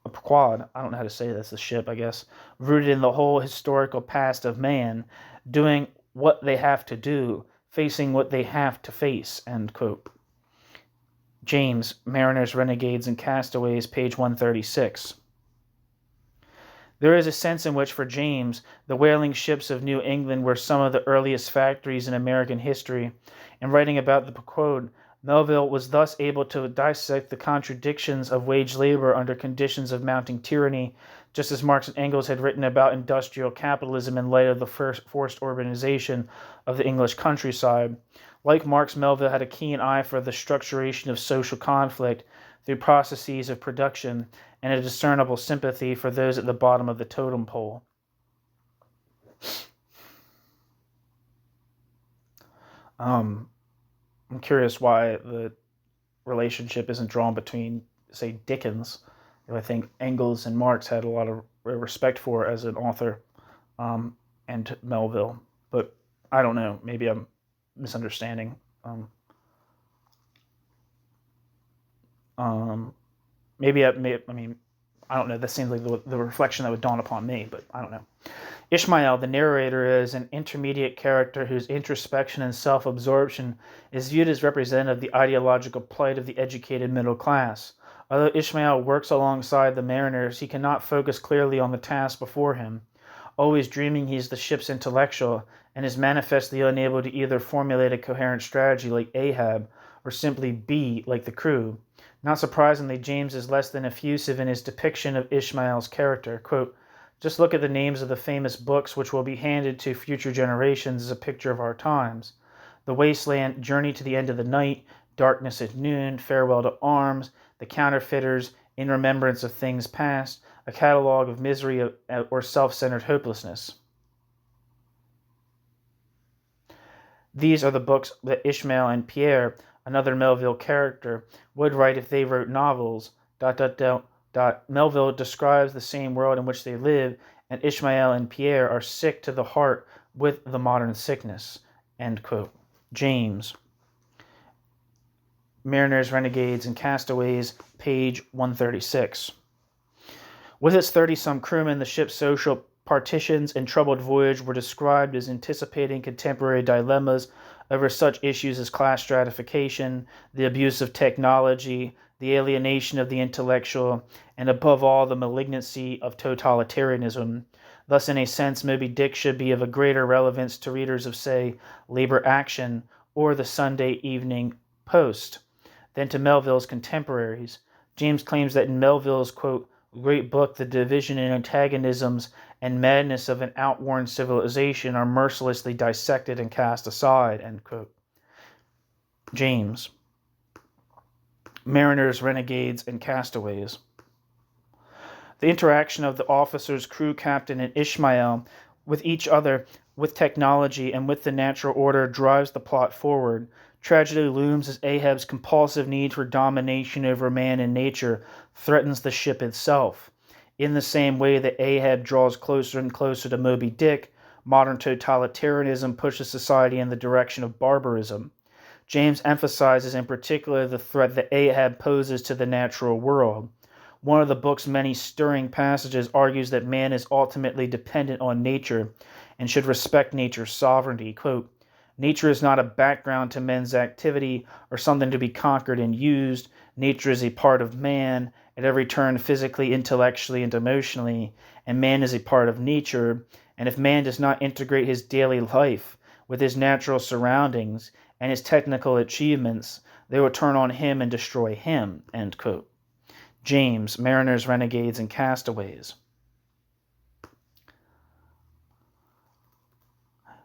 I don't know how to say this, the ship, I guess, rooted in the whole historical past of man, doing what they have to do, facing what they have to face, end quote. James, Mariners, Renegades, and Castaways, page 136. There is a sense in which, for James, the whaling ships of New England were some of the earliest factories in American history. In writing about the Pequod, Melville was thus able to dissect the contradictions of wage labor under conditions of mounting tyranny, just as Marx and Engels had written about industrial capitalism in light of the forced urbanization of the English countryside. Like Marx, Melville had a keen eye for the structuration of social conflict through processes of production and a discernible sympathy for those at the bottom of the totem pole. I'm curious why the relationship isn't drawn between, say, Dickens, who I think Engels and Marx had a lot of respect for as an author, and Melville. But I don't know. Maybe I'm misunderstanding. Maybe I don't know. That seems like the reflection that would dawn upon me, but I don't know. Ishmael, the narrator, is an intermediate character whose introspection and self-absorption is viewed as representative of the ideological plight of the educated middle class. Although Ishmael works alongside the mariners, he cannot focus clearly on the task before him, always dreaming he is the ship's intellectual, and is manifestly unable to either formulate a coherent strategy like Ahab, or simply be like the crew. Not surprisingly, James is less than effusive in his depiction of Ishmael's character. Quote, just look at the names of the famous books which will be handed to future generations as a picture of our times. The Wasteland, Journey to the End of the Night, Darkness at Noon, Farewell to Arms, The Counterfeiters, In Remembrance of Things Past, a catalogue of misery or self-centered hopelessness. These are the books that Ishmael and Pierre, another Melville character, would write if they wrote novels. Melville describes the same world in which they live, and Ishmael and Pierre are sick to the heart with the modern sickness. End quote. James. Mariners, Renegades, and Castaways, page 136. With its 30-some crewmen, the ship's social partitions and troubled voyage were described as anticipating contemporary dilemmas over such issues as class stratification, the abuse of technology, the alienation of the intellectual, and above all, the malignancy of totalitarianism. Thus, in a sense, Moby Dick should be of a greater relevance to readers of, say, Labor Action or the Sunday Evening Post than to Melville's contemporaries. James claims that in Melville's, quote, great book, the division and antagonisms and madness of an outworn civilization are mercilessly dissected and cast aside, end quote. James. Mariners, Renegades, and Castaways. The interaction of the officers, crew, captain, and Ishmael with each other, with technology, and with the natural order drives the plot forward. Tragedy looms as Ahab's compulsive need for domination over man and nature threatens the ship itself. In the same way that Ahab draws closer and closer to Moby Dick, modern totalitarianism pushes society in the direction of barbarism. James emphasizes in particular the threat that Ahab poses to the natural world. One of the book's many stirring passages argues that man is ultimately dependent on nature and should respect nature's sovereignty. Quote, nature is not a background to men's activity or something to be conquered and used. Nature is a part of man at every turn, physically, intellectually, and emotionally, and man is a part of nature. And if man does not integrate his daily life with his natural surroundings and his technical achievements, they will turn on him and destroy him, end quote. James, Mariners, Renegades, and Castaways.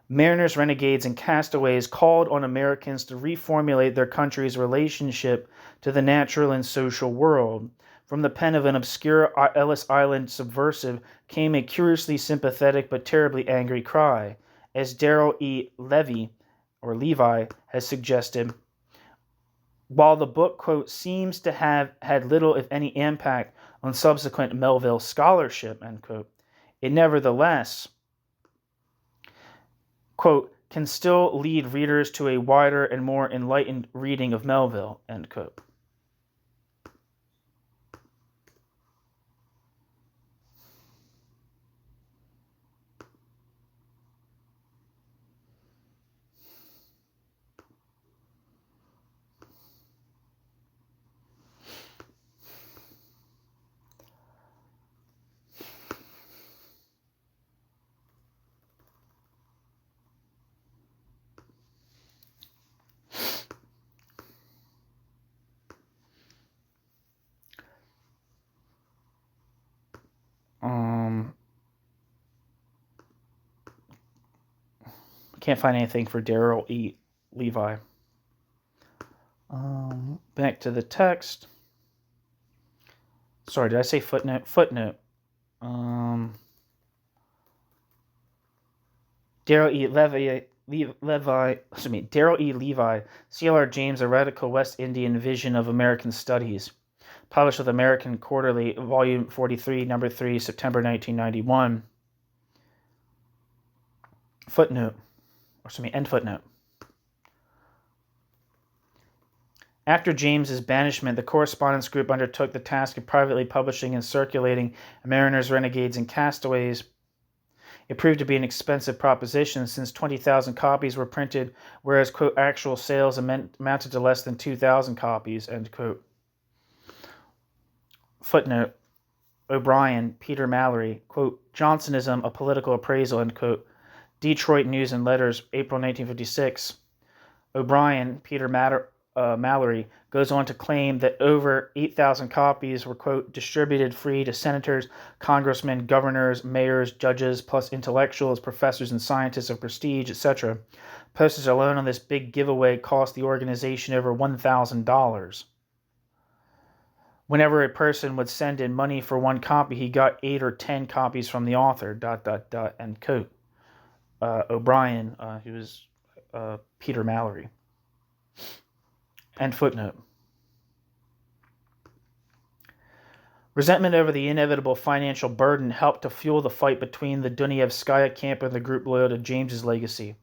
Mariners, Renegades, and Castaways called on Americans to reformulate their country's relationship to the natural and social world. From the pen of an obscure Ellis Island subversive came a curiously sympathetic but terribly angry cry. As Darrell E. Levi has suggested, while the book, quote, seems to have had little, if any, impact on subsequent Melville scholarship, end quote, it nevertheless, quote, can still lead readers to a wider and more enlightened reading of Melville, end quote. Can't find anything for Darrell E. Levi. Back to the text. Sorry, did I say footnote? Footnote. Darrell E. Levi, C.L.R. James, A Radical West Indian Vision of American Studies. Published with American Quarterly, Volume 43, Number 3, September 1991. End footnote. After James's banishment, the correspondence group undertook the task of privately publishing and circulating Mariners, Renegades, and Castaways. It proved to be an expensive proposition, since 20,000 copies were printed, whereas, quote, actual sales amounted to less than 2,000 copies, end quote. Footnote. O'Brien, Peter Mallory, quote, Johnsonism, a political appraisal, end quote. Detroit News and Letters, April 1956. O'Brien, Peter Mallory, goes on to claim that over 8,000 copies were, quote, distributed free to senators, congressmen, governors, mayors, judges, plus intellectuals, professors, and scientists of prestige, etc. Postage alone on this big giveaway cost the organization over $1,000. Whenever a person would send in money for one copy, he got 8 or 10 copies from the author, ... end quote. O'Brien, he was Peter Mallory. End footnote. Resentment over the inevitable financial burden helped to fuel the fight between the Dunayevskaya camp and the group loyal to James's legacy.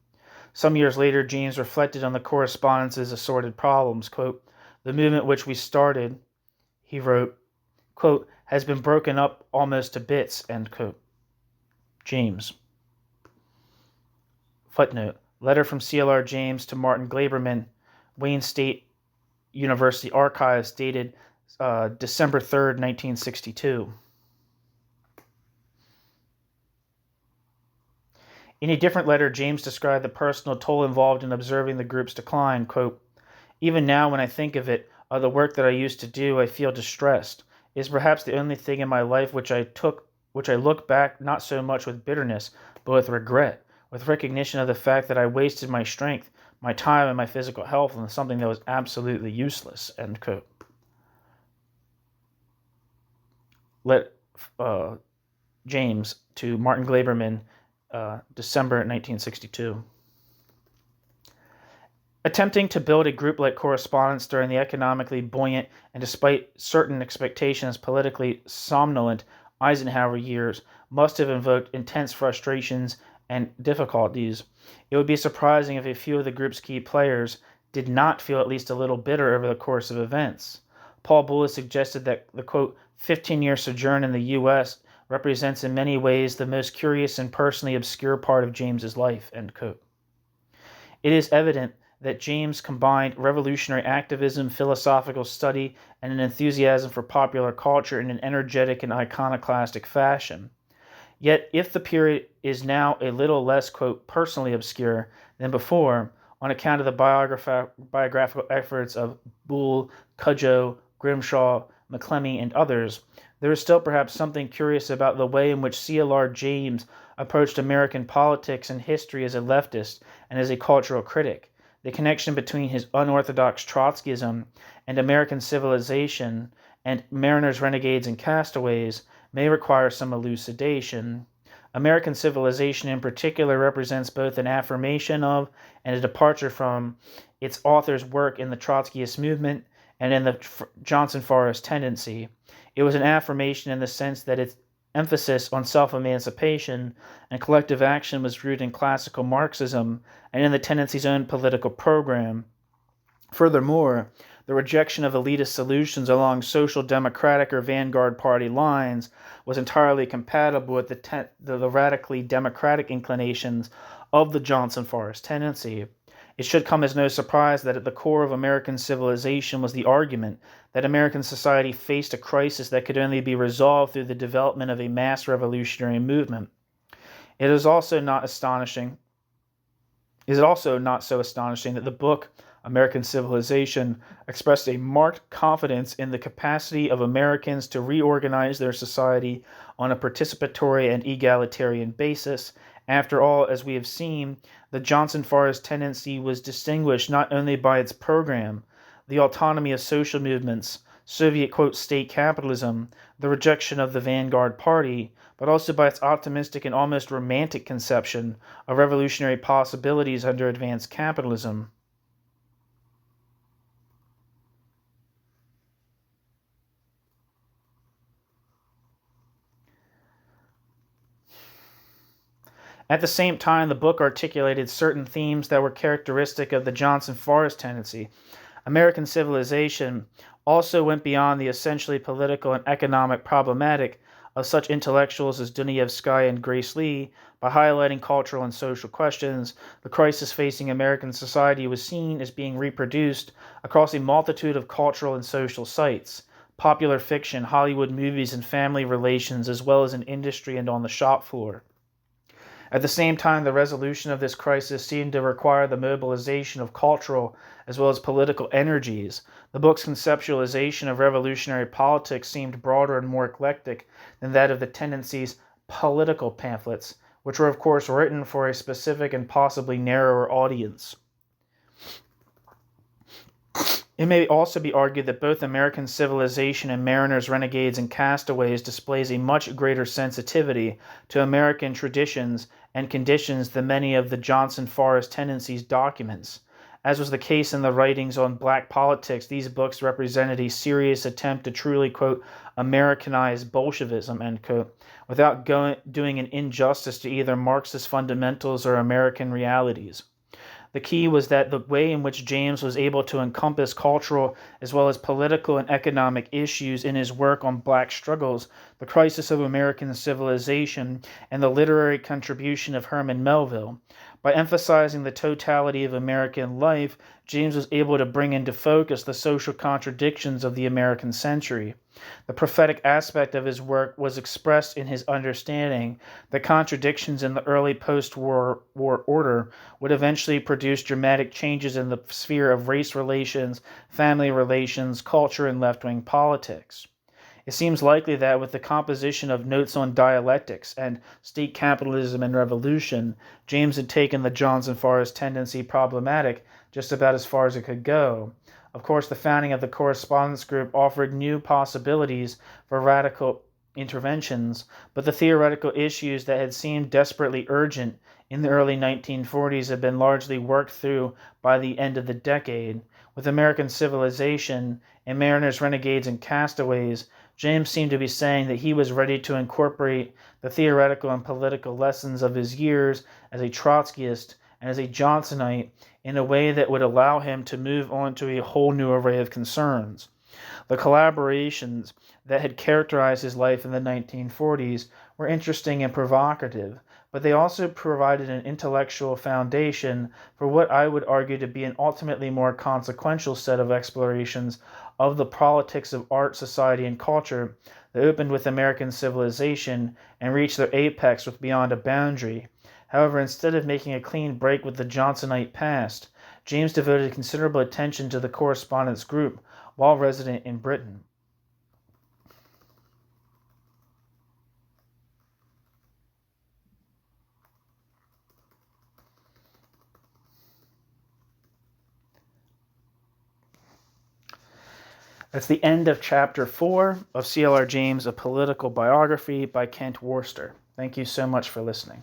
Some years later, James reflected on the correspondence's assorted problems. Quote, the movement which we started, he wrote, quote, has been broken up almost to bits, end quote. James. Footnote. Letter from C.L.R. James to Martin Glaberman, Wayne State University Archives, dated December 3rd, 1962. In a different letter, James described the personal toll involved in observing the group's decline. Quote, even now when I think of it, of the work that I used to do, I feel distressed. It is perhaps the only thing in my life which I look back not so much with bitterness, but with regret, with recognition of the fact that I wasted my strength, my time, and my physical health on something that was absolutely useless, end quote. James to Martin Glaberman, December 1962. Attempting to build a group-like correspondence during the economically buoyant and, despite certain expectations, politically somnolent Eisenhower years must have invoked intense frustrations and difficulties. It would be surprising if a few of the group's key players did not feel at least a little bitter over the course of events. Paul Bullis suggested that the, quote, 15-year sojourn in the U.S. represents in many ways the most curious and personally obscure part of James's life, end quote. It is evident that James combined revolutionary activism, philosophical study, and an enthusiasm for popular culture in an energetic and iconoclastic fashion. Yet, if the period is now a little less, quote, personally obscure than before, on account of the biographical efforts of Boole, Cudjoe, Grimshaw, McClemmy, and others, there is still perhaps something curious about the way in which C.L.R. James approached American politics and history as a leftist and as a cultural critic. The connection between his unorthodox Trotskyism and American civilization and Mariners, Renegades, and Castaways may require some elucidation. American civilization in particular represents both an affirmation of and a departure from its author's work in the Trotskyist movement and in the Johnson Forest tendency. It was an affirmation in the sense that its emphasis on self-emancipation and collective action was rooted in classical Marxism and in the tendency's own political program. Furthermore, the rejection of elitist solutions along social democratic or vanguard party lines was entirely compatible with the radically democratic inclinations of the Johnson Forest tendency. It should come as no surprise that at the core of American civilization was the argument that American society faced a crisis that could only be resolved through the development of a mass revolutionary movement. It is also not so astonishing that the book American Civilization expressed a marked confidence in the capacity of Americans to reorganize their society on a participatory and egalitarian basis. After all, as we have seen, the Johnson Forest tendency was distinguished not only by its program, the autonomy of social movements, Soviet quote state capitalism, the rejection of the vanguard party, but also by its optimistic and almost romantic conception of revolutionary possibilities under advanced capitalism. At the same time, the book articulated certain themes that were characteristic of the Johnson Forest tendency. American civilization also went beyond the essentially political and economic problematic of such intellectuals as Dostoevsky and Grace Lee. By highlighting cultural and social questions, the crisis facing American society was seen as being reproduced across a multitude of cultural and social sites, popular fiction, Hollywood movies, and family relations, as well as in industry and on the shop floor. At the same time, the resolution of this crisis seemed to require the mobilization of cultural as well as political energies. The book's conceptualization of revolutionary politics seemed broader and more eclectic than that of the tendency's political pamphlets, which were of course written for a specific and possibly narrower audience. It may also be argued that both American Civilization and Mariners, Renegades, and Castaways displays a much greater sensitivity to American traditions and conditions than many of the Johnson Forest tendency's documents. As was the case in the writings on black politics, these books represented a serious attempt to truly, quote, Americanize Bolshevism, end quote, without doing an injustice to either Marxist fundamentals or American realities. The key was that the way in which James was able to encompass cultural as well as political and economic issues in his work on black struggles, the crisis of American civilization, and the literary contribution of Herman Melville. By emphasizing the totality of American life, James was able to bring into focus the social contradictions of the American century. The prophetic aspect of his work was expressed in his understanding that contradictions in the early post-war order would eventually produce dramatic changes in the sphere of race relations, family relations, culture, and left-wing politics. It seems likely that with the composition of Notes on Dialectics and State Capitalism and Revolution, James had taken the Johnson Forest tendency problematic just about as far as it could go. Of course, the founding of the correspondence group offered new possibilities for radical interventions, but the theoretical issues that had seemed desperately urgent in the early 1940s had been largely worked through by the end of the decade. With American Civilization and Mariners, Renegades, and Castaways, James seemed to be saying that he was ready to incorporate the theoretical and political lessons of his years as a Trotskyist and as a Johnsonite in a way that would allow him to move on to a whole new array of concerns. The collaborations that had characterized his life in the 1940s were interesting and provocative, but they also provided an intellectual foundation for what I would argue to be an ultimately more consequential set of explorations of the politics of art, society, and culture that opened with American civilization and reached their apex with Beyond a Boundary. However, instead of making a clean break with the Johnsonite past, James devoted considerable attention to the correspondence group while resident in Britain. That's the end of Chapter 4 of C.L.R. James, A Political Biography by Kent Worcester. Thank you so much for listening.